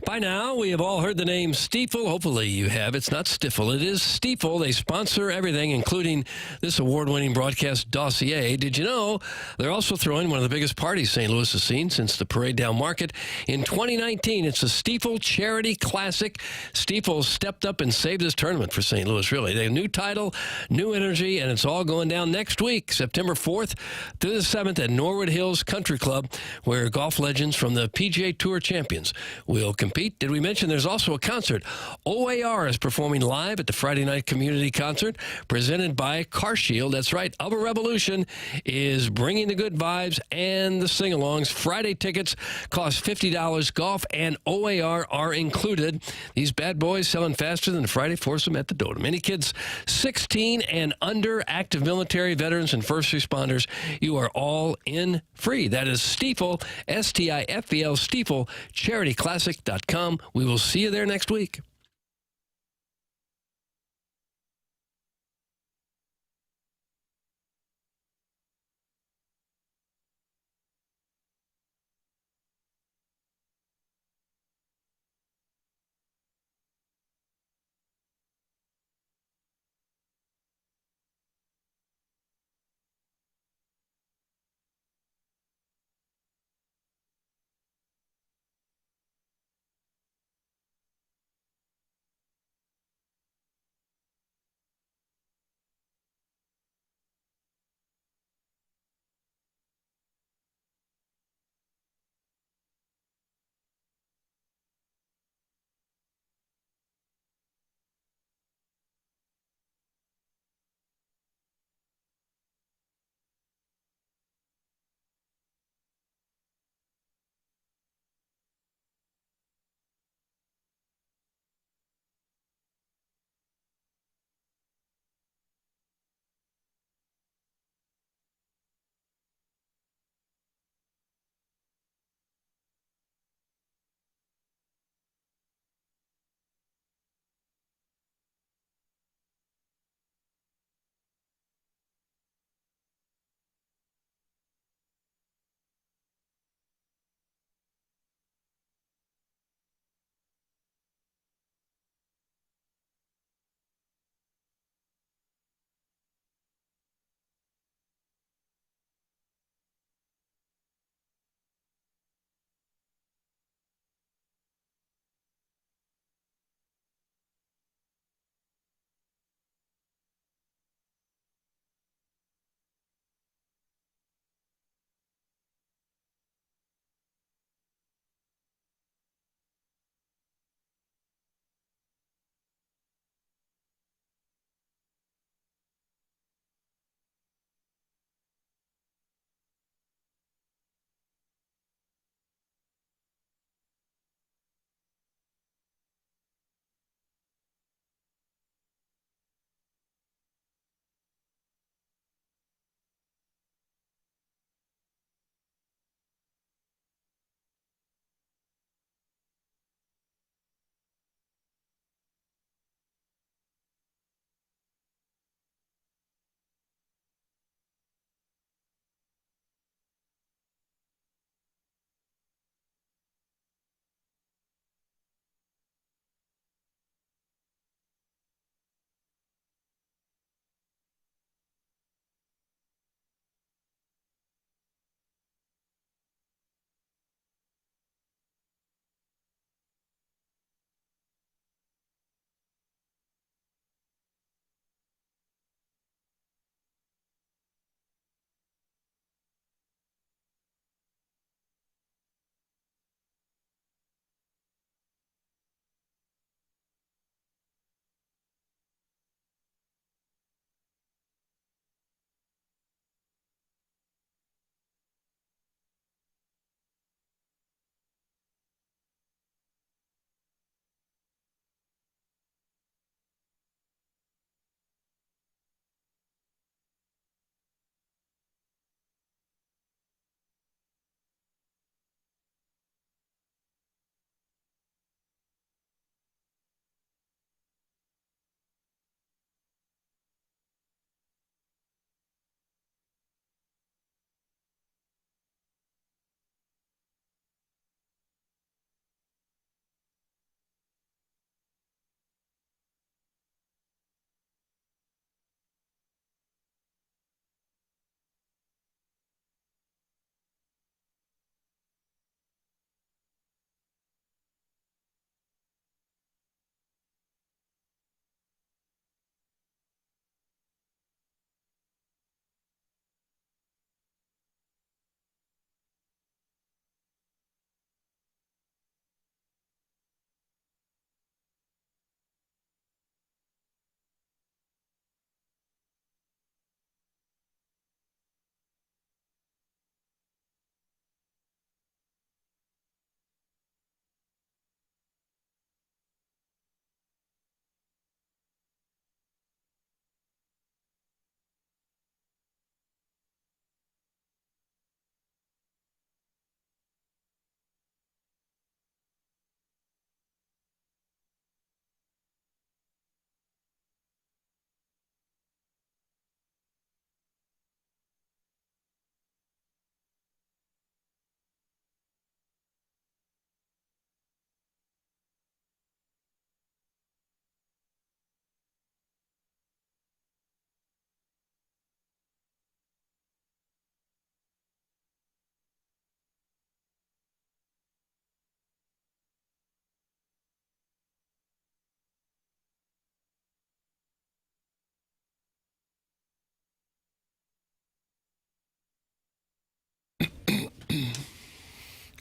By now, we have all heard the name Stiefel. Hopefully you have. It's not Stiffle. It is Stiefel. They sponsor everything, including this award-winning broadcast Dossier. Did you know they're also throwing one of the biggest parties St. Louis has seen since the Parade Down Market in 2019? It's a Stiefel Charity Classic. Stiefel stepped up and saved this tournament for St. Louis, really. They have a new title, new energy, and it's all going down next week, September 4th through the 7th at Norwood Hills Country Club, where golf legends from the PGA Tour champions will compete. Did we mention there's also a concert? OAR is performing live at the Friday night community concert presented by CarShield. That's right. Upper Revolution is bringing the good vibes and the sing-alongs. Friday tickets cost $50. Golf and OAR are included. These bad boys selling faster than the Friday foursome at the Dotem. Any kids 16 and under, active military, veterans, and first responders, you are all in free. That is Stiefel, S-T-I-F-E-L, Stiefel, charityclassic.com. We will see you there next week.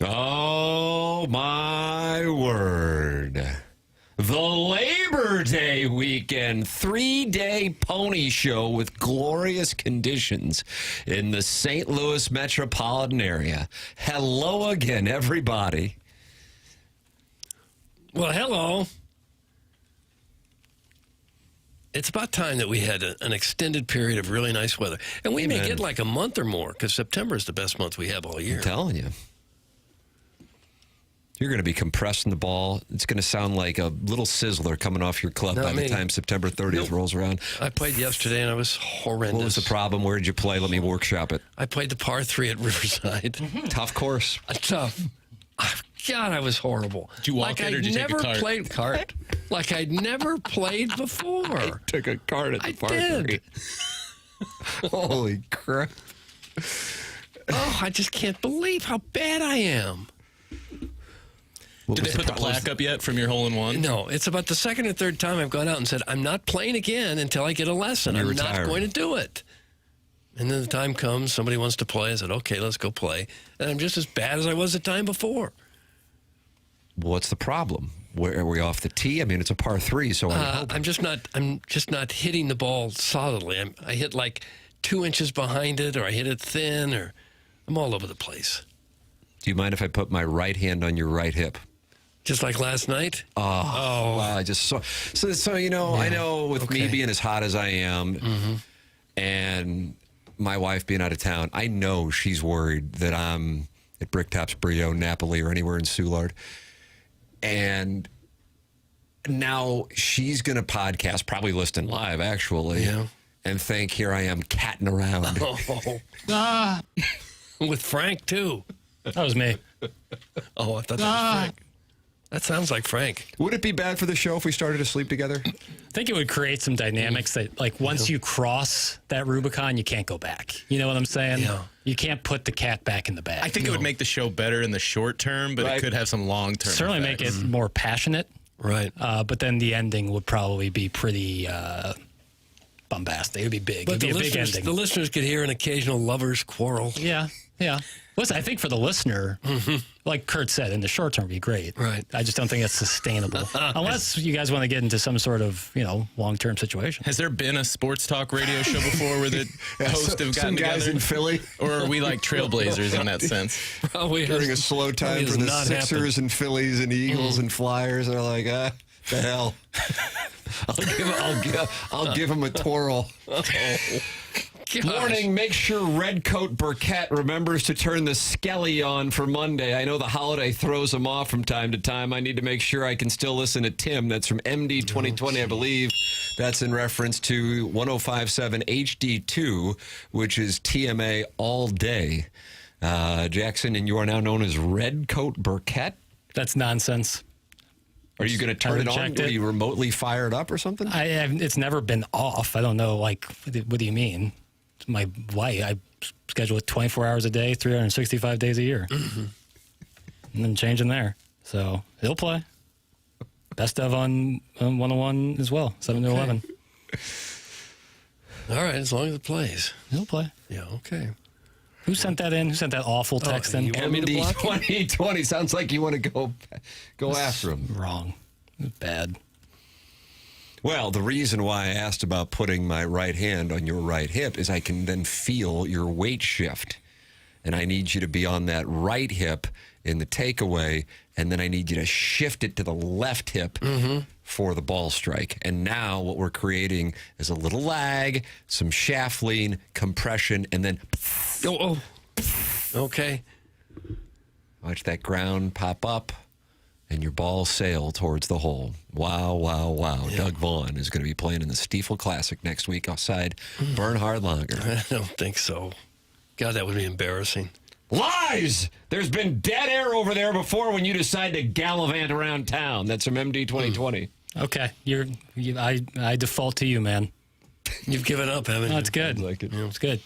Oh, my word. The Labor Day weekend, 3-day pony show with glorious conditions in the St. Louis metropolitan area. Hello again, everybody. Well, hello. It's about time that we had an extended period of really nice weather. And we may get like a month or more, because September is the best month we have all year. I'm telling you. You're going to be compressing the ball. It's going to sound like a little sizzler coming off your club by the time September 30th rolls around. I played yesterday, and I was horrendous. What was the problem? Where did you play? Let me workshop it. I played the par 3 at Riverside. Tough course. Tough. God, I was horrible. Did you walk it or did you take a cart? Played cart. Like I'd never played before. I took a cart at the par 3. Holy crap. Oh, I just can't believe how bad I am. Did they put the plaque up yet from your hole-in-one? No, it's about the second or third time I've gone out and said, I'm not playing again until I get a lesson. I'm not going to do it. And then the time comes, somebody wants to play. I said, okay, let's go play. And I'm just as bad as I was the time before. What's the problem? Where are we off the tee? I mean, it's a par 3, so I'm just not hitting the ball solidly. I hit like 2 inches behind it, or I hit it thin, or I'm all over the place. Do you mind if I put my right hand on your right hip? Just like last night? Oh. Wow, I just saw. So you know, I know with me being as hot as I am, and my wife being out of town, I know she's worried that I'm at Bricktop's Brio, Napoli, or anywhere in Soulard. And now she's going to podcast, probably listen live, actually, and think here I am catting around. With Frank, too. That was me. Oh, I thought that was Frank. That sounds like Frank. Would it be bad for the show if we started to sleep together? I think it would create some dynamics that, like, once you cross that Rubicon, you can't go back. You know what I'm saying? Yeah. You can't put the cat back in the bag. I think it would make the show better in the short term, but it could have some long term. Certainly effects. make it more passionate. Right. But then the ending would probably be pretty bombastic. It would be big. But It'd be a big ending. The listeners could hear an occasional lover's quarrel. Yeah. Listen, I think for the listener, like Kurt said, in the short term, it'd be great. Right. I just don't think it's sustainable. Unless you guys want to get into some sort of, long-term situation. Has there been a sports talk radio show before where the hosts have gotten together? Guys in Philly? Or are we like trailblazers in that sense? Probably during a slow time for the Sixers and Phillies and Eagles and Flyers. They're like, the hell. I'll give him a twirl. Warning, make sure Redcoat Burkett remembers to turn the skelly on for Monday. I know the holiday throws him off from time to time. I need to make sure I can still listen to Tim. That's from MD 2020, I believe. That's in reference to 105.7 HD2, which is TMA all day. Jackson, and you are now known as Redcoat Burkett? That's nonsense. Are you going to turn it on? Are you remotely fired up or something? It's never been off. I don't know, what do you mean? My wife, I schedule it 24 hours a day, 365 days a year. And then changing there. So he'll play. Best of on 101 as well, 7 to 11. All right, as long as it plays. He'll play. Yeah, okay. Who sent that in? Who sent that awful text in? MD 2020 sounds like you want to go after him. Wrong. Bad. Well, the reason why I asked about putting my right hand on your right hip is I can then feel your weight shift. And I need you to be on that right hip in the takeaway, and then I need you to shift it to the left hip for the ball strike. And now what we're creating is a little lag, some shaft lean, compression, and then... Okay. Watch that ground pop up. And your ball sail towards the hole. Wow, wow, wow. Yeah. Doug Vaughn is going to be playing in the Stiefel Classic next week outside Bernhard Lager. I don't think so. God, that would be embarrassing. Lies! There's been dead air over there before when you decide to gallivant around town. That's from MD 2020. Okay. I default to you, man. You've given up, haven't you? That's good. Like it. Yeah, it's good.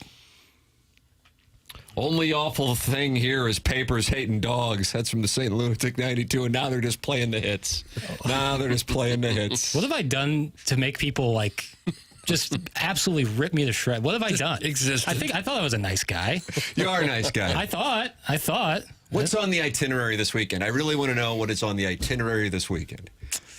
Only awful thing here is Papers hating dogs. That's from the St. Lunatic 92, and now they're just playing the hits. What have I done to make people, just absolutely rip me to shreds? What have I done? Existed. I thought I was a nice guy. You are a nice guy. I thought. What's on the itinerary this weekend? I really want to know what is on the itinerary this weekend.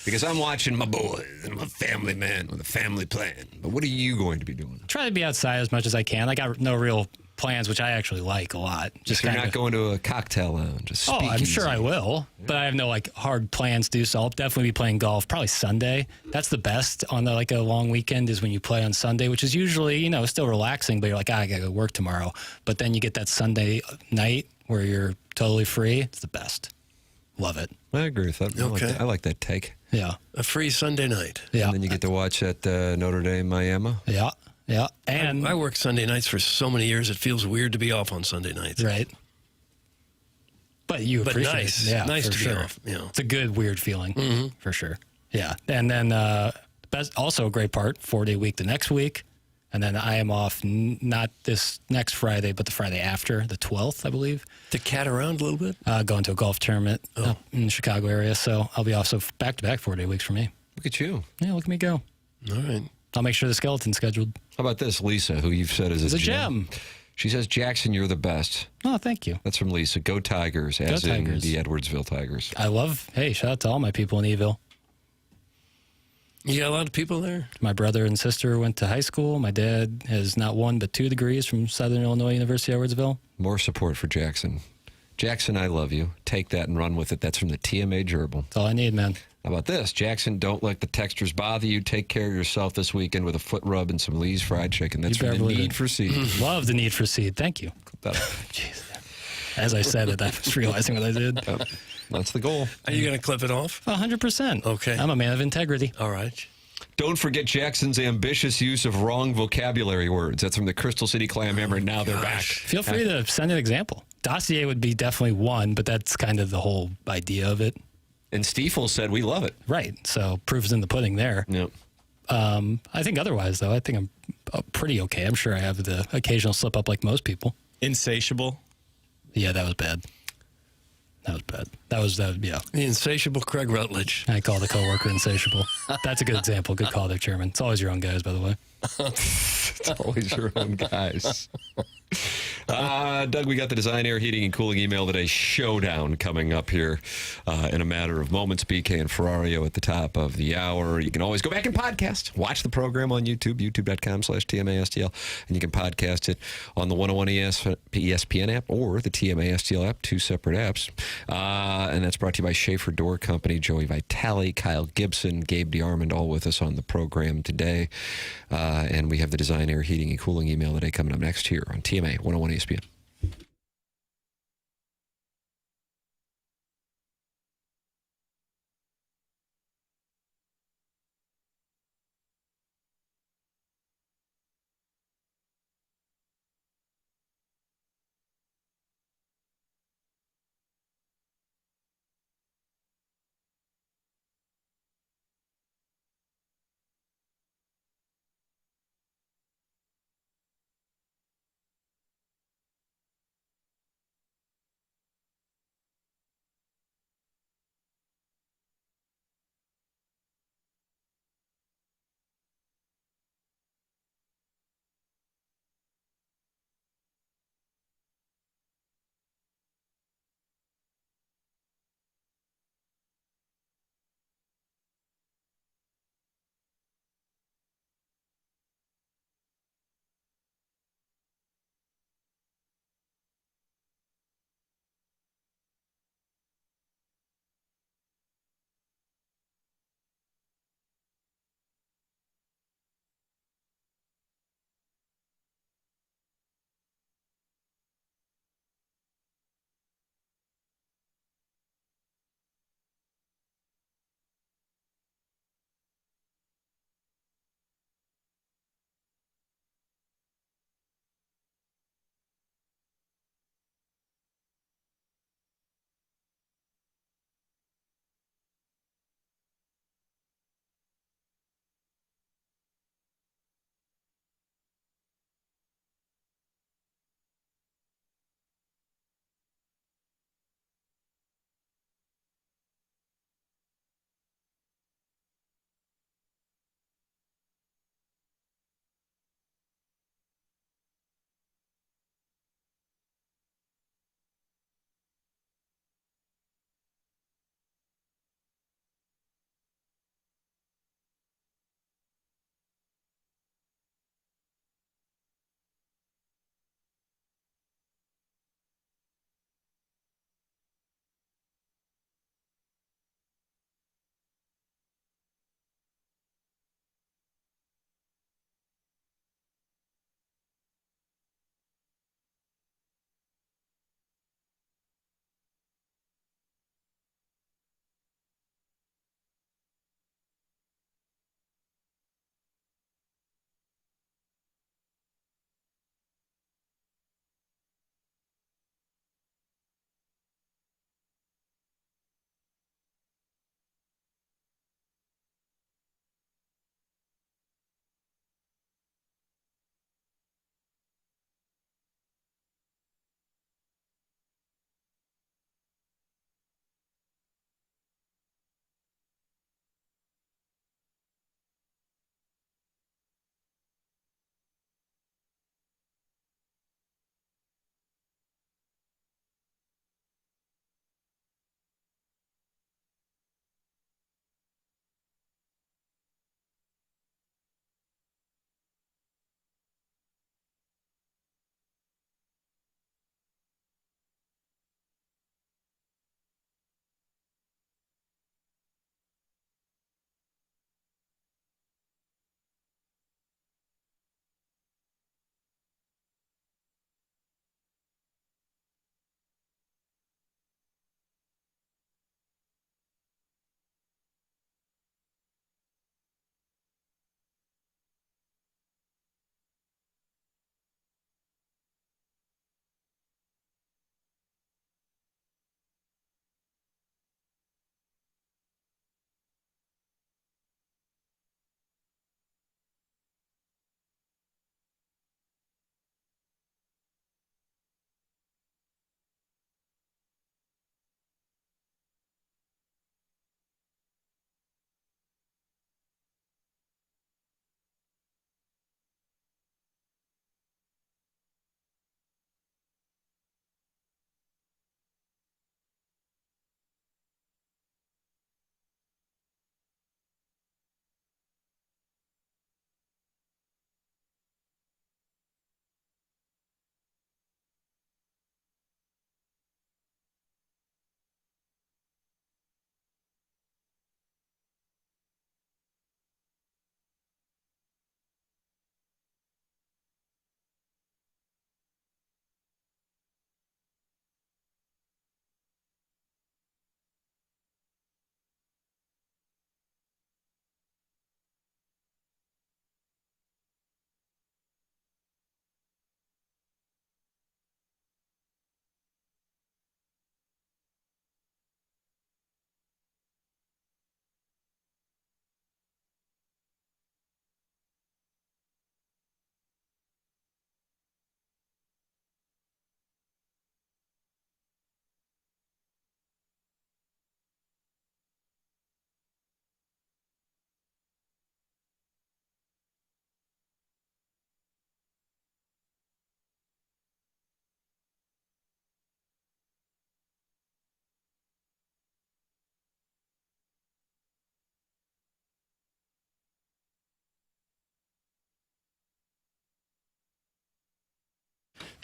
Because I'm watching my boys. I'm a family man with a family plan. But what are you going to be doing? Try to be outside as much as I can. I got no real plans, which I actually like a lot. Just you're not going to a cocktail lounge. I'm sure I will, but I have no hard plans to do so. I'll definitely be playing golf probably Sunday. That's the best on a long weekend is when you play on Sunday, which is usually still relaxing, but you're like, I gotta go work tomorrow. But then you get that Sunday night where you're totally free. It's the best. Love it. I agree with that. Okay. I like that take. Yeah. A free Sunday night. Yeah. And then you get to watch at Notre Dame, Miami. Yeah. Yeah. And I worked Sunday nights for so many years, it feels weird to be off on Sunday nights. Right. But you appreciate nice. it. Yeah, nice for to sure. be off. It's a good, weird feeling, for sure. Yeah. And then also a great part, 4-day week the next week. And then I am off not this next Friday, but the Friday after, the 12th, I believe. To cat around a little bit? Going to a golf tournament up in the Chicago area. So I'll be off. So back-to-back 4-day weeks for me. Look at you. Yeah, look at me go. All right. I'll make sure the skeleton's scheduled. How about this, Lisa, who you've said is a gem? She says, Jackson, you're the best. Oh, thank you. That's from Lisa. Go Tigers, as in the Edwardsville Tigers. Hey, shout out to all my people in Eville. You got a lot of people there? My brother and sister went to high school. My dad has not 1 but 2 degrees from Southern Illinois University, Edwardsville. More support for Jackson. Jackson, I love you. Take that and run with it. That's from the TMA Gerbil. That's all I need, man. How about this? Jackson, don't let the textures bother you. Take care of yourself this weekend with a foot rub and some Lee's fried chicken. That's from the Need for Seed. Love the Need for Seed. Thank you. Jeez. As I said it, I was realizing what I did. That's the goal. Are you going to clip it off? 100%. Okay. I'm a man of integrity. All right. Don't forget Jackson's ambitious use of wrong vocabulary words. That's from the Crystal City Clam Hammer, and now they're back. Feel free to send an example. Dossier would be definitely one, but that's kind of the whole idea of it. And Stiefel said, we love it. Right. So proof's in the pudding there. Yep. I think otherwise, though, I think I'm pretty okay. I'm sure I have the occasional slip up like most people. Insatiable. Yeah, that was bad. That was, yeah. The insatiable Craig Rutledge. I call the coworker insatiable. That's a good example. Good call there, Chairman. It's always your own guys, by the way. It's always your own guys. Doug, we got the Design, Air, Heating, and Cooling email today showdown coming up here in a matter of moments. BK and Ferrario at the top of the hour. You can always go back and podcast. Watch the program on YouTube, youtube.com/TMASTL. And you can podcast it on the 101 ESPN app or the TMASTL app, 2 separate apps. And that's brought to you by Schaefer Door Company, Joey Vitale, Kyle Gibson, Gabe DeArmond, all with us on the program today. And we have the Design, Air, Heating, and Cooling email today coming up next here on TMA 101 ESPN.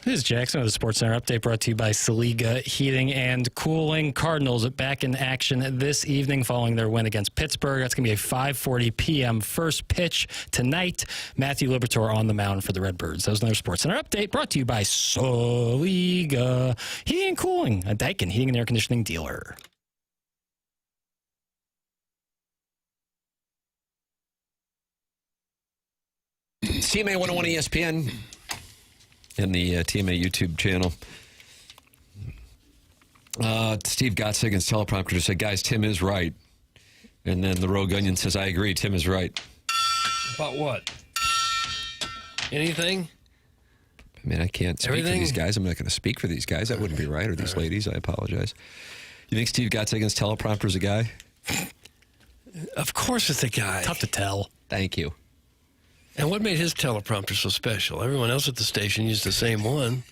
This is Jackson with the Sports Center update brought to you by Saliga Heating and Cooling. Cardinals back in action this evening following their win against Pittsburgh. That's going to be a 5:40 p.m. first pitch tonight. Matthew Liberatore on the mound for the Redbirds. That was another Sports Center update brought to you by Saliga Heating and Cooling, a Daikin heating and air conditioning dealer. TMA 101 ESPN and the TMA YouTube channel. Steve Gottsigan's teleprompter just said, guys, Tim is right. And then the Rogue Onion says, I agree, Tim is right. About what? Anything? I mean, I can't speak for these guys. I'm not going to speak for these guys. That wouldn't be right. Or these ladies. I apologize. You think Steve Gottsigan's teleprompter is a guy? Of course it's a guy. Tough to tell. Thank you. And what made his teleprompter so special? Everyone else at the station used the same one.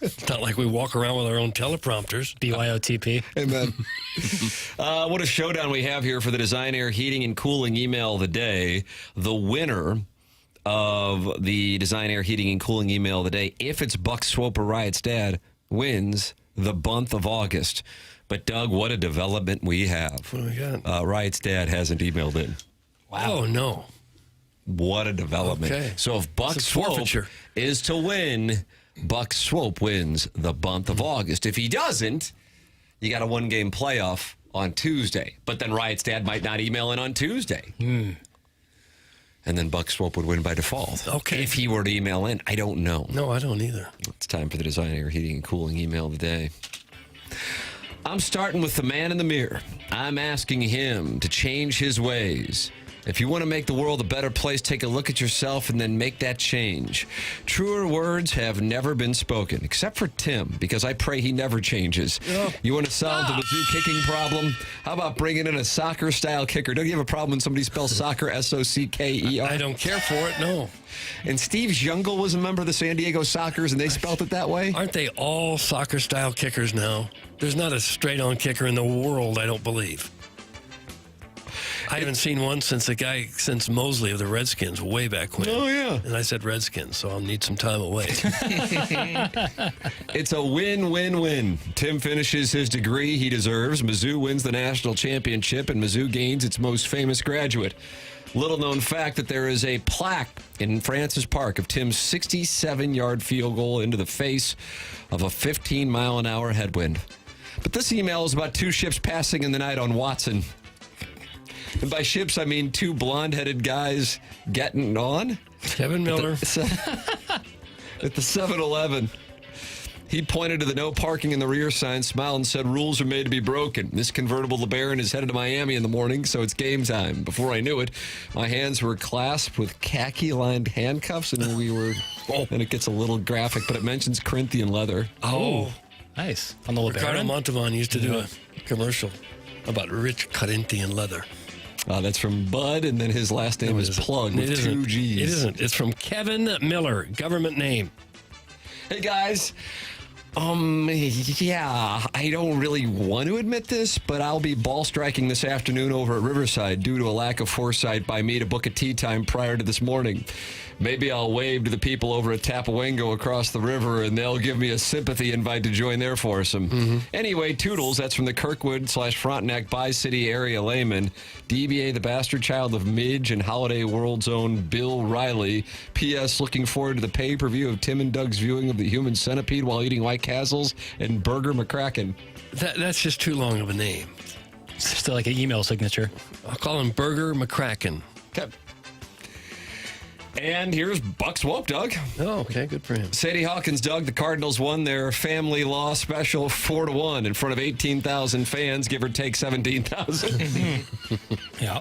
It's not like we walk around with our own teleprompters. BYOTP. Amen. What a showdown we have here for the Design Air Heating and Cooling Email of the Day. The winner of the Design Air Heating and Cooling Email of the Day, if it's Buck Swope or Riot's dad, wins the month of August. But, Doug, what a development we have. What do we got? Riot's dad hasn't emailed in. Wow. Oh, no. What a development. Okay. So if Buck Swope is to win, Buck Swope wins the month of August. If he doesn't, you got a one-game playoff on Tuesday. But then Riot's dad might not email in on Tuesday. And then Buck Swope would win by default. Okay. If he were to email in, I don't know. No, I don't either. It's time for the Design Air Heating and Cooling Email of the Day. I'm starting with the man in the mirror. I'm asking him to change his ways. If you want to make the world a better place, take a look at yourself and then make that change. Truer words have never been spoken, except for Tim, because I pray he never changes. Oh. You want to solve the Mizzou kicking problem? How about bringing in a soccer-style kicker? Don't you have a problem when somebody spells soccer, S-O-C-K-E-R? I don't care for it, no. And Steve Jungle was a member of the San Diego Sockers, and they spelt it that way? Aren't they all soccer-style kickers now? There's not a straight-on kicker in the world, I don't believe. I haven't seen one since Mosley of the Redskins way back when. Oh, yeah. And I said Redskins, so I'll need some time away. It's a win-win-win. Tim finishes his degree he deserves. Mizzou wins the national championship, and Mizzou gains its most famous graduate. Little known fact that there is a plaque in Francis Park of Tim's 67-yard field goal into the face of a 15-mile-an-hour headwind. But this email is about two ships passing in the night on Watson. And by ships, I mean two blonde-headed guys getting on. Kevin Miller. At the 7-Eleven. He pointed to the no parking in the rear sign, smiled, and said, rules are made to be broken. This convertible LeBaron is headed to Miami in the morning, so it's game time. Before I knew it, my hands were clasped with khaki-lined handcuffs, and and it gets a little graphic, but it mentions Corinthian leather. Oh, nice. On the LeBaron? Ricardo Montalban used to do a commercial about rich Corinthian leather. That's from Bud, and then his last name is Plug with two G's. It isn't. It's from Kevin Miller, government name. Hey, guys. I don't really want to admit this, but I'll be ball striking this afternoon over at Riverside due to a lack of foresight by me to book a tee time prior to this morning. Maybe I'll wave to the people over at Tapawango across the river, and they'll give me a sympathy invite to join their foursome. Mm-hmm. Anyway, Toodles, that's from the Kirkwood/Frontenac Bi-City area layman. DBA, the bastard child of Midge and Holiday World's own Bill Riley. P.S. Looking forward to the pay-per-view of Tim and Doug's viewing of the Human Centipede while eating White Castles and Burger McCracken. That's just too long of a name. It's just like an email signature. I'll call him Burger McCracken. Okay. And here's Buck Swope, Doug. Oh, okay, good for him. Sadie Hawkins, Doug, the Cardinals won their family law special 4-1 in front of 18,000 fans, give or take 17,000. Yeah.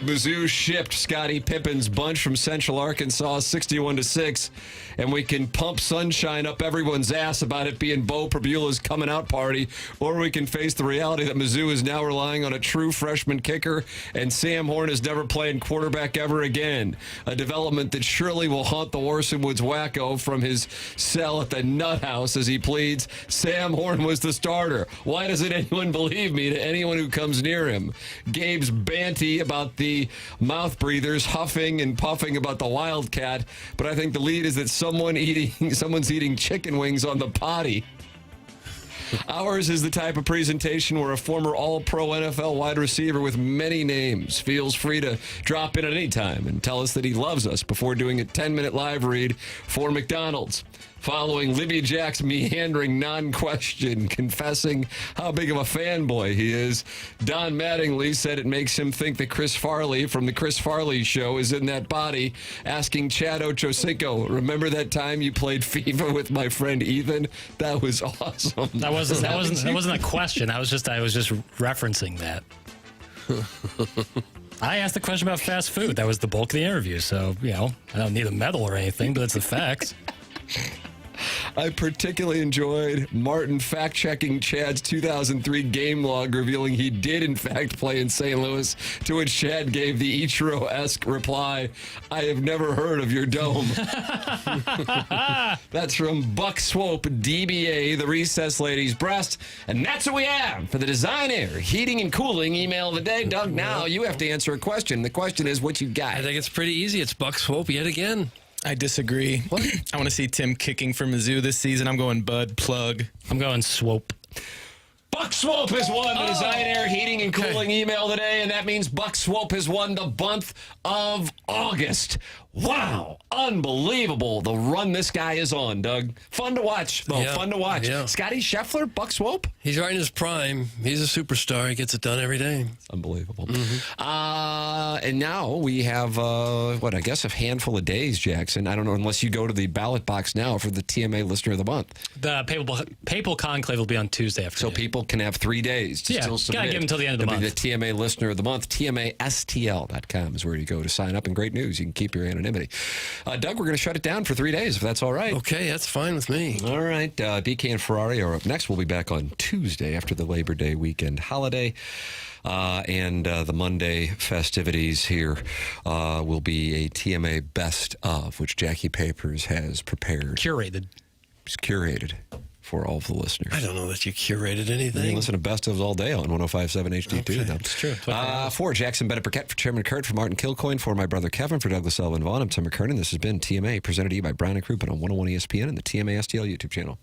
Mizzou shipped Scottie Pippen's bunch from Central Arkansas 61-6, and we can pump sunshine up everyone's ass about it being Bo Prabula's coming out party, or we can face the reality that Mizzou is now relying on a true freshman kicker, and Sam Horn is never playing quarterback ever again. a development that surely will haunt the Warson Woods Wacko from his cell at the Nut House as he pleads, Sam Horn was the starter. Why doesn't anyone believe me to anyone who comes near him? Gabe's banty about the mouth breathers huffing and puffing about the Wildcat, but I think the lead is that someone's eating chicken wings on the potty. Ours is the type of presentation where a former all-pro NFL wide receiver with many names feels free to drop in at any time and tell us that he loves us before doing a 10-minute live read for McDonald's. Following Libby Jack's meandering non-question, confessing how big of a fanboy he is, Don Mattingly said it makes him think that Chris Farley from the Chris Farley Show is in that body, asking Chad Ochocinco, remember that time you played FIFA with my friend Ethan? That was awesome. That wasn't a question. I was just referencing that. I asked the question about fast food. That was the bulk of the interview. So, I don't need a medal or anything, but it's the facts. I particularly enjoyed Martin fact-checking Chad's 2003 game log, revealing he did, in fact, play in St. Louis, to which Chad gave the Ichiro-esque reply, I have never heard of your dome. That's from Buck Swope, DBA, the Recess Lady's Breast. And that's what we have for the Design Air Heating and Cooling email of the day. Doug, now you have to answer a question. The question is what you got. I think it's pretty easy. It's Buck Swope yet again. I disagree. What? I want to see Tim kicking for Mizzou this season. I'm going Bud Plug. I'm going Swope. Buck Swope has won the Design Air Heating and Cooling email today, and that means Buck Swope has won the month of August. Wow. Unbelievable the run this guy is on, Doug. Fun to watch, though. Yeah, Fun to watch. yeah. Scotty Scheffler, Buck Swope? He's right in his prime. He's a superstar. He gets it done every day. Unbelievable. And now we have, I guess a handful of days, Jackson. I don't know, unless you go to the ballot box now for the TMA Listener of the Month. The Papal Conclave will be on Tuesday afternoon. So people can have 3 days to still submit. Gotta give them until the end of the month. The TMA Listener of the Month. TMASTL.com is where you go to sign up. And great news, you can keep your anonymity. Doug, we're going to shut it down for 3 days, if that's all right. Okay, that's fine with me. All right. BK and Ferrari are up next. We'll be back on Tuesday after the Labor Day weekend holiday. And the Monday festivities here will be a TMA Best Of, which Jackie Papers has prepared. Curated. It's curated for all of the listeners. I don't know that you curated anything. You can listen to Best Ofs all day on 105.7 HD2. Okay, That's true. For Jackson Burkett, for Chairman Kurt, for Martin Kilcoyne, for my brother Kevin, for Douglas Sullivan Vaughn, I'm Tim McKernan. This has been TMA, presented to you by Brown and Crouppen on 101 ESPN and the TMA STL YouTube channel.